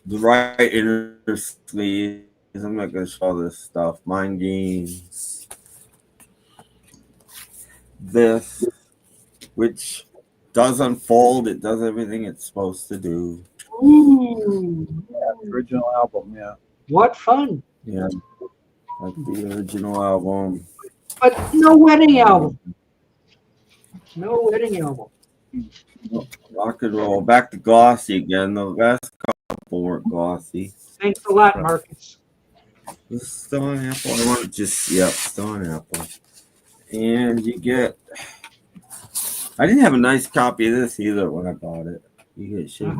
right inner sleeves. I'm not going to show this stuff. Mind Games. This, which does unfold. It does everything it's supposed to do. Ooh. Yeah, the original album, yeah. What fun. Yeah, like the original album. But no wedding album. No wedding album. Rock and roll. Back to glossy again. The last couple weren't glossy. Thanks a lot, Marcus. This is still on Apple. I want to just, still on Apple. And you get, I didn't have a nice copy of this either when I bought it. You get Shade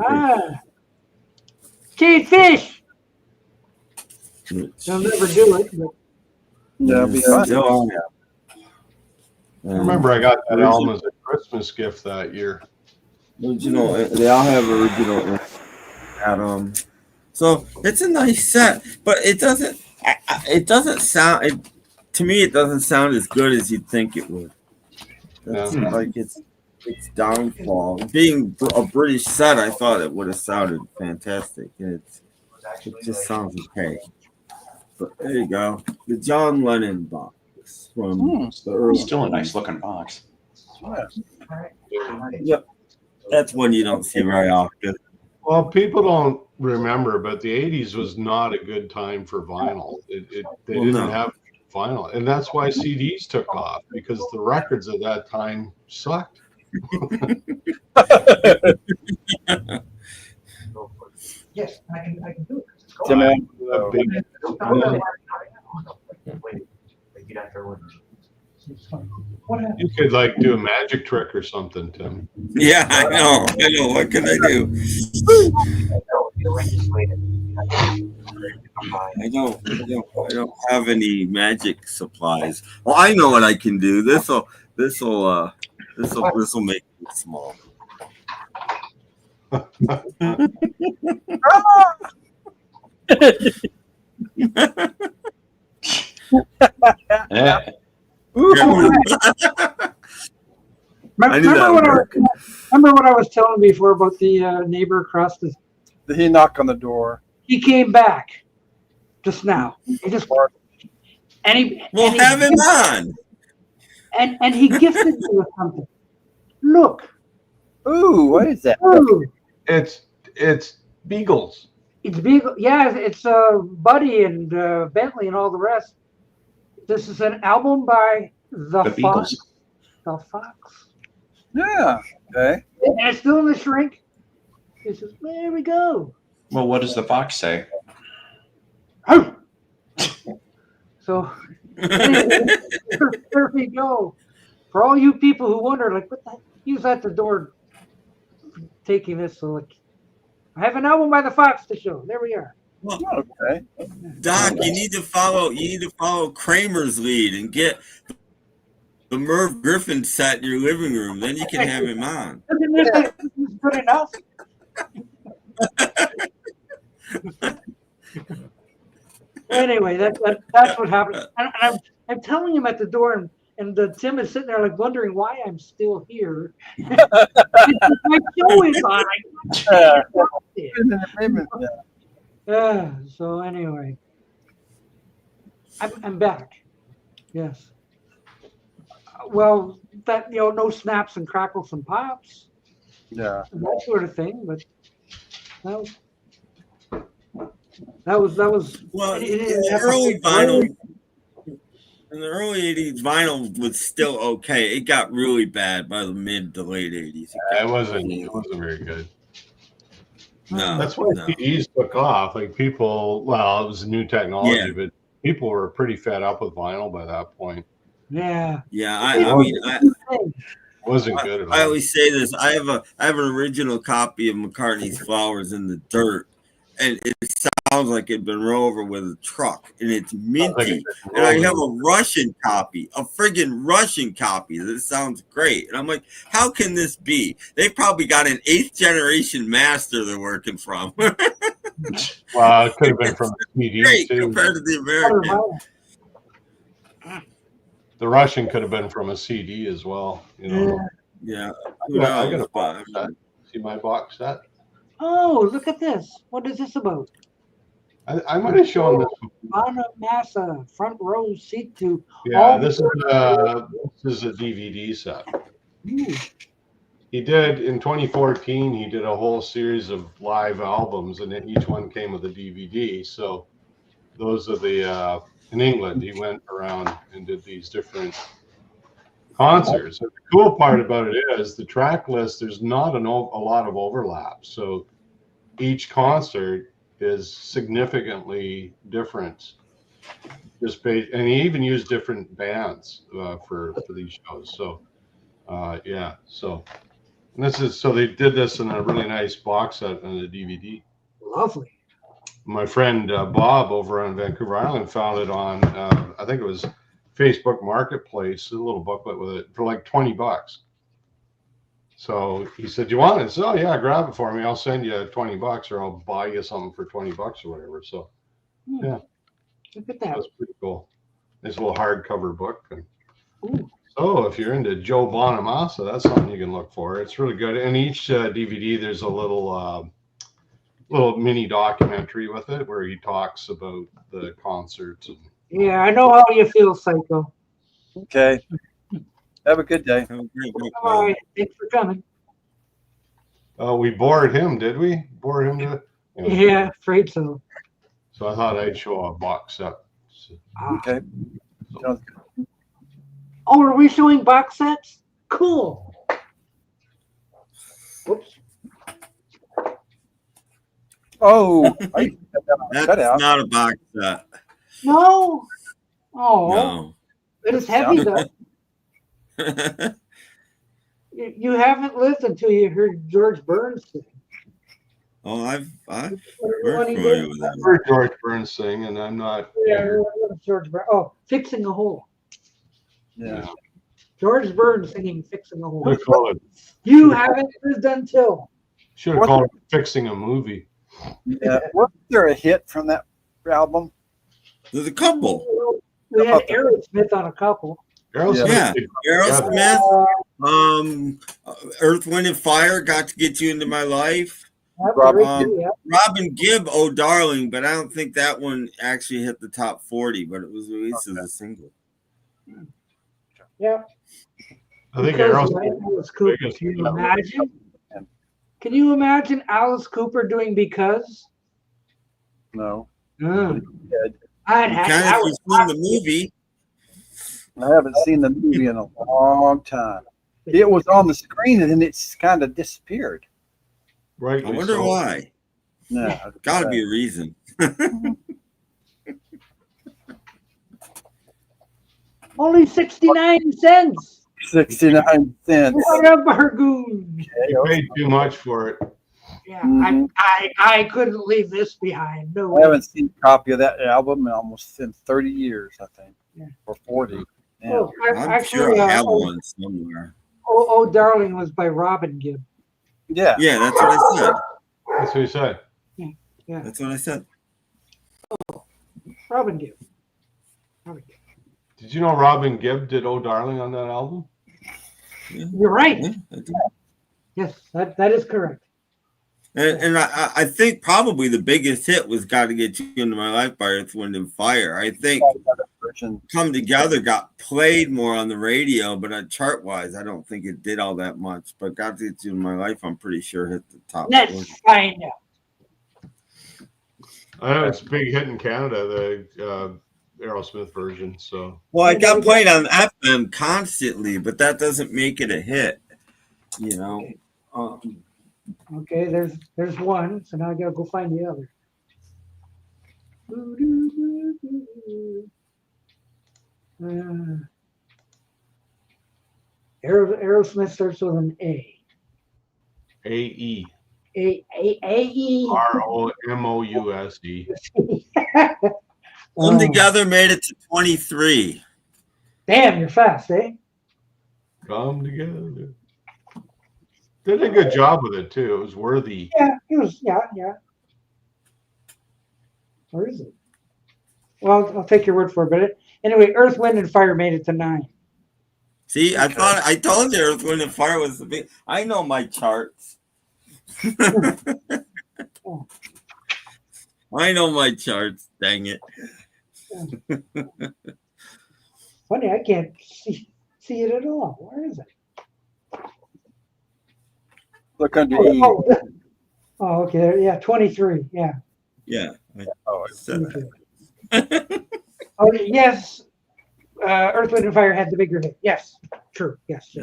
Jade Fish. Fish. They'll never do it. But Yeah, Still on Apple. I remember I got that album as a Christmas gift that year. Original, they all have original Adam. So it's a nice set, but it doesn't sound. To me, it doesn't sound as good as you'd think it would. That's like its downfall. Being a British set, I thought it would have sounded fantastic. It just sounds okay. But there you go, the John Lennon box from the early. Still a nice looking box. Yep, that's one you don't see very often. Well, people don't remember, but the 80s was not a good time for vinyl. They didn't have vinyl. And that's why CDs took off, because the records at that time sucked. yes, I can do it. You could like do a magic trick or something, Tim. Yeah, I know. What can I do? I don't have any magic supplies. Well, I know what I can do. This'll make it small. Yeah. Remember what I was telling before about the neighbor across the. Did he knock on the door? He came back just now. He just and he. We'll have him on. And he gifted me with something. Look. Ooh, what is that? Ooh. It's Beagles. It's Beagle. Yeah, it's Buddy and Bentley and all the rest. This is an album by the Fox. Beagles. The Fox. Yeah. Okay. And it's still in the shrink. He says, "There we go." Well, what does the fox say? So there we go. For all you people who wonder, like, what the heck? He was at the door taking this. So, like, I have an album by the Fox to show. There we are. Well, okay. Doc, you need to follow Kramer's lead and get the Merv Griffin set in your living room. Then you can have him on. Isn't this good enough? Anyway, that's what happened. And I'm telling him at the door, and Tim is sitting there like wondering why I'm still here. My show is on. So anyway, I'm back. Yes. Well, that no snaps and crackles and pops. Yeah. That sort of thing, but that was well. In the early vinyl, in the early '80s, vinyl was still okay. It got really bad by the mid to late '80s. It wasn't very good. No, that's why CDs took off. Like people, well, it was a new technology, but people were pretty fed up with vinyl by that point. Yeah. Yeah, I mean, It wasn't good at all. I always say this. I have an original copy of McCartney's "Flowers in the Dirt," and it sounds like it'd been run over with a truck, and it's minty. And I have a Russian copy, a friggin' Russian copy that sounds great. And I'm like, how can this be? They've probably got an 8th generation master they're working from. Well, it could have been from the CD great too. compared to the American. The Russian could have been from a CD as well. You know. Yeah. I got a box set. See my box set? Oh, look at this. What is this about? I might have shown this. Anna Massa, front row seat to. Yeah, this is a DVD set. Ooh. He did in 2014. He did a whole series of live albums, and then each one came with a DVD. So those are the in England. He went around and did these different concerts. And the cool part about it is the track list. There's not a lot of overlap. So each concert is significantly different. And he even used different bands for these shows. So yeah. So and they did this in a really nice box set and a DVD. Lovely. My friend Bob over on Vancouver Island found it on I think it was Facebook Marketplace, a little booklet with it for like $20. So he said, "You want it?" So oh, yeah, grab it for me. I'll send you $20 or I'll buy you something for $20 or whatever. So yeah, look at that. That's pretty cool. This little hardcover book. And so if you're into Joe Bonamassa, that's something you can look for. It's really good. And each DVD, there's a little mini documentary with it where he talks about the concerts. And, yeah, I know how you feel, Psycho. Okay. Have a good day. All right. Thanks for coming. we bored him, did we? Bored him to. Yeah, afraid so. So I thought I'd show a box set. So, okay. Sounds good. Oh, are we showing box sets? Cool. Whoops. Oh, that's not a box set. No. Oh, no. It is heavy though. You haven't lived until you heard George Burns sing. Oh, I've Very familiar with that. I've heard George Burns sing, and I'm not. Yeah, George Burns. Oh, Fixing a Hole. Yeah. George Burns singing Fixing a Hole. Should have called it. You haven't lived until. Should have called it Fixing a Movie. Yeah. Wasn't there a hit from that album? There's a couple. We had Aerosmith on a couple. Yeah, Aerosmith, Earth, Wind, and Fire, Got to Get You Into My Life. Robin Gibb, Oh Darling, but I don't think that one actually hit the top 40, but it was released as a single. Yeah. I think Alice Cooper. Can you imagine? Can you imagine Alice Cooper doing Because? No. I'd you've seen the movie. I haven't seen the movie in a long time. It was on the screen and then it's kind of disappeared. Right. I wonder why. No, gotta be a reason. Only 69 cents. 69 cents. What a bargoon. You paid too much for it. Yeah, I couldn't leave this behind. No. I haven't seen a copy of that album in almost 30 years, I think, or 40. Yeah. Oh, I'm sure I have one somewhere. Oh, Darling was by Robin Gibb. Yeah. Yeah, that's what I said. That's what he said. Yeah. That's what I said. Robin Gibb. Did you know Robin Gibb did Oh Darling on that album? Yeah. You're right. Yeah, yes, that is correct. And I think probably the biggest hit was Got to Get You Into My Life by Earth, Wind, and Fire. I think Come Together got played more on the radio, but chart-wise, I don't think it did all that much. But Got to Get You Into My Life, I'm pretty sure hit the top. Let's find out. I know it's a big hit in Canada, the Aerosmith version. So well, it got played on FM constantly, but that doesn't make it a hit. You know. Okay, there's one, so now I gotta go find the other. Aerosmith starts with an A. A-E. A-E. R-O-M-O-U-S-E. Come Together made it to 23. Damn, you're fast, eh? Come Together. Did a good job with it, too. It was worthy. Yeah, it was, yeah. Where is it? Well, I'll take your word for it. But anyway, Earth, Wind, and Fire made it to 9. See, I told you Earth, Wind, and Fire was the big. I know my charts. I know my charts. Dang it. Funny, I can't see it at all. Where is it? Look under E. Oh, okay. Yeah, 23. Yeah. Yeah. Oh, Oh, yes. Earth, Wind, and Fire had the bigger hit. Yes. True. Yes.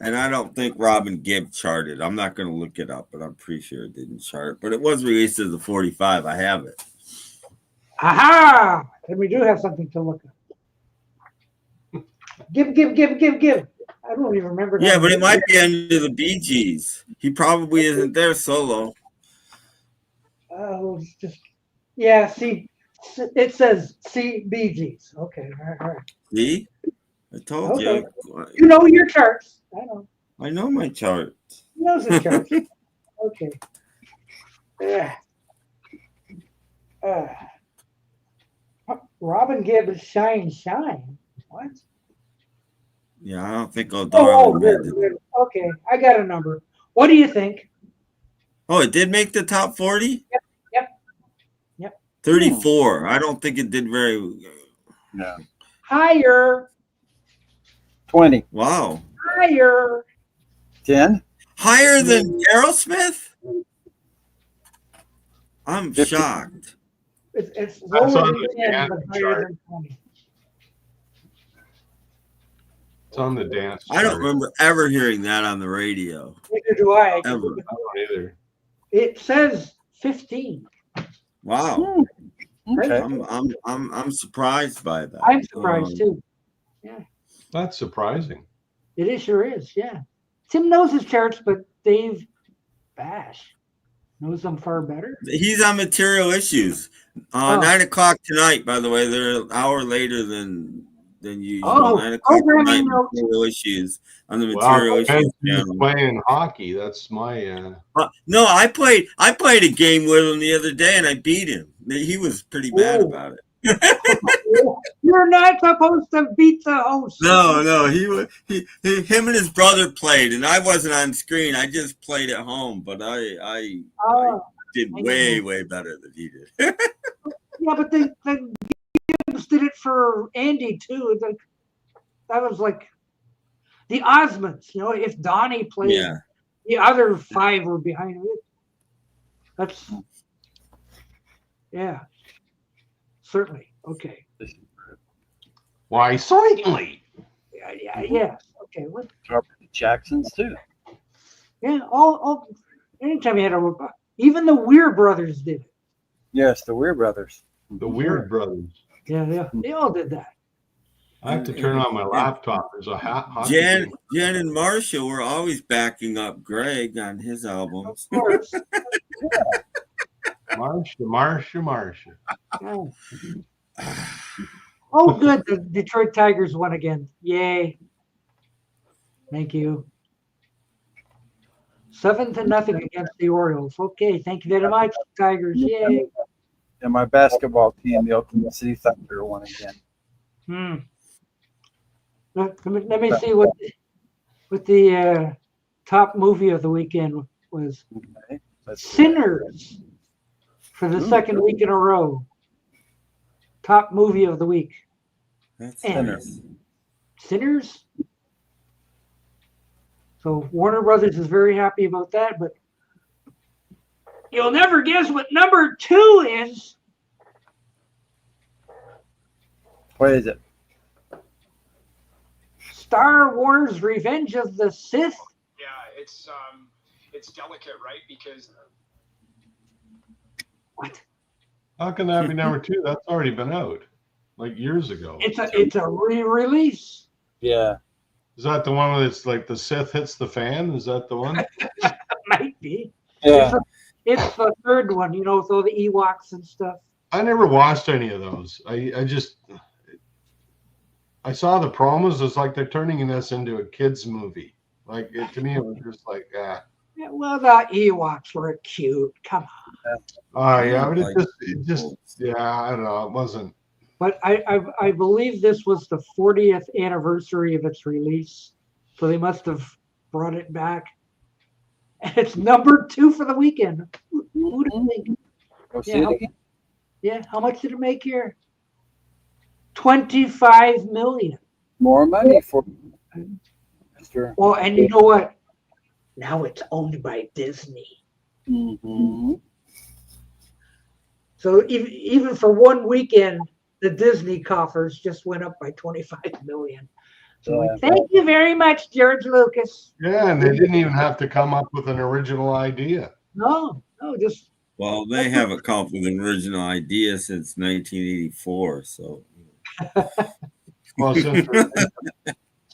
And I don't think Robin Gibb charted. I'm not going to look it up, but I'm pretty sure it didn't chart. But it was released as a 45. I have it. Aha! And we do have something to look at. Give. I don't even remember. Yeah, but it might be under the Bee Gees. He probably isn't there solo. Oh, it's just, yeah, see, it says C Bee Gees. Okay, all right. See? I told you. You know your charts. I know. I know my charts. He knows his charts. Okay. Robin Gibb is Shine. What? Yeah, I don't think O'Darlin good. Okay, I got a number. What do you think? Oh, it did make the top 40? Yep. 34. I don't think it did very. No. Higher. 20. Wow. Higher. 10. Higher than Aerosmith? I'm shocked. It's That's lower on than the 10, dance but higher chart. than 20. It's on the dance chart. I don't remember ever hearing that on the radio. Neither do I. Ever. I don't either. It says 15. Wow. Okay. I'm surprised by that. I'm surprised too. Yeah, That's surprising. it sure is. Yeah, Tim knows his charts, but Dave Bash knows them far better. He's on Material Issues. 9 o'clock tonight, by the way. They're an hour later than usual. Oh, 9 o'clock tonight, programming notes. Material Issues on the Material Issues He's channel. playing hockey. That's my. No, I played a game with him the other day and I beat him. He was pretty mad about it. You're not supposed to beat the host. No, him and his brother played, and I wasn't on screen. I just played at home, but I did way better than he did. Yeah, but the Gibbs did it for Andy too. That was like the Osmonds. You know, if Donnie played, the other 5 were behind it. That's certainly okay. Why, certainly. Yeah. Okay. What? The Jacksons too. Yeah. All. Anytime you had even the Weir brothers did it. Yes, the Weir brothers. The Weird Brothers. Yeah. They all did that. I have to turn on my laptop. There's a hockey Jan game. and Marcia were always backing up Greg on his albums. Of course. Marcia. Oh, good. The Detroit Tigers won again. Yay. Thank you. 7-0 against the Orioles. Okay. Thank you very much, Tigers. Yay. And my basketball team, the Oklahoma City Thunder, won again. Let me see what the top movie of the weekend was. Okay. Sinners for the second week in a row. Top movie of the week. That's Sinners. So Warner Brothers is very happy about that, but you'll never guess what number 2 is. What is it? Star Wars: Revenge of the Sith. Yeah, it's delicate, right? Because what? How can that be number 2? That's already been out like years ago. It's a re-release. Yeah. Is that the one that's like the Sith hits the fan? Is that the one? Might be. Yeah. It's the third one, with all the Ewoks and stuff. I never watched any of those. I saw the promos. It's like they're turning this into a kids movie. Like to me, it was just like, Yeah, well, the Ewoks were cute. Come on. Oh yeah, but it just I don't know. It wasn't. But I believe this was the 40th anniversary of its release, so they must have brought it back. And it's number 2 for the weekend. Who'd think? How much did it make here? 25 million. More money for. Sure. Well, and you know what? Now it's owned by Disney. Mm-hmm. So even for one weekend, the Disney coffers just went up by 25 million. So thank you very much, George Lucas. Yeah, and they didn't even have to come up with an original idea. No, just. Well, they haven't come up with an original idea since 1984. So. Well,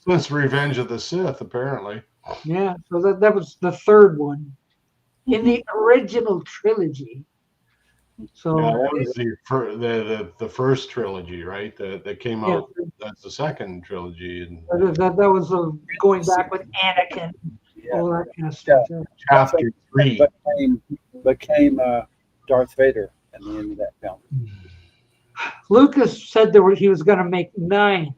since Revenge of the Sith, apparently. Yeah, so that was the third one in the original trilogy. So that was the first trilogy, right? That came out. That's the second trilogy, and that was going back with Anakin, all that kind of stuff. Chapter 3 became Darth Vader at the end of that film. Lucas said he was going to make 9.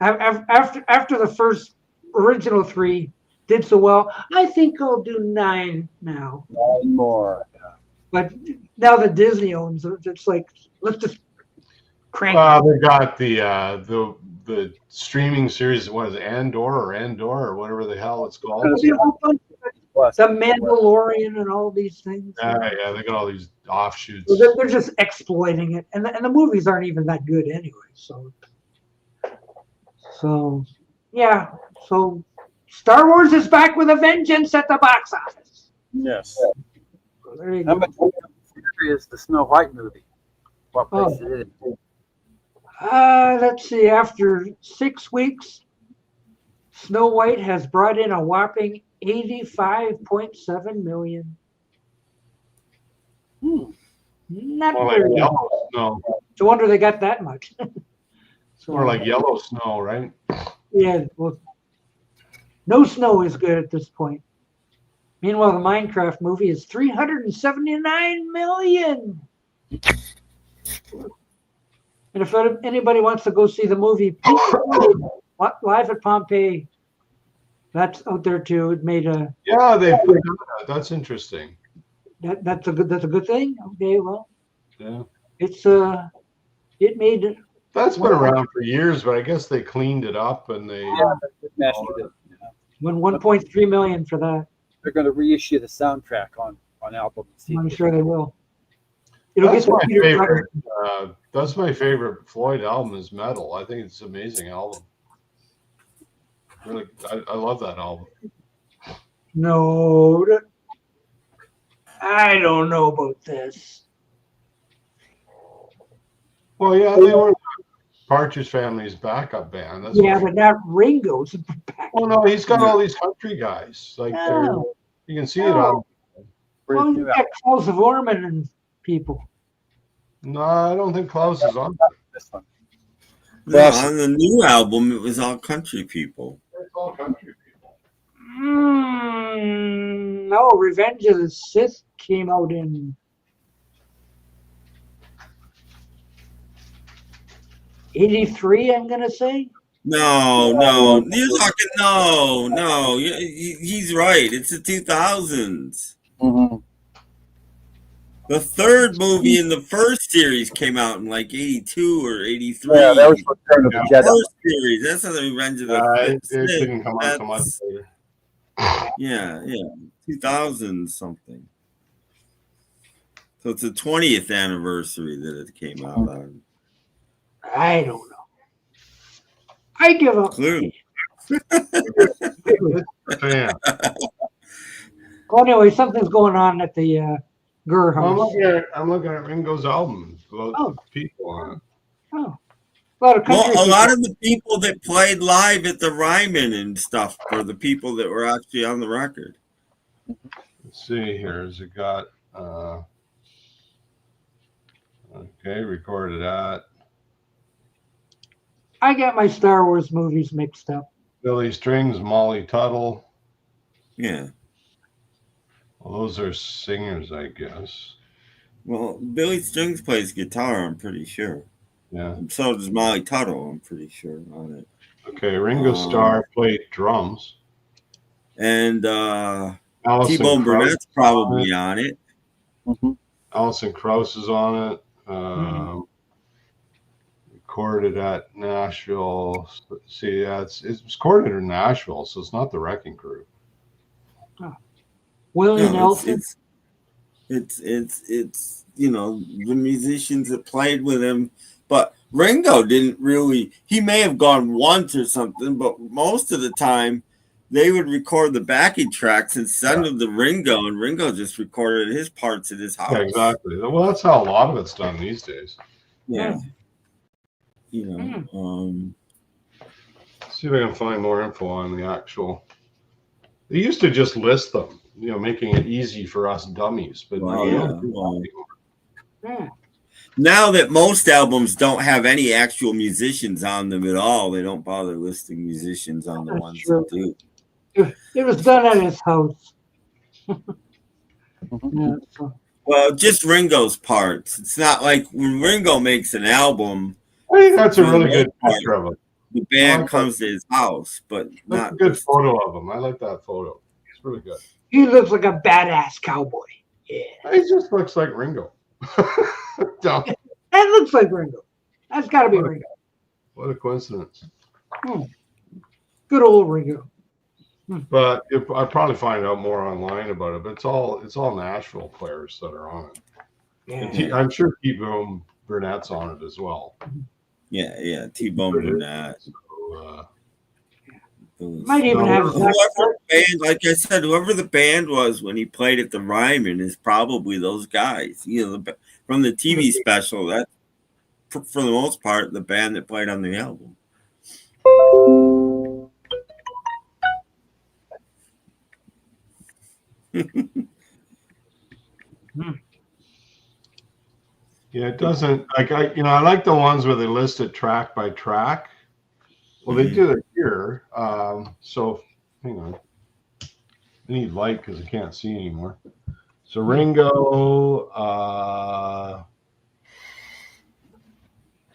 After the first original 3 did so well, I think I'll do 9 now. 9 more. But now that Disney owns it, it's like, let's just crank. They got the streaming series. What is it, Andor or whatever the hell it's called? The Mandalorian and all these things. Yeah, they got all these offshoots. So they're just exploiting it, and the movies aren't even that good anyway. So yeah. So Star Wars is back with a vengeance at the box office. Yes. So there you How go. much is the Snow White movie? What place is it in? Let's see. After 6 weeks, Snow White has brought in a whopping 85.7 million. Not very like good. Yellow Snow. No wonder they got that much. Or like Yellow Snow, right? Yeah, well, no snow is good at this point. Meanwhile, the Minecraft movie is 379 million. And if anybody wants to go see the movie Live at Pompeii, that's out there too. It made a they put that out. That's interesting. that's a good thing. Okay, well, Yeah, it made. that's been around for years, but I guess they cleaned it up and they. Won 1.3 million for that. They're going to reissue the soundtrack on album. I'm sure they will. That's my favorite. That's my favorite Floyd album is Metal. I think it's an amazing album. Really, I love that album. No, I don't know about this. Well, yeah, they were Partridge Family's backup band. That's But not Ringo's back. Oh no, he's got all these country guys. Like you can see it on. Well, you got Klaus Vorman and people. No, I don't think Klaus is on this one. No, on the new album, it was all country people. It's all country people. No, Revenge of the Sith came out in 83, I'm gonna say. No, you're talking. No, he's right. It's the 2000s. Mm-hmm. The third movie in the first series came out in like 82 or 83. Yeah, that was Return of the Jedi. First series. That's not the Revenge of the Sith. It didn't come out so much later. Yeah, 2000 something. So it's the 20th anniversary that it came out on. I don't know. I give up. Clearly. Yeah. Well, anyway, something's going on at the Gerhardt. I'm looking at Ringo's album. Loads of people on it. Oh, a lot of country Well, a lot people. of the people that played live at the Ryman and stuff were the people that were actually on the record. Let's see here. Has it got? Okay, recorded at. I get my Star Wars movies mixed up. Billy Strings, Molly Tuttle. Yeah. Well, those are singers, I guess. Well, Billy Strings plays guitar, I'm pretty sure. Yeah. And so does Molly Tuttle, I'm pretty sure, on it. Okay, Ringo Starr played drums. And Alison T-Bone Krauss Burnett's probably on it. Mm-hmm. Alison Krauss is on it. Recorded at Nashville. See, it's recorded in Nashville, so it's not the Wrecking Crew. Willie Nelson. It's you know, the musicians that played with him, but Ringo didn't really. He may have gone once or something, but most of the time they would record the backing tracks and send them to Ringo, and Ringo just recorded his parts at his house. Yeah, exactly. Well, that's how a lot of it's done these days. Yeah. You know, see if I can find more info on the actual. They used to just list them, you know, making it easy for us dummies. But now they don't do that anymore. Now that most albums don't have any actual musicians on them at all, they don't bother listing musicians on the ones that do. It was done at his house. Well, just Ringo's parts. It's not like when Ringo makes an album. I think that's a really good picture of him. The band comes to his house, but That's not a good photo of him. I like that photo. It's really good. He looks like a badass cowboy. Yeah. He just looks like Ringo. That looks like Ringo. That's got to be Ringo. What a coincidence. Good old Ringo. But I'd probably find out more online about it. But it's all Nashville players that are on it. Yeah. I'm sure T-Bone Burnett's on it as well. Yeah, T-Bone Burnett. Might even have whoever the band, like I said, whoever the band was when he played at the Ryman is probably those guys. You know, from the TV special. That, for the most part, the band that played on the album. Yeah, it doesn't like I like the ones where they list it track by track. Well, they do it here. So hang on. I need light because I can't see anymore. So Ringo,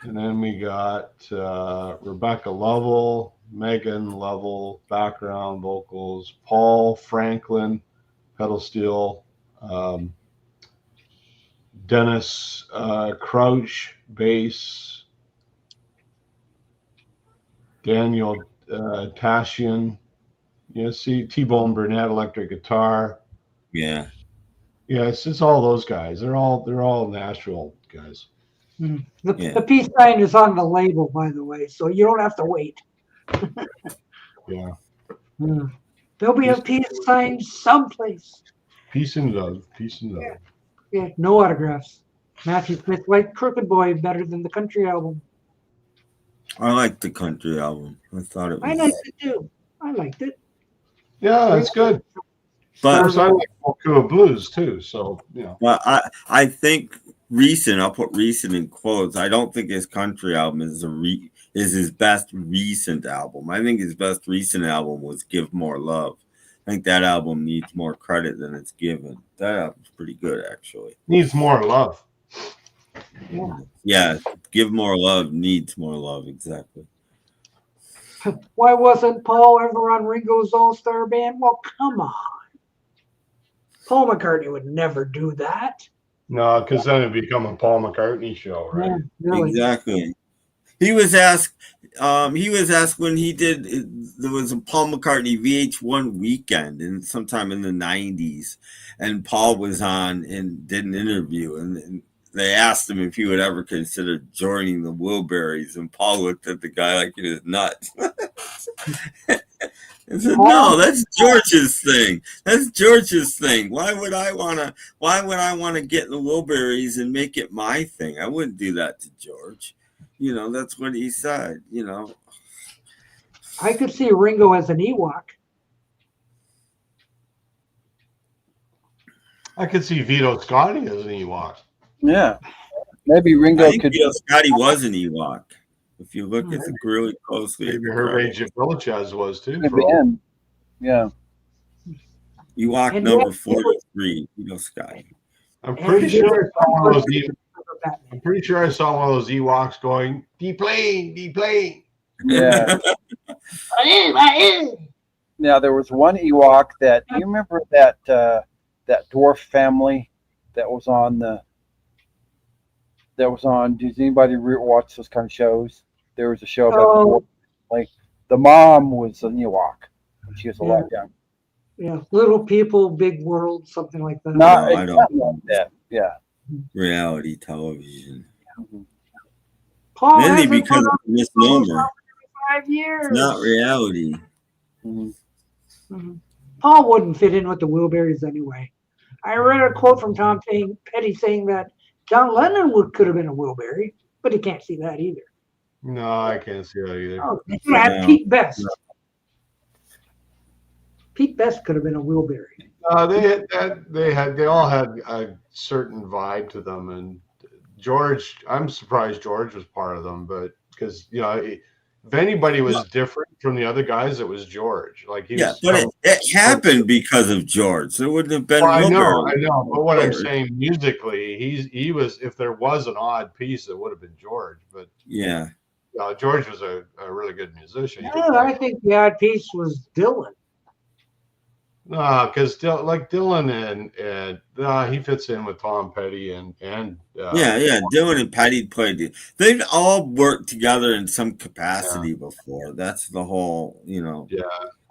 and then we got Rebecca Lovell, Megan Lovell, background vocals, Paul Franklin, pedal steel, Dennis Crouch, bass, Daniel Tashian, see T-Bone Burnett, electric guitar. Yeah, it's all those guys. They're all Nashville guys. The peace sign is on the label, by the way, so you don't have to wait. Yeah. There'll be a peace sign someplace. Peace and love. Yeah, no autographs. Matthew Smith liked Crooked Boy better than the country album. I liked the country album. I thought it was. I liked it too. I liked it. Yeah, it's good. But of course, I like Okua Blues too. So But I think recent. I'll put recent in quotes. I don't think his country album is his best recent album. I think his best recent album was Give More Love. I think that album needs more credit than it's given. That album's pretty good, actually. Needs more love. Yeah, Give More Love needs more love. Exactly. Why wasn't Paul ever on Ringo's All-Star Band? Well, come on. Paul McCartney would never do that. No, because then it'd become a Paul McCartney show, right? Yeah, really. Exactly. He was asked when he did. There was a Paul McCartney VH1 weekend, and sometime in the '90s, and Paul was on and did an interview, and they asked him if he would ever consider joining the Wilburys, and Paul looked at the guy like he was nuts. I said, no, that's George's thing. That's George's thing. Why would I wanna get in the Wilburys and make it my thing? I wouldn't do that to George. You know, that's what he said, you know. I could see Ringo as an Ewok. I could see Vito Scotti as an Ewok. Yeah. Maybe Ringo I think could. Vito Scotti was an Ewok. If you look at it really closely. Maybe Hervé Jabilachez was too. Yeah. Ewok And number yet- 43, Vito Scotti. I'm pretty sure I saw one of those. I'm pretty sure I saw one of those Ewoks going, "Deplane, deplane." Yeah. Now there was one Ewok that you remember that that dwarf family that was on the. Does anybody watch those kind of shows? There was a show about the mom was an Ewok when she was a lot younger. Yeah, Little People, Big World, something like that. I don't. Like that. Yeah. Reality television. Paul Mainly hasn't because put of up misnomer. 5 years. It's not reality. Mhm. Paul wouldn't fit in with the Wilburys anyway. I read a quote from Tom Petty saying that John Lennon could have been a Wilbury, but he can't see that either. No, I can't see that either. Oh, they could have had Pete Best. Pete Best could have been a Wilbury. They all had a certain vibe to them, and George. I'm surprised George was part of them, but because if anybody was different from the other guys, it was George. Like he was. But it happened because of George. There wouldn't have been. Well, I know. But what I'm saying musically, he was. If there was an odd piece, it would have been George. But yeah, George was a really good musician. Yeah, I think the odd piece was Dylan. No, because Dylan and he fits in with Tom Petty and Dylan and Petty played. They've all worked together in some capacity before. That's the whole, Yeah,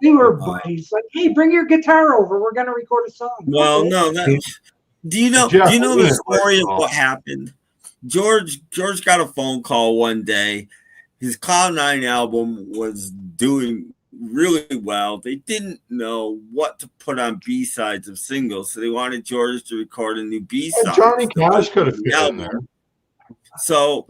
they were buddies. Like, hey, bring your guitar over. We're gonna record a song. Well, no, do you know the story of what happened? George got a phone call one day. His Cloud 9 album was doing really well. They didn't know what to put on B-sides of singles, so they wanted George to record a new B-side. Johnny Cash could have fit in there. So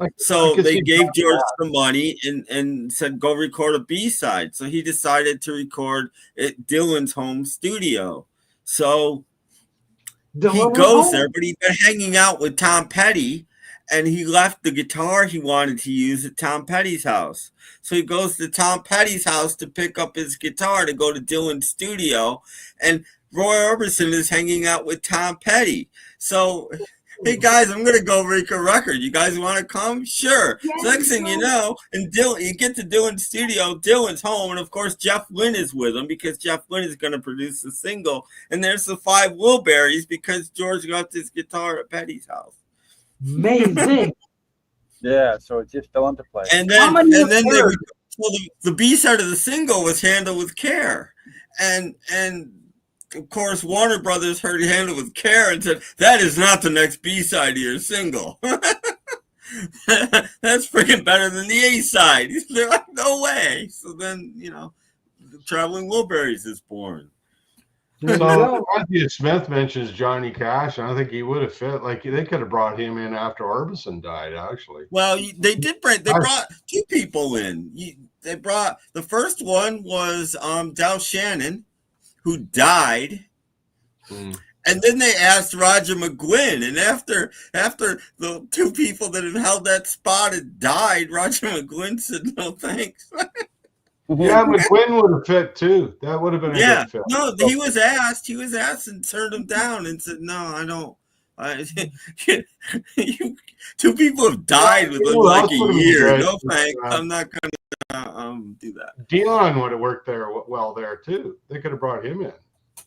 they gave George some money and said, go record a B-side. So he decided to record at Dylan's home studio. So he goes there, but he'd been hanging out with Tom Petty, and he left the guitar he wanted to use at Tom Petty's house. So he goes to Tom Petty's house to pick up his guitar to go to Dylan's studio, and Roy Orbison is hanging out with Tom Petty. So, hey guys, I'm gonna go make a record. You guys want to come? Sure. Yes, So next thing you know, and you get to Dylan's studio. Dylan's home, and of course Jeff Lynne is with him because Jeff Lynne is going to produce the single. And there's the 5 Wilburys because George left his guitar at Petty's house. Amazing. Yeah, so it just fell into place. And then the B side of the single was handled with care, and of course Warner Brothers heard handled with care and said that is not the next B side of your single. That's freaking better than the A side. They're like, no way. So then the Traveling Wilburys is born. So Matthew Smith mentions Johnny Cash, and I think he would have fit. Like they could have brought him in after Orbison died, actually. Well, they brought 2 people in. They brought the first one was Del Shannon, who died, and then they asked Roger McGuinn, and after the 2 people that had held that spot had died, Roger McGuinn said no thanks. Yeah, McGuinn would have fit too. That would have been a good fit. No, he was asked and turned him down and said, no, I don't. 2 people have died within like a year. No thanks. I'm not gonna do that. Dion would have worked there well there too. They could have brought him in.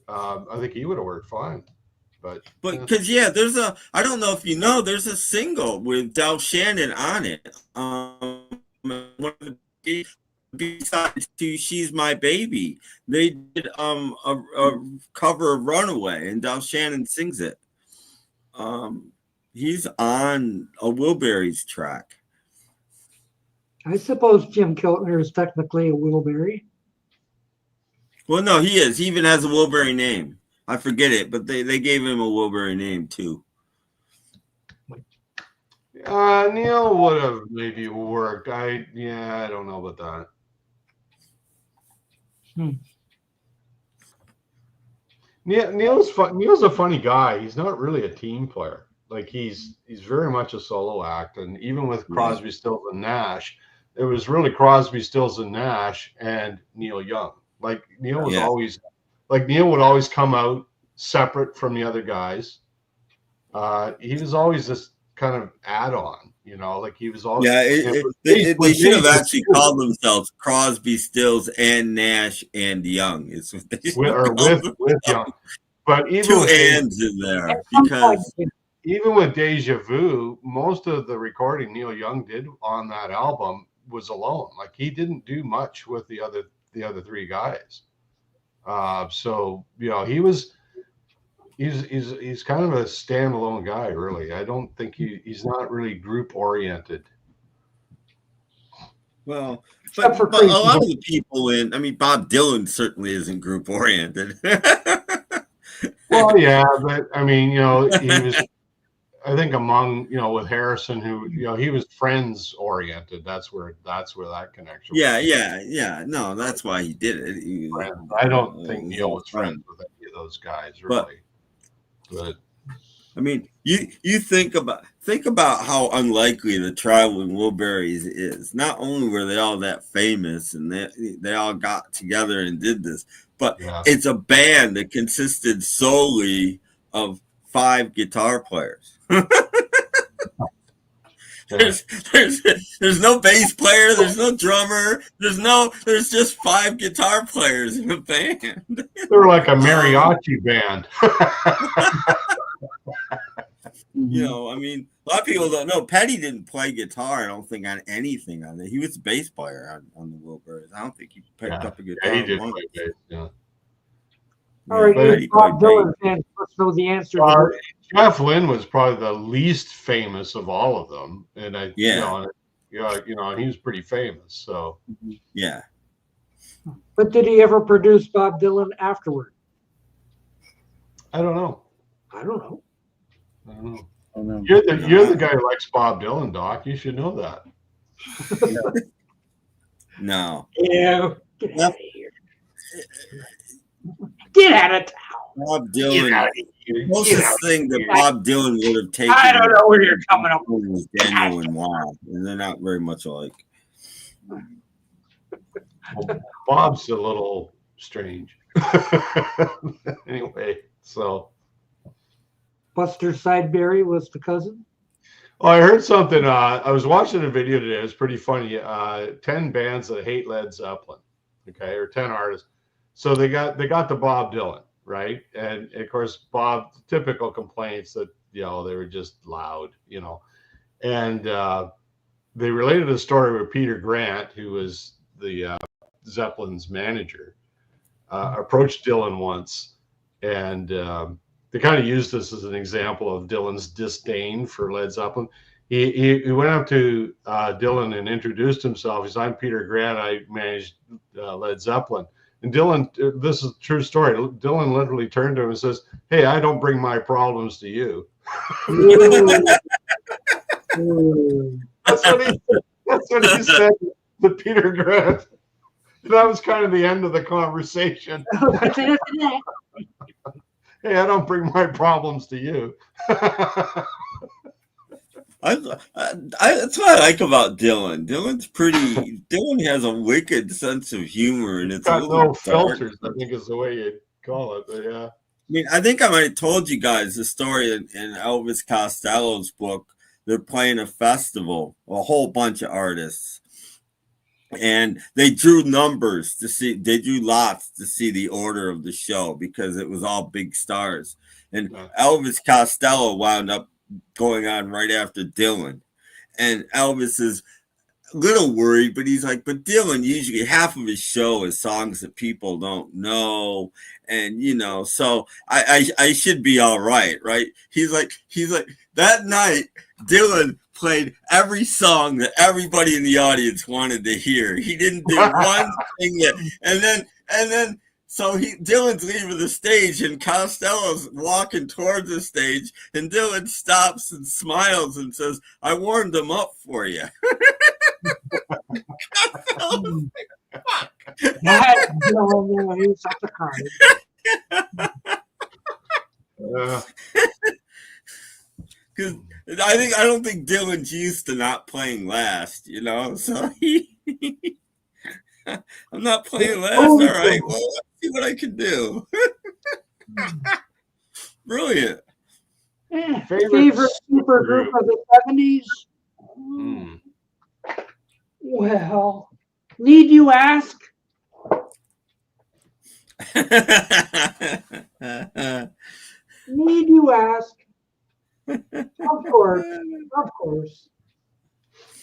I think he would have worked fine. But because there's I don't know if you know, there's a single with Del Shannon on it. One of the B-sides to "She's My Baby," they did a cover of "Runaway," and Del Shannon sings it. He's on a Wilburys track. I suppose Jim Keltner is technically a Wilbury. Well, no, he is. He even has a Wilbury name. I forget it, but they gave him a Wilbury name too. Neil would have maybe worked. I don't know about that. Neil's a funny guy. He's not really a team player. Like he's very much a solo act. And even with Crosby, Stills, and Nash, it was really Crosby, Stills, and Nash and Neil Young. Like Neil was always Neil would always come out separate from the other guys. He was always this kind of add-on, like he was always. Yeah, they should have actually called themselves Crosby, Stills, and Nash and Young. It's what they with Young, but even two ands in there because even with Deja Vu, most of the recording Neil Young did on that album was alone. Like he didn't do much with the other three guys. So he's kind of a standalone guy, really. I don't think he's not really group oriented. Well, but a lot of the people Bob Dylan certainly isn't group oriented. Well, yeah, but I mean, he was, I think among, with Harrison, who, he was friends oriented. That's where that connection was. Yeah. No, that's why he did it. I don't think Neil was friends with any of those guys, really. But I mean, you think about how unlikely the Traveling Wilburys is. Not only were they all that famous and they all got together and did this, but it's a band that consisted solely of 5 guitar players. There's no bass player, there's no drummer, there's just 5 guitar players in a band. They're like a mariachi band. A lot of people don't know. Petty didn't play guitar, I don't think, on anything on it. He was a bass player on the Wilburys. I don't think he picked up a guitar. Yeah, he did play bass, All right, you Bob Dylan fans must know the answer. Jeff Lynne was probably the least famous of all of them, and he was pretty famous. So yeah. But did he ever produce Bob Dylan afterward? I don't know. You're the guy who likes Bob Dylan, Doc. You should know that. No. Yeah. Get out of here. Get out of town. Bob Dylan. The closest thing that Bob Dylan would have taken. I don't know where you're coming up with. Was Daniel and Wild, and they're not very much alike. Well, Bob's a little strange. Anyway, so. Buster Sideberry was the cousin? Oh, I heard something. I was watching a video today. It was pretty funny. 10 bands that hate Led Zeppelin, okay, or 10 artists. So they got the Bob Dylan, right? And of course, Bob, typical complaints that they were just loud, and they related a story where Peter Grant, who was the Zeppelin's manager, approached Dylan once, and they kind of used this as an example of Dylan's disdain for Led Zeppelin. He went up to Dylan and introduced himself. He said, "I'm Peter Grant. I managed Led Zeppelin." And Dylan, this is a true story. Dylan literally turned to him and says, "Hey, I don't bring my problems to you." That's what he said to Peter Grant. That was kind of the end of the conversation. Hey, I don't bring my problems to you. That's what I like about Dylan. Dylan has a wicked sense of humor, and it's got no filters, I think is the way you'd call it. But yeah. I mean, I think I might have told you guys the story in Elvis Costello's book. They're playing a festival, a whole bunch of artists, and they drew numbers to see. They drew lots to see the order of the show because it was all big stars. And Elvis Costello wound up going on right after Dylan, and Elvis is a little worried, but he's like, but Dylan, usually half of his show is songs that people don't know, and so I should be all right. He's like that night Dylan played every song that everybody in the audience wanted to hear. He didn't do one thing that, and then so Dylan's leaving the stage and Costello's walking towards the stage, and Dylan stops and smiles and says, "I warmed them up for you." Costello's like, fuck. Dylan, he was such a card. Because I don't think Dylan's used to not playing last, you know. So I'm not playing last. All right, well, let's see what I can do. Brilliant. Favorite super group of the 70s? Well, need you ask? Need you ask? Of course.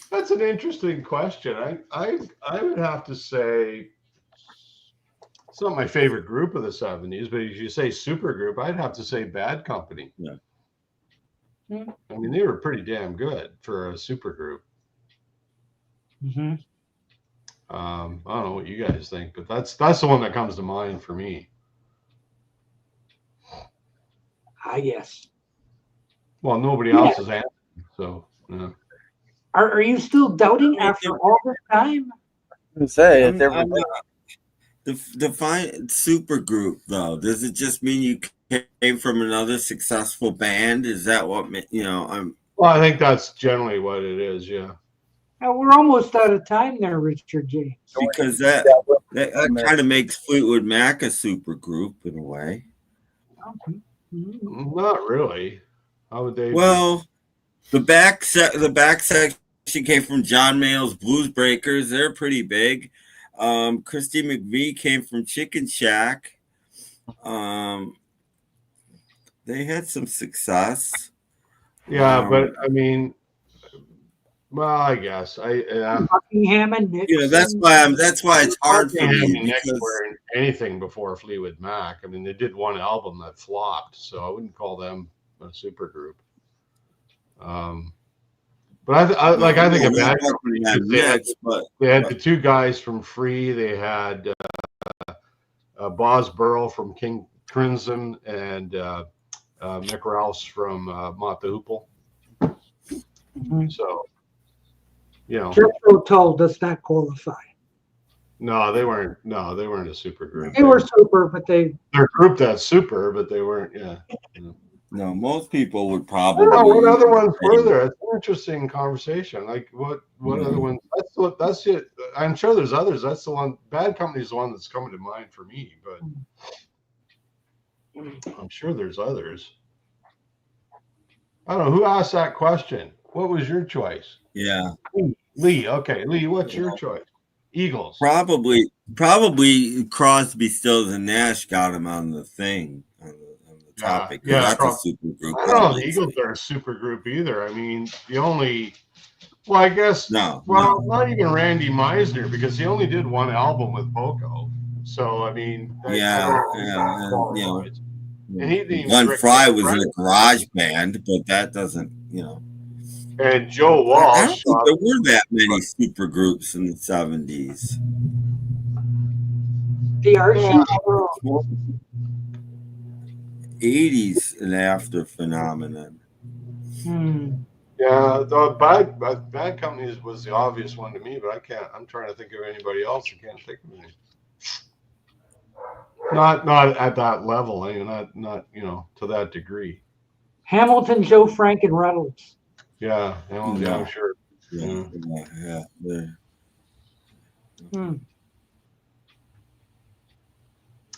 That's an interesting question. I would have to say it's not my favorite group of the 70s, but if you say super group, I'd have to say Bad Company. Yeah. I mean, they were pretty damn good for a super group. Mm-hmm. I don't know what you guys think, but that's the one that comes to mind for me. Yes. Well, nobody else is answering, so yeah. Are you still doubting after all this time? Define super group though. Does it just mean you came from another successful band? Is that what I'm? Well, I think that's generally what it is. Yeah. We're almost out of time there, Richard James. Because that kind of makes Fleetwood Mac a super group in a way. Not really. How would they? Well, the back section came from John Mayall's Blues Breakers. They're pretty big. Christy McVie came from Chicken Shack. They had some success. Yeah, but I mean, well, I guess Buckingham and Nixon. That's why it's hard for me. Because weren't anything before Fleetwood Mac. I mean, they did one album that flopped, so I wouldn't call them a super group. But I think a Bad Company. They had the two guys from Free. They had Boz Burrell from King Crimson and Mick Rouse from Mott the Hoople. So, Jethro Tull does not qualify. No, they weren't. No, they weren't a super group. They were super, but they're grouped that's super, but they weren't. Yeah. No, most people would probably. What other ones were there? It's an interesting conversation. Like what other ones? That's it. I'm sure there's others. That's the one. Bad Company is the one that's coming to mind for me, but I'm sure there's others. I don't know who asked that question. What was your choice? Yeah, Lee. Okay, Lee. What's your choice? Eagles. Probably Crosby, Stills, and Nash got him on the thing. Topic. Yeah, that's a super group. I don't know the Eagles are a super group either. I mean, I guess not even Randy Meisner, because he only did one album with Poco. So I mean, and Glenn Fry was in a garage band, but that doesn't, And Joe Walsh. I don't think there were that many super groups in the 70s. The RC. 80s and after phenomenon. Yeah, the Bad Companies was the obvious one to me, but I'm trying to think of anybody else. I can't think of any. Not at that level, not to that degree. Hamilton, Joe Frank, and Reynolds. Yeah, Hamilton, I'm sure. Yeah.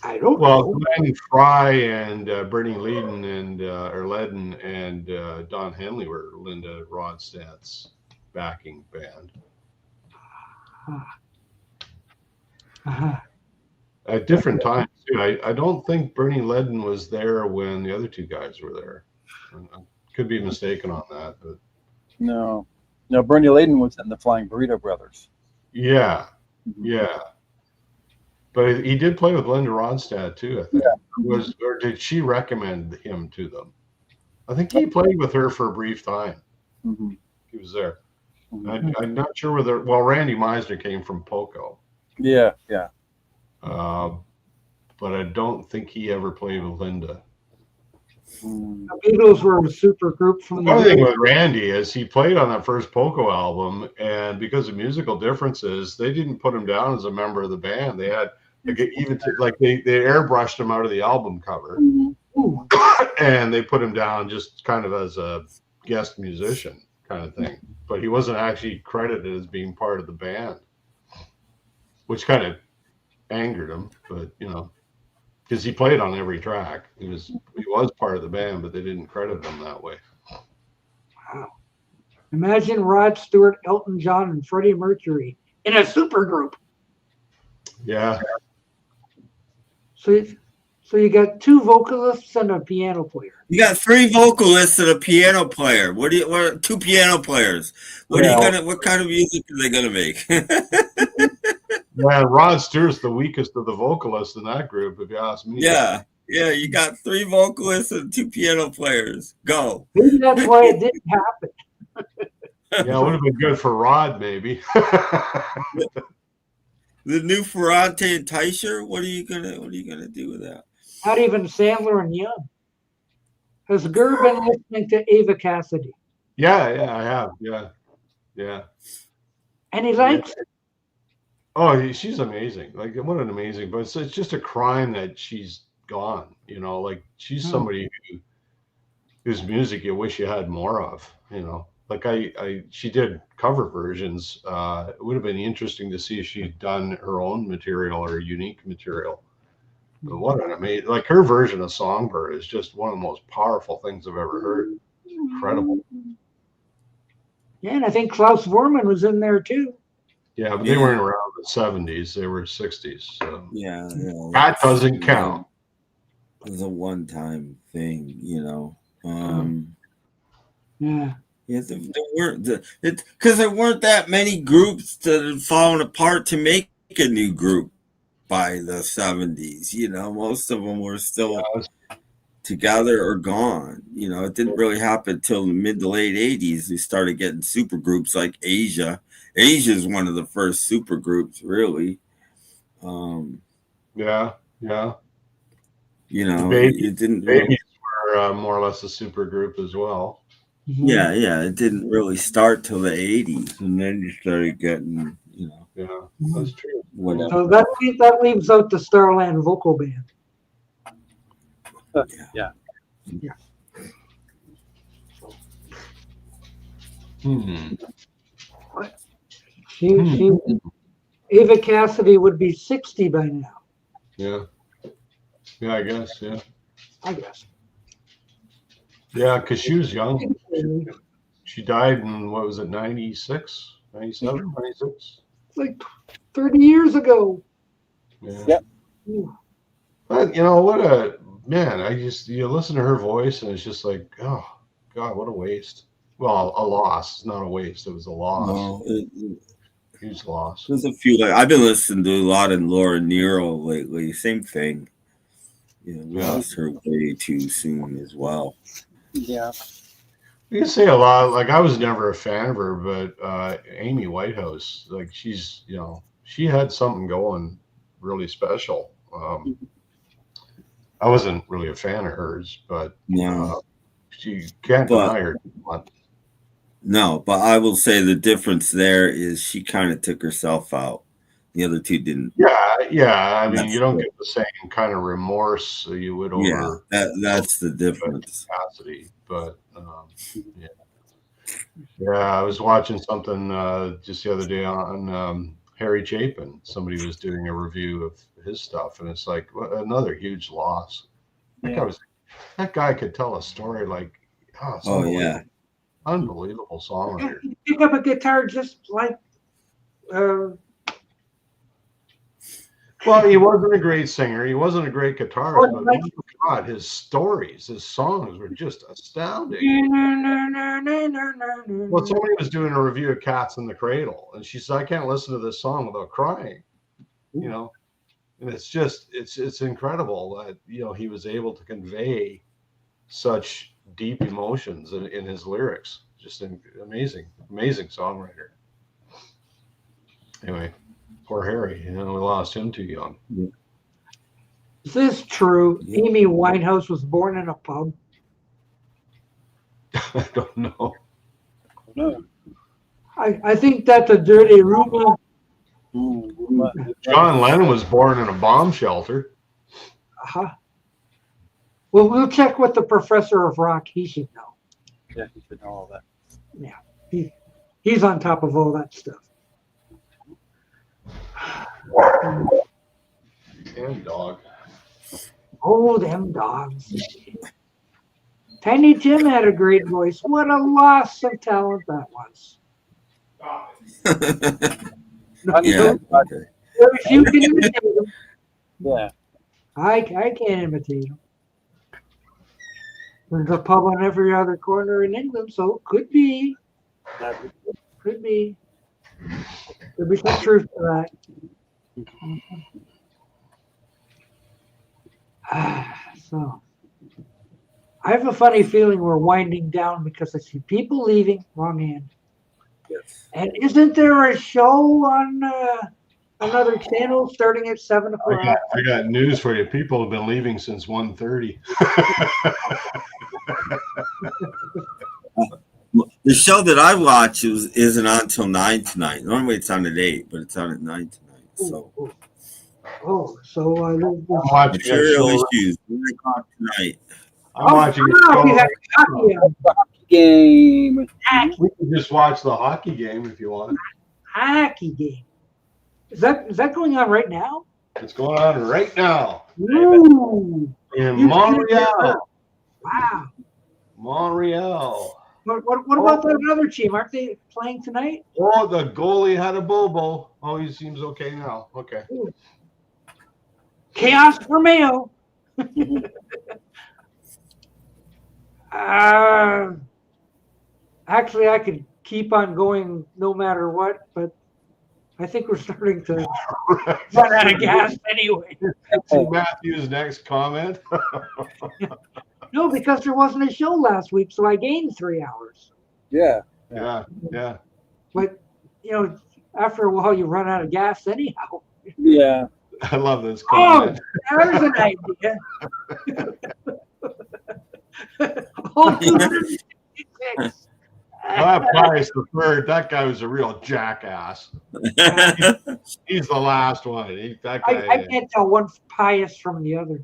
I don't know. Well, Glenn Fry and Bernie Leadon and Ledden and Don Henley were Linda Ronstadt's backing band. At different times too. I don't think Bernie Ledden was there when the other two guys were there. I could be mistaken on that, but no, Bernie Ledden was in the Flying Burrito Brothers. Yeah. But he did play with Linda Ronstadt too, I think. Yeah. Or did she recommend him to them? I think he played with her for a brief time. He was there. I'm not sure whether. Well, Randy Meisner came from Poco. Yeah. But I don't think he ever played with Linda. The Beatles were a super group from The other thing with Randy is he played on that first Poco album, and because of musical differences, they didn't put him down as a member of the band. They had they airbrushed him out of the album cover, and they put him down just kind of as a guest musician kind of thing. But he wasn't actually credited as being part of the band, which kind of angered him. But because he played on every track, he was part of the band, but they didn't credit him that way. Wow! Imagine Rod Stewart, Elton John, and Freddie Mercury in a super group. Yeah. So you got 2 vocalists and a piano player. You got 3 vocalists and a piano player. What 2 piano players? What kind of music are they gonna make? Yeah, Rod Stewart's the weakest of the vocalists in that group, if you ask me. Yeah, you got 3 vocalists and 2 piano players. Go. Maybe that's why it didn't happen. Yeah, it would have been good for Rod, maybe. The new Ferrante and Teicher. What are you gonna do with that? Not even Sandler and Young. Has Gur been listening to Ava Cassidy? Yeah, I have. Yeah. And he likes it. Oh, she's amazing. Like, what an amazing, but it's just a crime that she's gone. Like she's somebody whose music you wish you had more of. Like she did cover versions. It would have been interesting to see if she'd done her own material or unique material. But what an amazing, like her version of Songbird is just one of the most powerful things I've ever heard. Incredible. Yeah, and I think Klaus Vormann was in there too. Yeah, but they weren't around in the 70s. They were 60s. So. Yeah. That doesn't count. It was a one-time thing, Yeah. Yeah, because there weren't that many groups that had fallen apart to make a new group by the 70s. Most of them were still together or gone. It didn't really happen until the mid to late 80s. We started getting super groups like Asia. Asia is one of the first super groups, really. Yeah. It didn't. Babies were more or less a super group as well. Yeah, it didn't really start till the 80s, and then you started getting, Yeah, that's true. Whatever. So that leaves out the Starland vocal band. Yeah. Ava Cassidy would be 60 by now. Yeah, I guess. Yeah. I guess. Yeah, because she was young. She died in, what was it, 96, 97, 96? Like 30 years ago. Yeah. Yep. But what a man! You listen to her voice and it's just like, oh God, what a waste. Well, a loss. It's not a waste. It was a loss. No, huge loss. There's a few. I've been listening to a lot of Laura Nero lately. Same thing. We lost her way too soon as well. Yeah. You can say a lot. Like, I was never a fan of her, but Amy Whitehouse, like, she's, she had something going really special. I wasn't really a fan of hers, but she can't deny her. No, but I will say the difference there is she kind of took herself out. The other two didn't. Yeah. I mean, you don't get the same kind of remorse you would over. Yeah, that's the difference. Capacity, but I was watching something just the other day on Harry Chapin. Somebody was doing a review of his stuff, and it's like another huge loss. That guy could tell a story like, unbelievable songwriter. You pick up a guitar just like. Well, he wasn't a great singer. He wasn't a great guitarist. But oh God, his stories, his songs were just astounding. Well, somebody was doing a review of Cats in the Cradle, and she said, I can't listen to this song without crying. And it's incredible that, he was able to convey such deep emotions in his lyrics. just an amazing songwriter. Anyway, poor Harry. We lost him too young. Is this true? Amy Winehouse was born in a pub. I don't know. No. I think that's a dirty rumor. John Lennon was born in a bomb shelter. Uh-huh. Well, we'll check with the professor of rock. He should know. Yeah, he should know all that. Yeah, he's on top of all that stuff. And dog. Oh, them dogs. Tiny Tim had a great voice. What a loss of talent that was. Yeah. If you can imitate him. Yeah. I can't imitate him. There's a pub on every other corner in England, so it could be. Could be. There'd be some truth to that. So, I have a funny feeling we're winding down because I see people leaving. Wrong hand. Yes. And isn't there a show on another channel starting at 7 o'clock? I got news for you. People have been leaving since 1:30. The show that I watch isn't on until 9 tonight. Normally it's on at 8, but it's on at 9 tonight. So So material issues 9 o'clock tonight. I'm watching hockey game. We can just watch the hockey game if you want. Hockey game. Is that going on right now? It's going on right now. Ooh. In Montreal. Wow. Montreal. What about that other team? Aren't they playing tonight? Oh, the goalie had a bobo. Oh, he seems okay now. Okay. Ooh. Chaos for Mayo. Actually, I could keep on going no matter what, but I think we're starting to run out of gas anyway. See Matthew's next comment. No, because there wasn't a show last week, so I gained 3 hours. Yeah. Yeah. But, after a while, you run out of gas anyhow. Yeah. I love this comment. Oh, there's an idea. Pius the Third, that guy was a real jackass. He's the last one. That guy, I can't tell one pious from the other.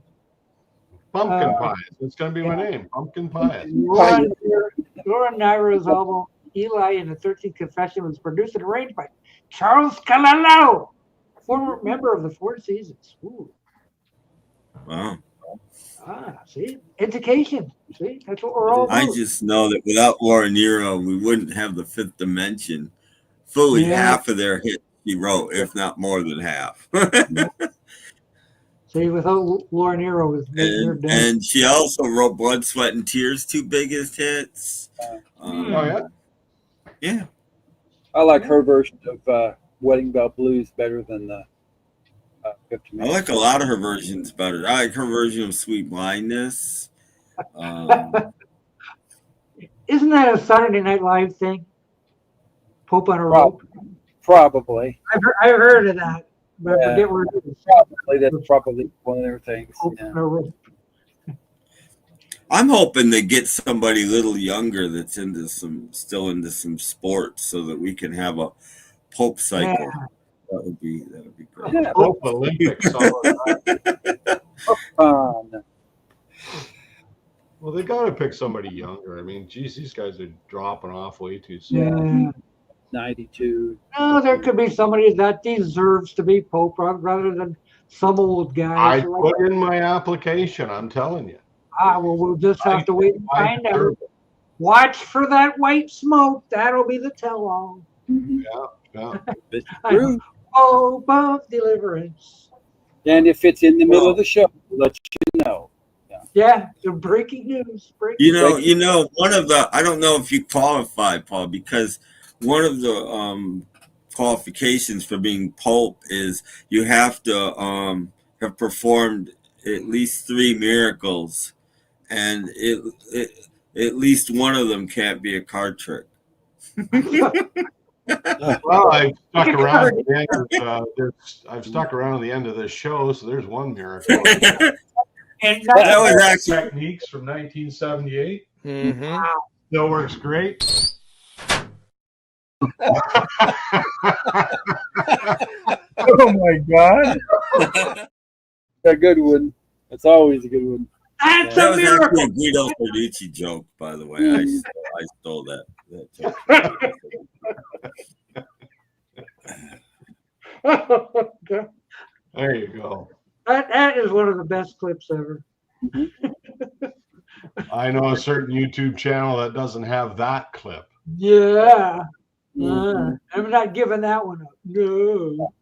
Pumpkin Pius. That's going to be my name. Pumpkin Pius. Laura Nyro's album, Eli and the 13th Confession, was produced and arranged by Charles Callalao, former member of the Four Seasons. Ooh. Wow. See? Education. See? That's what we're all about. I just know that without Laura Nyro, we wouldn't have the Fifth Dimension. Fully half of their hits he wrote, if not more than half. See, without Laura Nyro, and she also wrote Blood, Sweat, and Tears, 2 biggest hits. Yeah. I like her version of Wedding Bell Blues better than the Fifth I like a lot of her versions better. I like her version of Sweet Blindness. Isn't that a Saturday Night Live thing? Pope on a Rope? Probably. I've heard of that, but I forget where it is. That's probably one of their things. I'm hoping they get somebody a little younger that's still into some sports so that we can have a Pope cycle. Yeah. That would be great. Yeah, Pope Olympics. Well, they got to pick somebody younger. I mean, geez, these guys are dropping off way too soon. Yeah. 92. No, there could be somebody that deserves to be Pope rather than some old guy. I put in my application. I'm telling you. Well, we'll just have to wait and find out. Watch for that white smoke. That'll be the tell-all. Yeah. Pope of Deliverance. And if it's in the middle of the show, we'll let you know. Yeah, the breaking news. You know, one of the, I don't know if you qualify, Paul, because one of the qualifications for being Pope is you have to have performed at least 3 miracles. And it at least one of them can't be a card trick. Well, I've stuck around at the end of, I've stuck around at the end of this show, so there's one miracle. And That was actually Techniques from 1978. Mm-hmm. Still works great. Oh my God. A good one. That's always a good one. That's that a was miracle. actually a Guido Ferrucci joke, by the way. I stole that joke. There you go. That is one of the best clips ever. I know a certain YouTube channel that doesn't have that clip. Yeah. I'm not giving that one up. No.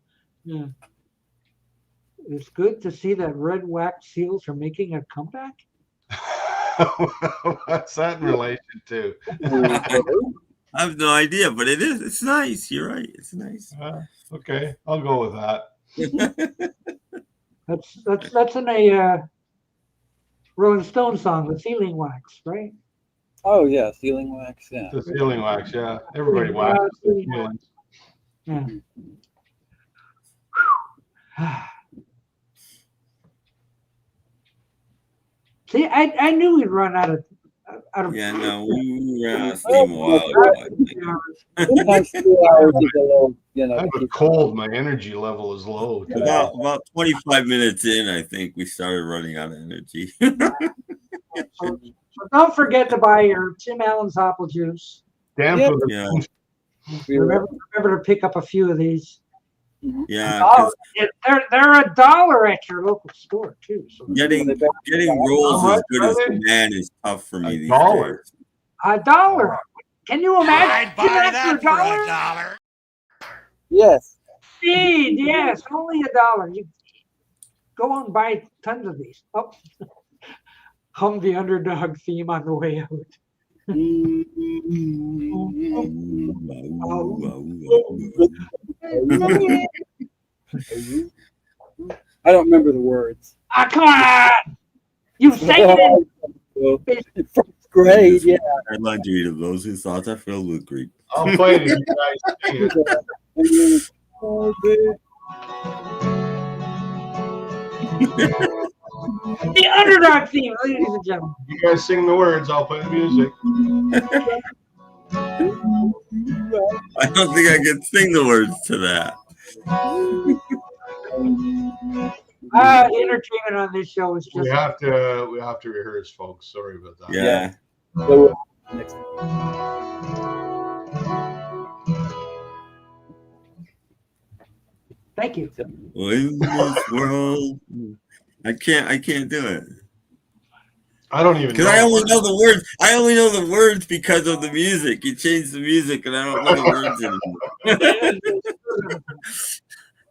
Yeah. It's good to see that red wax seals are making a comeback. What's that in relation to? I have no idea, but it is. It's nice. You're right. It's nice. Okay, I'll go with that. That's in a Rolling Stone song, The Sealing Wax, right? Oh yeah, sealing wax. Yeah. The sealing wax, yeah. Everybody waxes their feelings. Yeah. See, I knew we'd run out of. Yeah, no, we ran out of steam a while ago. Sometimes 2 hours is a little, I have a cold. My energy level is low today. About 25 minutes in, I think we started running out of energy. So don't forget to buy your Tim Allen's apple juice. Damn. Yeah. Remember to pick up a few of these. Yeah, they're $1 at your local store too. So getting rolls as good as the man is tough for me these days. $1. Can you imagine? I'd buy that for $1. Yes. Indeed, yes, only $1. You go and buy tons of these. Oh, hum the underdog theme on the way out. I don't remember the words. Ah, come on! You sang it in first grade, yeah. Headline to read of those whose thoughts are filled with grief. I'll play it. You guys sing it. The underdog theme, ladies and gentlemen. You guys sing the words. I'll play the music. I don't think I can sing the words to that. The entertainment on this show is just. We have to rehearse, folks. Sorry about that. Yeah. Thank you. Well, in this world, I can't do it. I don't even know. Because I only know the words. I only know the words because of the music. You changed the music, and I don't know the words anymore.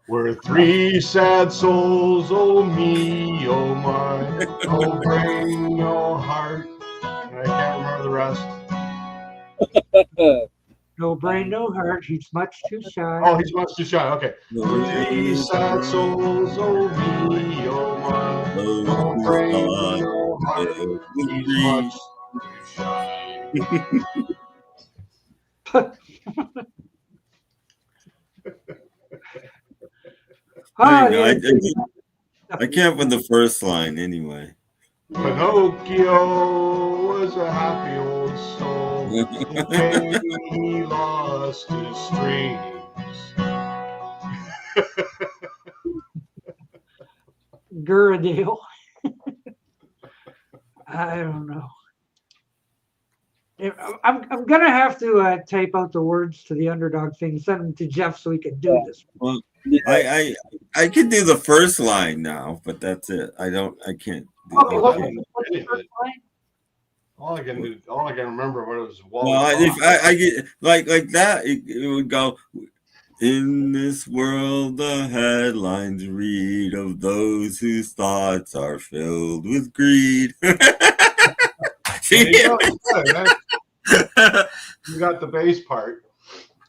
We're three sad souls, oh me, oh my, no brain, no heart. And I can't remember the rest. No brain, no heart. He's much too shy. Oh, he's much too shy. Okay. Three sad souls, oh me, oh my, no brain, no heart. He's much too shy. I can't with the first line anyway. Pinocchio was a happy old soul. Okay, he lost his strings. Guradale. I don't know. I'm gonna have to type out the words to the underdog thing, send them to Jeff so we can do this. Well, I can do the first line now, but that's it. I can't. Okay, what's the first line? All I can remember what it was. Well, if I get like that, it would go. In this world, the headlines read of those whose thoughts are filled with greed. See? You got the bass part.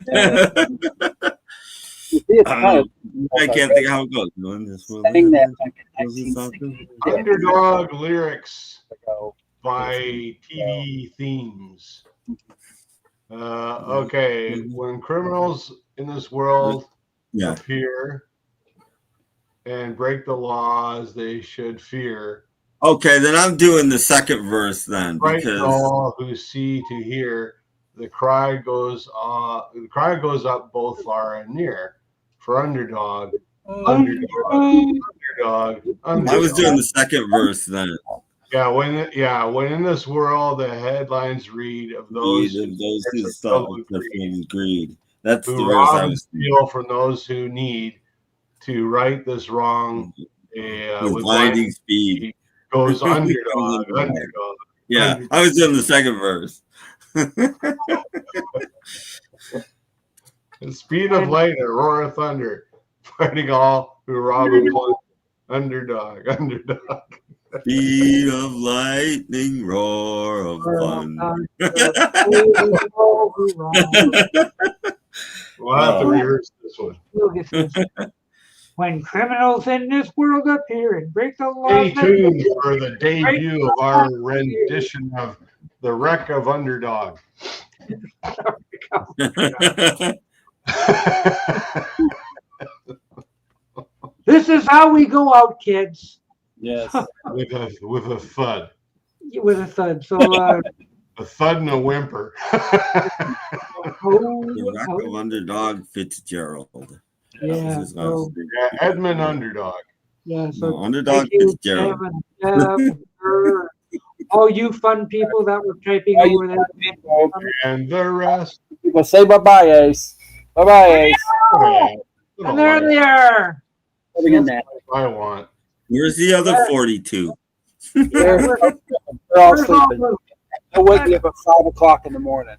I can't think how it goes. In this world, Underdog lyrics by TV themes. Okay, when criminals in this world appear and break the laws they should fear. Okay, then I'm doing the second verse then, Right, because all who see to hear, the cry goes up both far and near. For underdog. I was doing the second verse then. Yeah, when in this world the headlines read of those who stop with greed. That's who the verse rob I and was steal from those who need to right this wrong with blinding speed. Goes underdog. Yeah, I was doing the second verse. The speed of light and roar of thunder, fighting all who rob and plunder. Underdog. Speed of lightning, roar of thunder. We'll have to rehearse this one. When criminals in this world appear and break the law. Stay tuned for the debut of our rendition of The Wreck of Underdog. This is how we go out, kids. Yes. with a thud. With a thud. So a thud and a whimper. The Wreck of Underdog Fitzgerald. Yeah. Edmund Underdog. Yeah. So no, Underdog Fitzgerald. All you fun people that were typing over there. And the rest. People say bye-bye, Ace. Bye-bye, Ace. And there they are. I want. Where's the other 42? They're all sleeping. They'll wake me up at 5 o'clock in the morning.